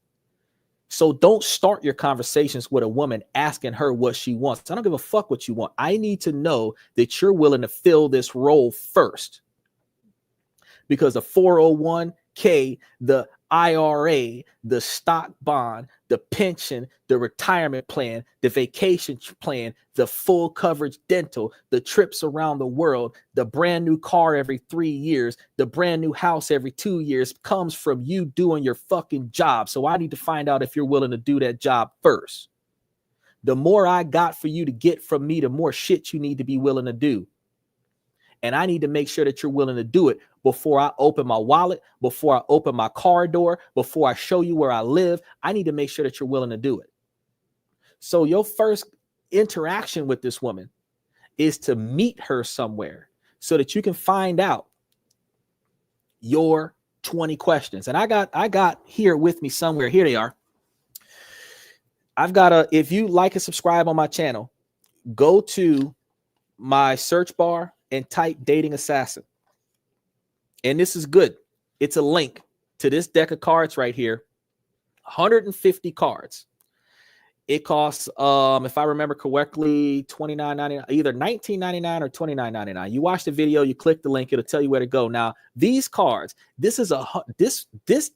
So don't start your conversations with a woman asking her what she wants. I don't give a fuck what you want. I need to know that you're willing to fill this role first. Because the 401k, the IRA, the stock bond, the pension, the retirement plan, the vacation plan, the full coverage dental, the trips around the world, the brand new car every 3 years, the brand new house every 2 years comes from you doing your fucking job. So I need to find out if you're willing to do that job first. The more I got for you to get from me, the more shit you need to be willing to do. And I need to make sure that you're willing to do it before I open my wallet, before I open my car door, before I show you where I live. I need to make sure that you're willing to do it. So your first interaction with this woman is to meet her somewhere, so that you can find out your 20 questions. And I got here with me somewhere. Here they are. I've got if you like and subscribe on my channel, go to my search bar and type dating assassin. And this is good. It's a link to this deck of cards right here. 150 cards. It costs, if I remember correctly, $29.99, either $19.99 or $29.99. You watch the video, you click the link, it'll tell you where to go. Now, these cards, this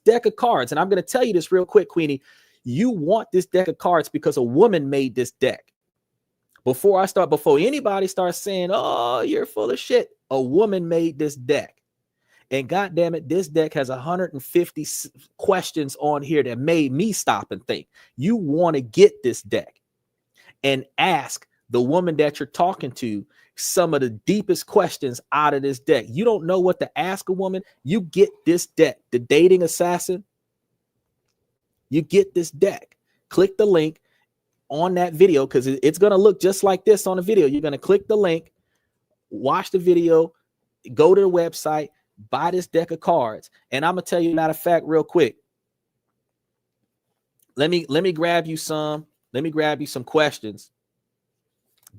deck of cards, and I'm going to tell you this real quick, Queenie. You want this deck of cards because a woman made this deck. Before anybody starts saying, oh, you're full of shit, a woman made this deck. And God damn it, this deck has 150 questions on here that made me stop and think. You want to get this deck and ask the woman that you're talking to some of the deepest questions out of this deck. You don't know what to ask a woman. You get this deck, the Dating Assassin. You get this deck. Click the link on that video because it's going to look just like this on the video. You're going to click the link, watch the video, go to the website, buy this deck of cards. And I'm gonna tell you, matter of fact, real quick, let me grab you some questions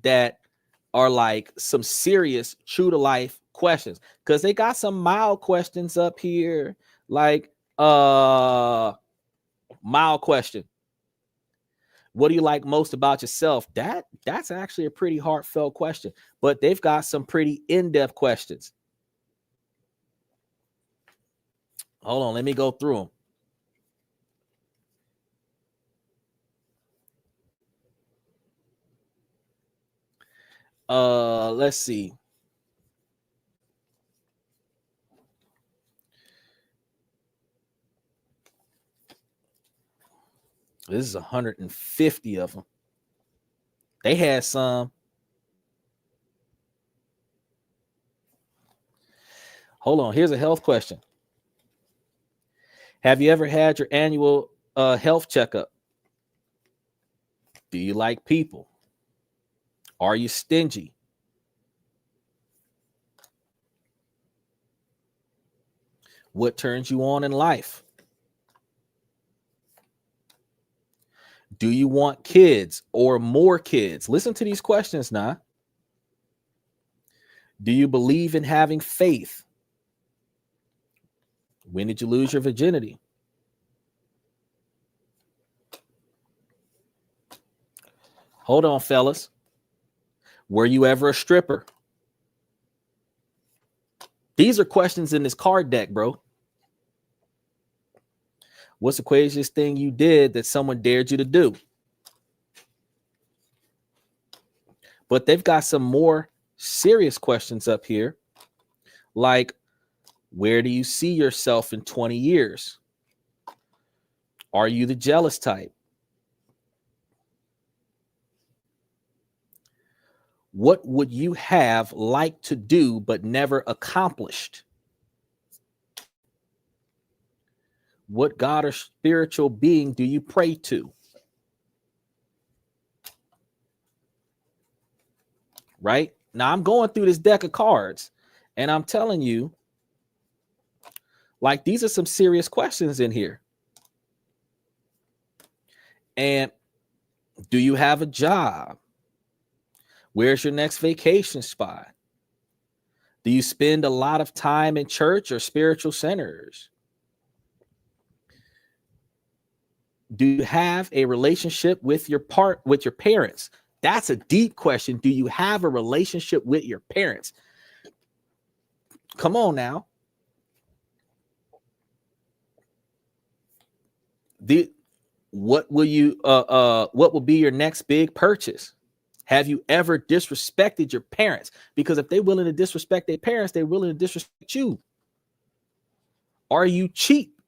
that are like some serious true to life questions, because they got some mild questions up here, like mild question: what do you like most about yourself? That's actually a pretty heartfelt question, but they've got some pretty in-depth questions. Hold on, let me go through them. Let's see. This is 150 of them. They had some. Hold on, here's a health question. Have you ever had your annual health checkup? Do you like people? Are you stingy? What turns you on in life? Do you want kids or more kids? Listen to these questions now. Do you believe in having faith? When did you lose your virginity? Hold on, fellas. Were you ever a stripper? These are questions in this card deck, bro. What's the craziest thing you did that someone dared you to do? But they've got some more serious questions up here, like, where do you see yourself in 20 years? Are you the jealous type? What would you have liked to do but never accomplished? What God or spiritual being do you pray to? Right? Now I'm going through this deck of cards and I'm telling you, like, these are some serious questions in here. And do you have a job? Where's your next vacation spot? Do you spend a lot of time in church or spiritual centers? Do you have a relationship with your parents? That's a deep question. Do you have a relationship with your parents? Come on now. What will be your next big purchase? Have you ever disrespected your parents? Because if they're willing to disrespect their parents, they're willing to disrespect you. Are you cheap?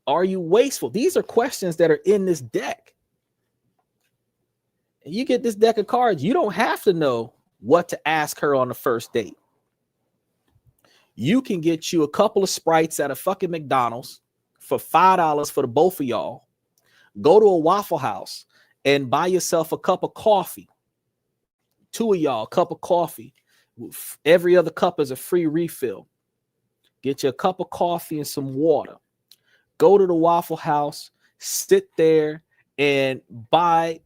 Are you wasteful? These are questions that are in this deck. And you get this deck of cards, you don't have to know what to ask her on the first date. You can get you a couple of Sprites at a fucking McDonald's for $5 for the both of y'all. Go to a Waffle House and buy yourself a cup of coffee. Two of y'all, a cup of coffee. Every other cup is a free refill. Get you a cup of coffee and some water. Go to the Waffle House, sit there and buy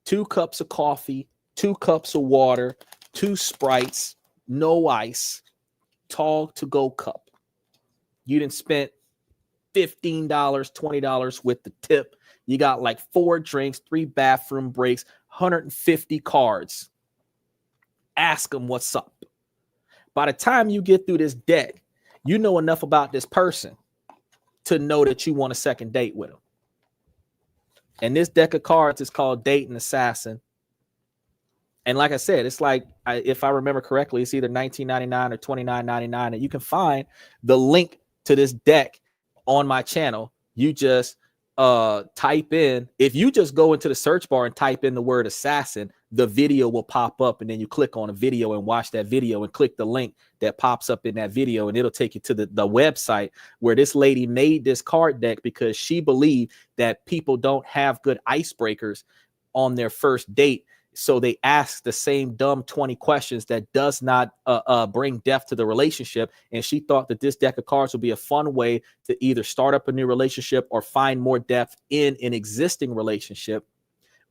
2 cups of coffee, 2 cups of water, 2 Sprites, no ice, tall to-go cup. You done spent $15, $20 with the tip. You got like 4 drinks, 3 bathroom breaks, 150 cards. Ask them what's up. By the time you get through this deck, you know enough about this person to know that you want a second date with them. And this deck of cards is called Dating Assassin. And like I said, it's like, if I remember correctly, it's either $19.99 or $29.99. And you can find the link to this deck on my channel. You just type in, if you just go into the search bar and type in the word assassin, the video will pop up, and then you click on a video and watch that video and click the link that pops up in that video, and it'll take you to the website where this lady made this card deck because she believed that people don't have good icebreakers on their first date. So they ask the same dumb 20 questions that does not bring depth to the relationship. And she thought that this deck of cards would be a fun way to either start up a new relationship or find more depth in an existing relationship,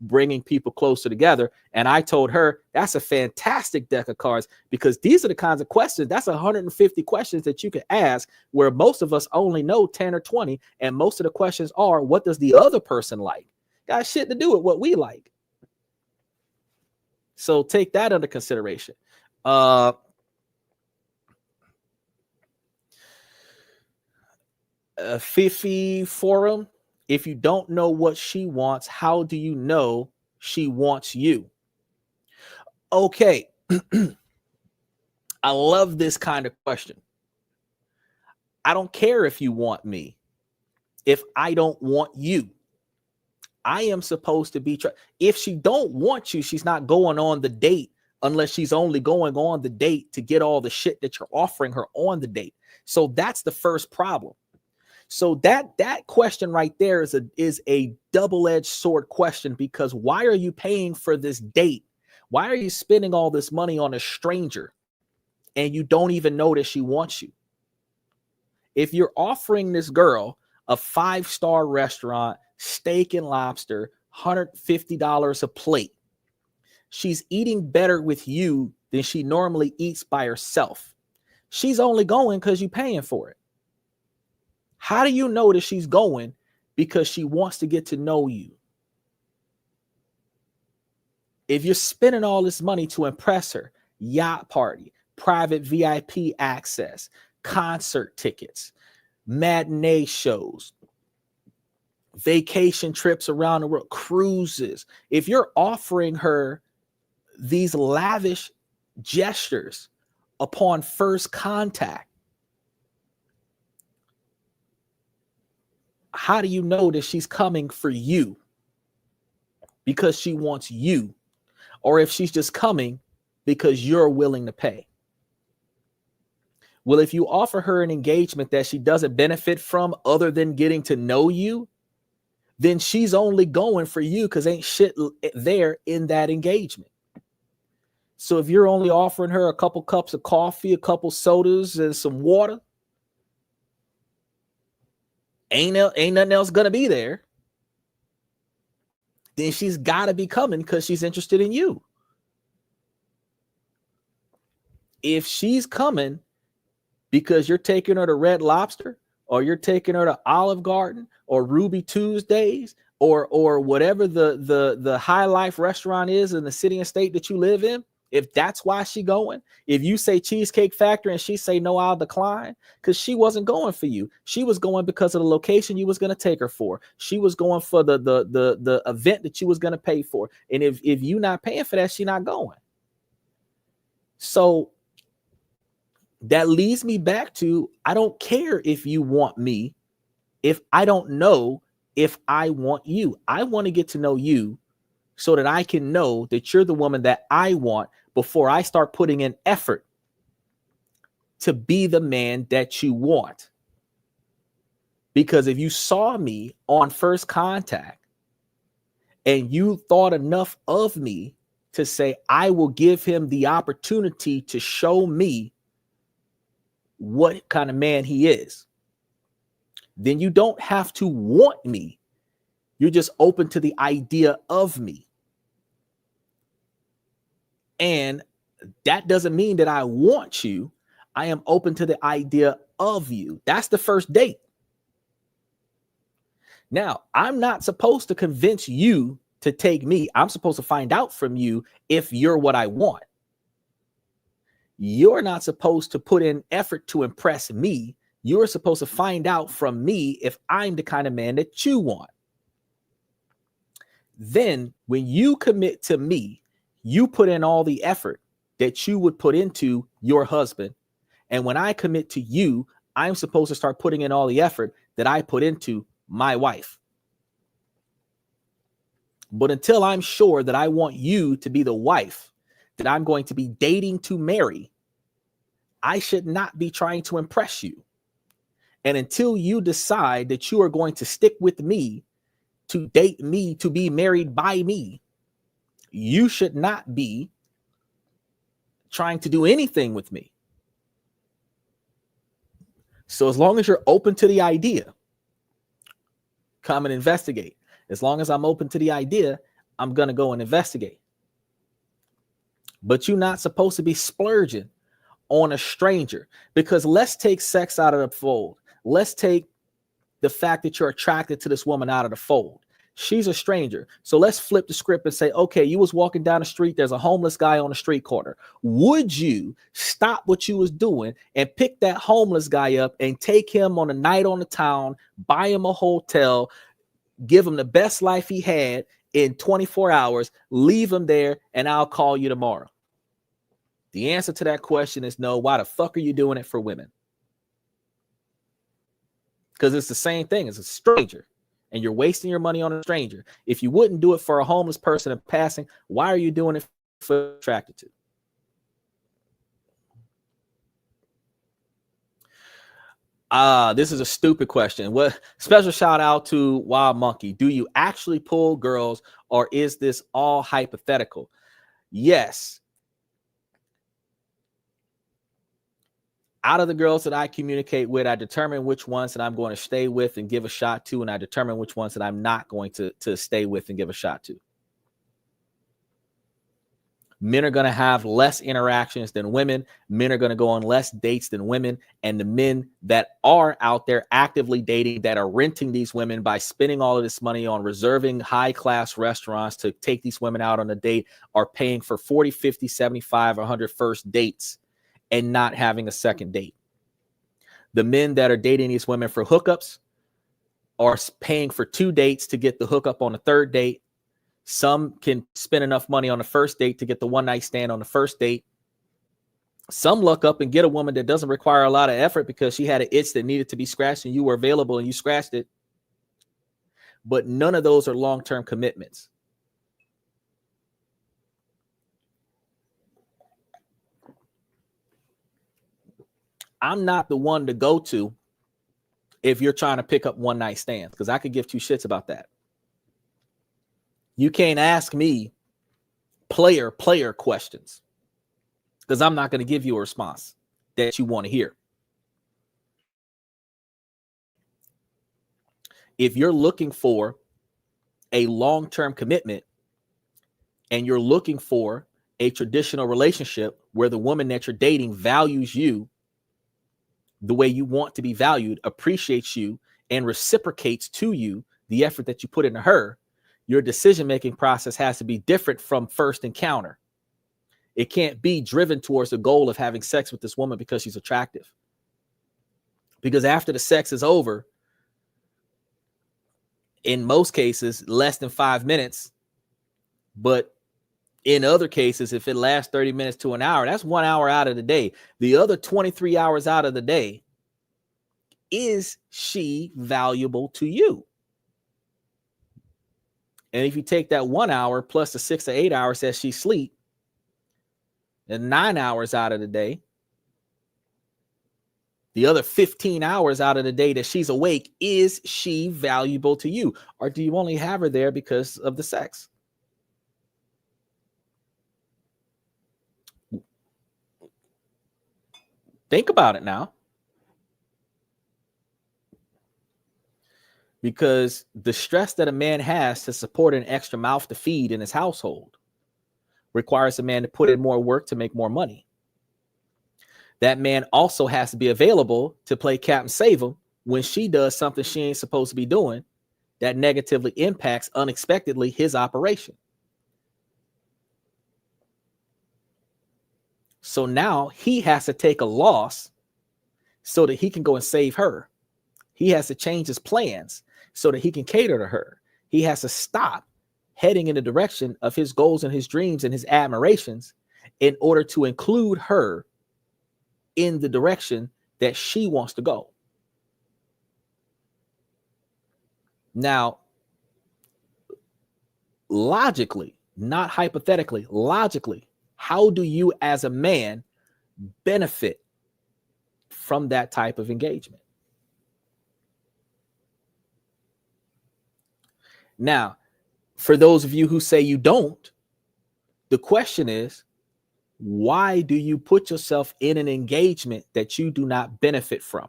bringing people closer together. And I told her that's a fantastic deck of cards because these are the kinds of questions, that's 150 questions that you can ask, where most of us only know 10 or 20. And most of the questions are, what does the other person like? Got shit to do with what we like. So take that under consideration. Fifi Forum, if you don't know what she wants, how do you know she wants you? Okay. I love this kind of question. I don't care if you want me if I don't want you. I am supposed to be, if she don't want you, she's not going on the date unless she's only going on the date to get all the shit that you're offering her on the date. So that's the first problem. So that question right there is a double-edged sword question, because why are you paying for this date? Why are you spending all this money on a stranger and you don't even know that she wants you? If you're offering this girl a 5-star restaurant, steak and lobster, $150 a plate, she's eating better with you than she normally eats by herself. She's only going because you're paying for it. How do you know that she's going? Because she wants to get to know you. If you're spending all this money to impress her, yacht party, private VIP access, concert tickets, matinee shows, vacation trips around the world, cruises. If you're offering her these lavish gestures upon first contact, how do you know that she's coming for you because she wants you, or if she's just coming because you're willing to pay? Well, if you offer her an engagement that she doesn't benefit from other than getting to know you, then she's only going for you because ain't shit there in that engagement. So if you're only offering her a couple cups of coffee, a couple sodas, and some water, ain't nothing else gonna be there, then she's got to be coming because she's interested in you. If she's coming because you're taking her to Red Lobster, or you're taking her to Olive Garden or Ruby Tuesdays, or whatever the high life restaurant is in the city and state that you live in, if that's why she going, if you say Cheesecake Factory and she say no, I'll decline, because she wasn't going for you. She was going because of the location you was going to take her for. She was going for the event that you was going to pay for. And if you not paying for that, she not going. So that leads me back to, I don't care if you want me if I don't know if I want you. I want to get to know you so that I can know that you're the woman that I want before I start putting in effort to be the man that you want. Because if you saw me on first contact and you thought enough of me to say, I will give him the opportunity to show me what kind of man he is, then you don't have to want me. You're just open to the idea of me. And that doesn't mean that I want you. I am open to the idea of you. That's the first date. Now, I'm not supposed to convince you to take me. I'm supposed to find out from you if you're what I want. You're not supposed to put in effort to impress me. You're supposed to find out from me if I'm the kind of man that you want. Then when you commit to me, you put in all the effort that you would put into your husband. And when I commit to you, I'm supposed to start putting in all the effort that I put into my wife. But until I'm sure that I want you to be the wife that I'm going to be dating to marry, I should not be trying to impress you. And until you decide that you are going to stick with me, to date me, to be married by me, you should not be trying to do anything with me. So as long as you're open to the idea, come and investigate. As long as I'm open to the idea, I'm going to go and investigate. But you're not supposed to be splurging on a stranger, because let's take sex out of the fold. Let's take the fact that you're attracted to this woman out of the fold. She's a stranger. So let's flip the script and say, okay, you was walking down the street. There's a homeless guy on the street corner. Would you stop what you was doing and pick that homeless guy up and take him on a night on the town, buy him a hotel, give him the best life he had in 24 hours, leave him there, and I'll call you tomorrow? The answer to that question is no. Why the fuck are you doing it for women? Because it's the same thing as a stranger, and you're wasting your money on a stranger. If you wouldn't do it for a homeless person in passing, why are you doing it for attracted to? This is a stupid question. What special shout out to Wild Monkey. Do you actually pull girls, or is this all hypothetical? Yes. Out of the girls that I communicate with, I determine which ones that I'm going to stay with and give a shot to, and I determine which ones that I'm not going to stay with and give a shot to. Men are going to have less interactions than women. Men are going to go on less dates than women. And the men that are out there actively dating, that are renting these women by spending all of this money on reserving high-class restaurants to take these women out on a date, are paying for 40, 50, 75, 100 first dates and not having a second date. The men that are dating these women for hookups are paying for 2 dates to get the hookup on the third date. Some can spend enough money on the first date to get the one night stand on the first date. Some look up and get a woman that doesn't require a lot of effort because she had an itch that needed to be scratched and you were available and you scratched it. But none of those are long-term commitments. I'm not the one to go to if you're trying to pick up one night stands, because I could give 2 shits about that. You can't ask me player questions, because I'm not going to give you a response that you want to hear. If you're looking for a long-term commitment and you're looking for a traditional relationship where the woman that you're dating values you the way you want to be valued, appreciates you, and reciprocates to you the effort that you put into her, your decision-making process has to be different from first encounter. It can't be driven towards the goal of having sex with this woman because she's attractive. Because after the sex is over, in most cases, less than 5 minutes, but in other cases, if it lasts 30 minutes to an hour, that's 1 hour out of the day. The other 23 hours out of the day, is she valuable to you? And if you take that 1 hour plus the 6 to 8 hours that she sleep, and 9 hours out of the day, the other 15 hours out of the day that she's awake, is she valuable to you? Or do you only have her there because of the sex? Think about it now. Because the stress that a man has to support an extra mouth to feed in his household requires a man to put in more work to make more money. That man also has to be available to play Captain Save him when she does something she ain't supposed to be doing that negatively impacts unexpectedly his operation. So now he has to take a loss so that he can go and save her. He has to change his plans so that he can cater to her. He has to stop heading in the direction of his goals and his dreams and his admirations in order to include her in the direction that she wants to go. Now, logically, not hypothetically, logically, how do you as a man benefit from that type of engagement? Now, for those of you who say you don't, the question is, why do you put yourself in an engagement that you do not benefit from?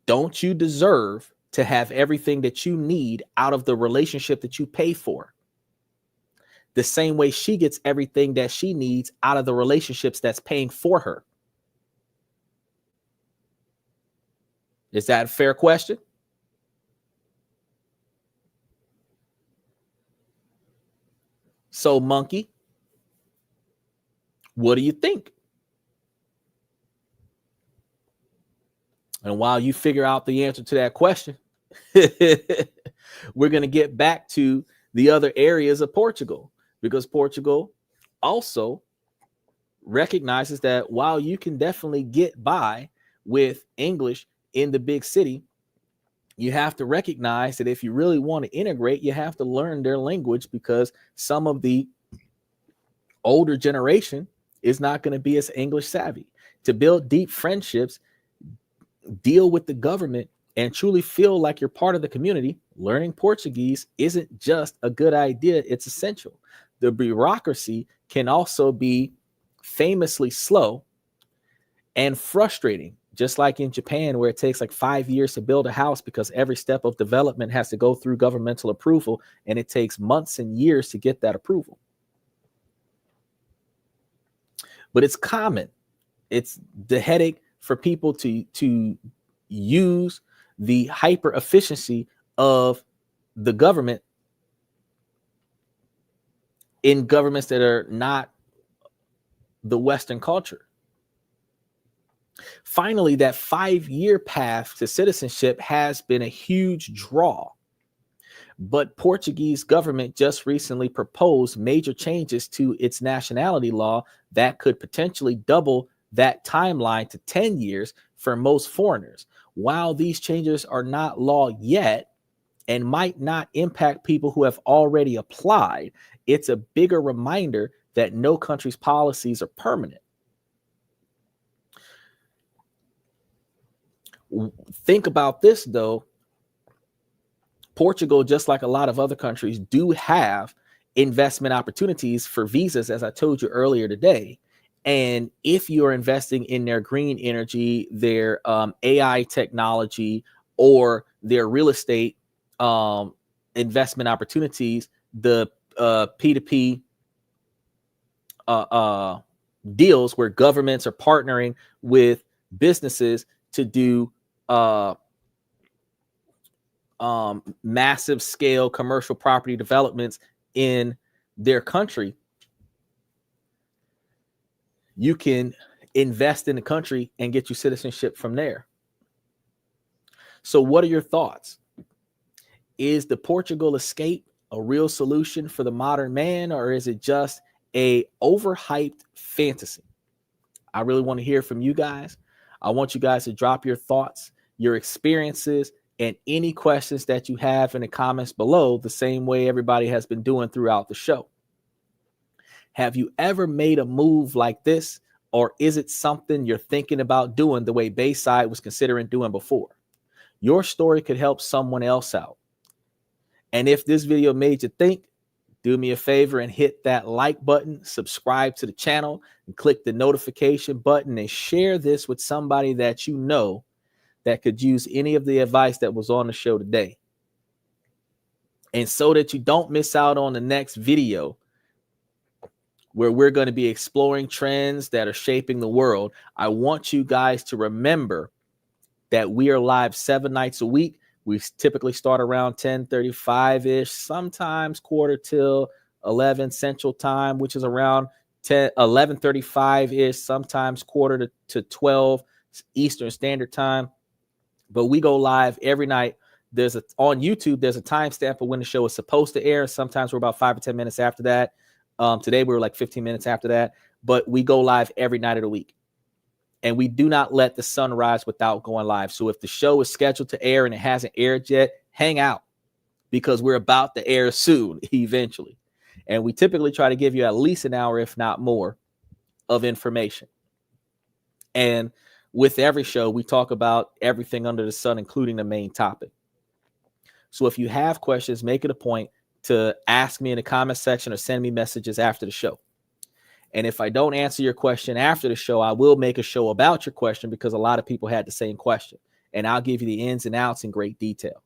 Don't you deserve to have everything that you need out of the relationship that you pay for? The same way she gets everything that she needs out of the relationships that's paying for her. Is that a fair question? So, Monkey, what do you think? And while you figure out the answer to that question, we're going to get back to the other areas of Portugal, because Portugal also recognizes that while you can definitely get by with English in the big city, you have to recognize that if you really want to integrate, you have to learn their language, because some of the older generation is not going to be as English savvy. To build deep friendships, deal with the government, and truly feel like you're part of the community, learning Portuguese isn't just a good idea, it's essential. The bureaucracy can also be famously slow and frustrating, just like in Japan, where it takes like 5 years to build a house because every step of development has to go through governmental approval, and it takes months and years to get that approval. But it's common. It's the headache for people to use the hyper efficiency of the government in governments that are not the Western culture. Finally, that 5-year path to citizenship has been a huge draw. But Portuguese government just recently proposed major changes to its nationality law that could potentially double that timeline to 10 years for most foreigners. While these changes are not law yet and might not impact people who have already applied, it's a bigger reminder that no country's policies are permanent. Think about this, though. Portugal, just like a lot of other countries, do have investment opportunities for visas, as I told you earlier today. And if you're investing in their green energy, their AI technology, or their real estate investment opportunities, the P2P deals where governments are partnering with businesses to do massive scale commercial property developments in their country, you can invest in the country and get your citizenship from there. So what are your thoughts? Is the Portugal escape a real solution for the modern man, or is it just a overhyped fantasy? I really want to hear from you guys. I want you guys to drop your thoughts, your experiences, and any questions that you have in the comments below, the same way everybody has been doing throughout the show. Have you ever made a move like this, or is it something you're thinking about doing the way Bayside was considering doing before? Your story could help someone else out. And if this video made you think, do me a favor and hit that like button, subscribe to the channel, and click the notification button, and share this with somebody that you know that could use any of the advice that was on the show today. And so that you don't miss out on the next video where we're going to be exploring trends that are shaping the world, I want you guys to remember that we are live 7 nights a week. We typically start around 10:35-ish, sometimes quarter till 11 Central Time, which is around 11:35-ish, sometimes quarter to 12 Eastern Standard Time. But we go live every night. On YouTube, there's a timestamp of when the show is supposed to air. Sometimes we're about 5 or 10 minutes after that. Today we were like 15 minutes after that. But we go live every night of the week. And we do not let the sun rise without going live. So if the show is scheduled to air and it hasn't aired yet, hang out, because we're about to air soon, eventually. And we typically try to give you at least an hour, if not more, of information. And with every show, we talk about everything under the sun, including the main topic. So if you have questions, make it a point to ask me in the comment section or send me messages after the show. And if I don't answer your question after the show, I will make a show about your question, because a lot of people had the same question. And I'll give you the ins and outs in great detail.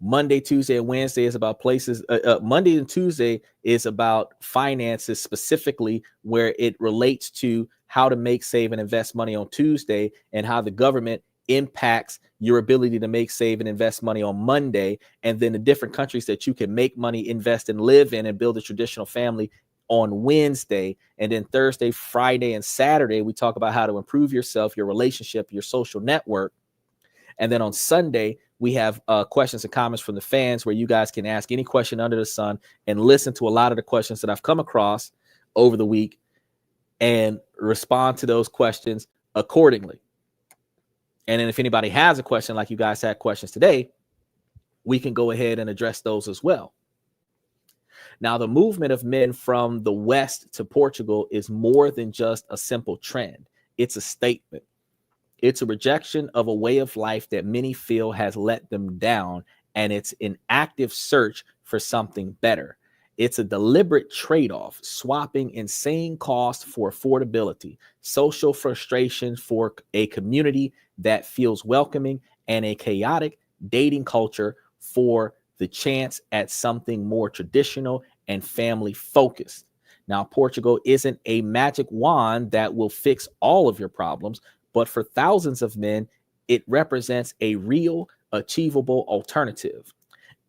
Monday, Tuesday, and Wednesday is about places. Monday and Tuesday is about finances, specifically where it relates to how to make, save, and invest money on Tuesday, and how the government impacts your ability to make, save, and invest money on Monday, and then the different countries that you can make money, invest, and live in, and build a traditional family on Wednesday. And then Thursday, Friday, and Saturday, we talk about how to improve yourself, your relationship, your social network. And then on Sunday, we have questions and comments from the fans, where you guys can ask any question under the sun and listen to a lot of the questions that I've come across over the week and respond to those questions accordingly. And then if anybody has a question, like you guys had questions today, we can go ahead and address those as well. Now, the movement of men from the West to Portugal is more than just a simple trend. It's a statement. It's a rejection of a way of life that many feel has let them down, and it's an active search for something better. It's a deliberate trade-off, swapping insane cost for affordability, social frustration for a community that feels welcoming, and a chaotic dating culture for the chance at something more traditional and family focused. Now, Portugal isn't a magic wand that will fix all of your problems, but for thousands of men, it represents a real, achievable alternative.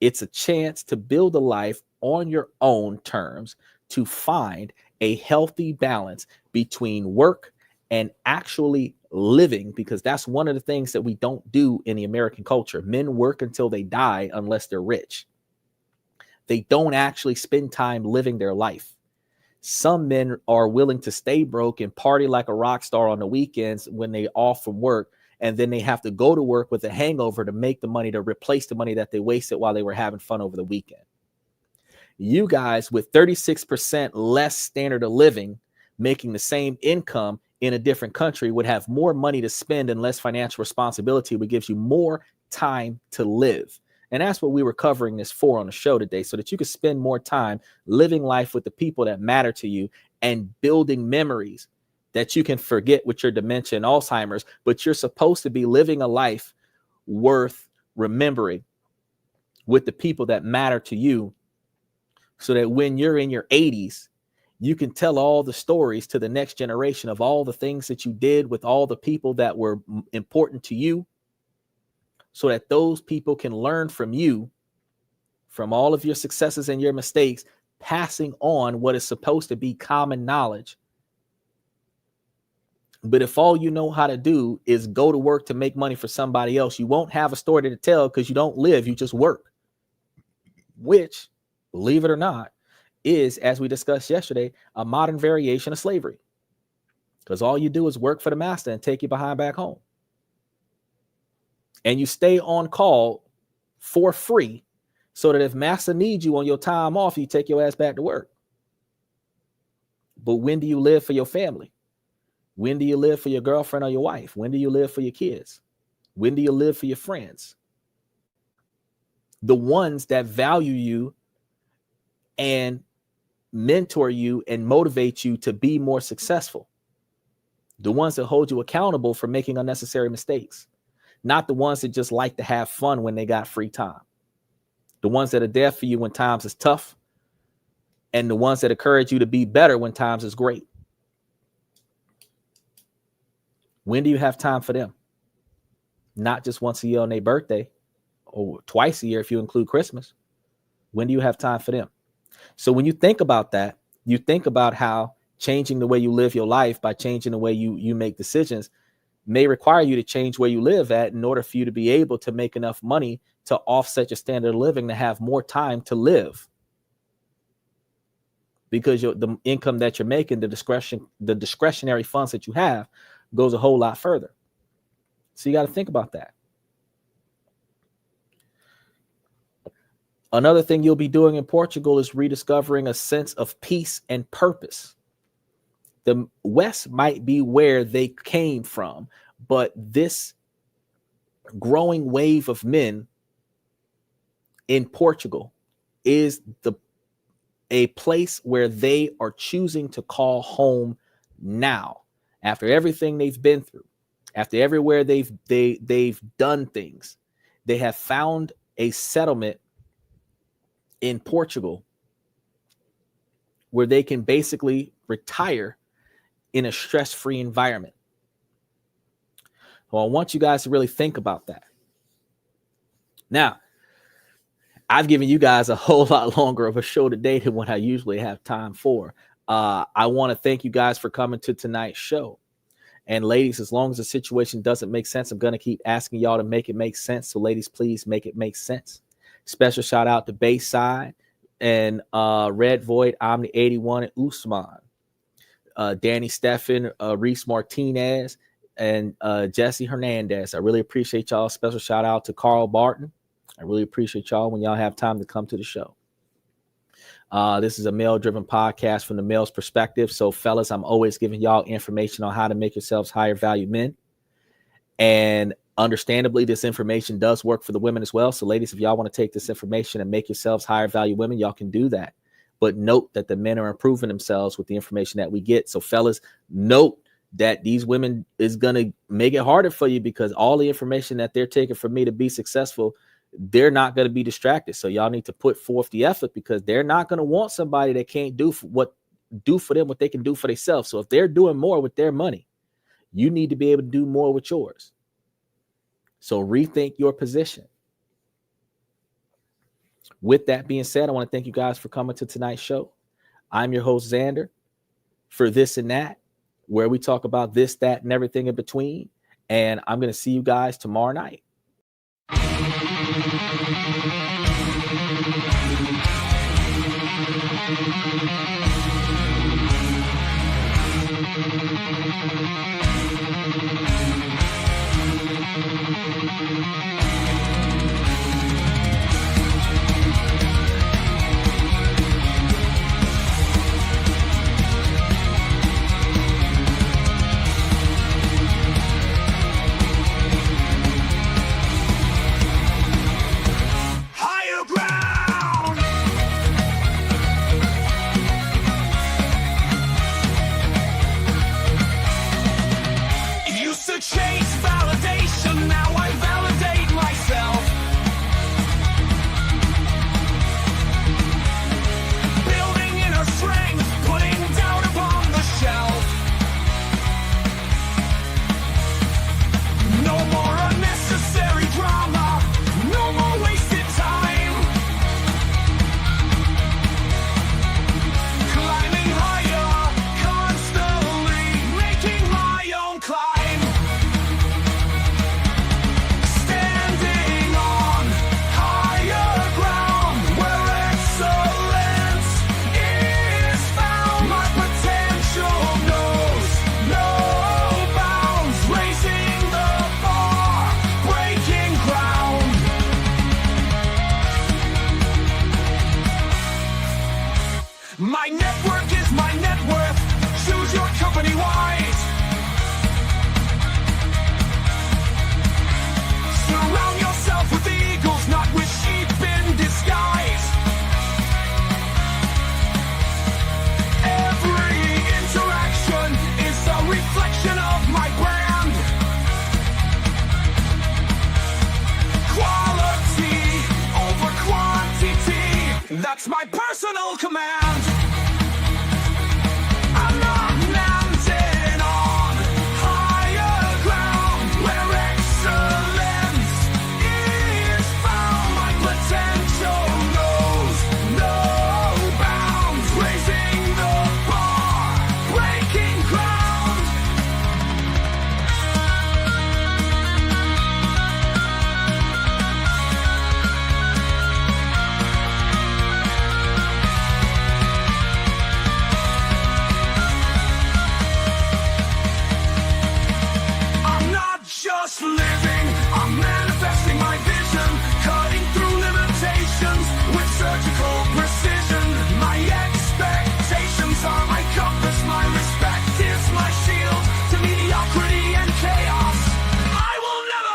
It's a chance to build a life on your own terms, to find a healthy balance between work and actually living, because that's one of the things that we don't do in the American culture. Men work until they die unless they're rich. They don't actually spend time living their life. Some men are willing to stay broke and party like a rock star on the weekends when they off from work, and then they have to go to work with a hangover to make the money to replace the money that they wasted while they were having fun over the weekend. You guys with 36% less standard of living, making the same income in a different country, would have more money to spend and less financial responsibility, which gives you more time to live. And that's what we were covering this for on the show today, so that you can spend more time living life with the people that matter to you and building memories that you can forget with your dementia and Alzheimer's, but you're supposed to be living a life worth remembering with the people that matter to you, so that when you're in your 80s, you can tell all the stories to the next generation of all the things that you did with all the people that were important to you, so that those people can learn from you, from all of your successes and your mistakes, passing on what is supposed to be common knowledge. But if all you know how to do is go to work to make money for somebody else, you won't have a story to tell, because you don't live, you just work. Which, believe it or not, is, as we discussed yesterday, a modern variation of slavery. Because all you do is work for the master and take you behind back home. And you stay on call for free, so that if master needs you on your time off, you take your ass back to work. But when do you live for your family? When do you live for your girlfriend or your wife? When do you live for your kids? When do you live for your friends? the ones that value you and mentor you and motivate you to be more successful. The ones that hold you accountable for making unnecessary mistakes, not the ones that just like to have fun when they got free time. The ones that are there for you when times is tough, and the ones that encourage you to be better when times is great. When do you have time for them? Not just once a year on their birthday, or twice a year if you include Christmas. When do you have time for them? So when you think about that, you think about how changing the way you live your life by changing the way you make decisions may require you to change where you live at in order for you to be able to make enough money to offset your standard of living, to have more time to live. Because the income that you're making, the discretionary funds that you have goes a whole lot further. So you got to think about that. Another thing you'll be doing in Portugal is rediscovering a sense of peace and purpose. The West might be where they came from, but this growing wave of men in Portugal is a place where they are choosing to call home now. After everything they've been through, after everywhere they've done things, they have found a settlement in Portugal where they can basically retire in a stress-free environment. Well, I want you guys to really think about that. Now, I've given you guys a whole lot longer of a show today than what I usually have time for. I want to thank you guys for coming to tonight's show. And ladies, as long as the situation doesn't make sense, I'm going to keep asking y'all to make it make sense. So ladies, please make it make sense. Special shout out to Bayside and Red Void, Omni 81, and Usman. Danny Steffen, Reese Martinez, and Jesse Hernandez. I really appreciate y'all. Special shout out to Carl Barton. I really appreciate y'all when y'all have time to come to the show. This is a male-driven podcast from the male's perspective. So, fellas, I'm always giving y'all information on how to make yourselves higher value men. And understandably, this information does work for the women as well. So, ladies, if y'all want to take this information and make yourselves higher value women, y'all can do that. But note that the men are improving themselves with the information that we get. So, fellas, note that these women is going to make it harder for you because all the information that they're taking from me to be successful, they're not going to be distracted. So y'all need to put forth the effort because they're not going to want somebody that can't do for them what they can do for themselves. So if they're doing more with their money, you need to be able to do more with yours. So rethink your position. With that being said, I want to thank you guys for coming to tonight's show. I'm your host, Xander, for This and That, where we talk about this, that, and everything in between. And I'm going to see you guys tomorrow night.
Chase validation, now I validate myself. Building inner strength, putting doubt upon the shelf. No more unnecessary drama, no more wasted time. Climbing higher, constantly making my own climb. My network is my net worth. Choose your company wise. Surround yourself with eagles, not with sheep. That's my personal command. I'm not mounted on higher ground where excellence is found. My potential knows no bounds, raising the bar, breaking ground. I'm not just living, I'm manifesting my vision, cutting through limitations with surgical precision. My expectations are my compass, my respect is my shield to mediocrity and chaos. I will never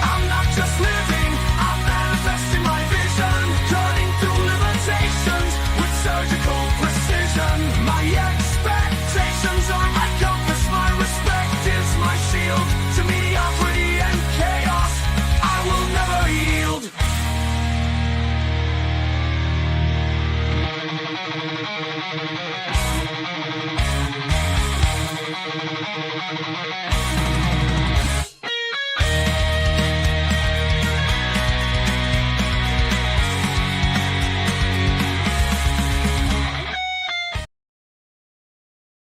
I'm not just living, I'm manifesting my vision, cutting through limitations with surgical precision. My expectations are my compass, my respect is my shield to mediocrity and chaos. I will never yield.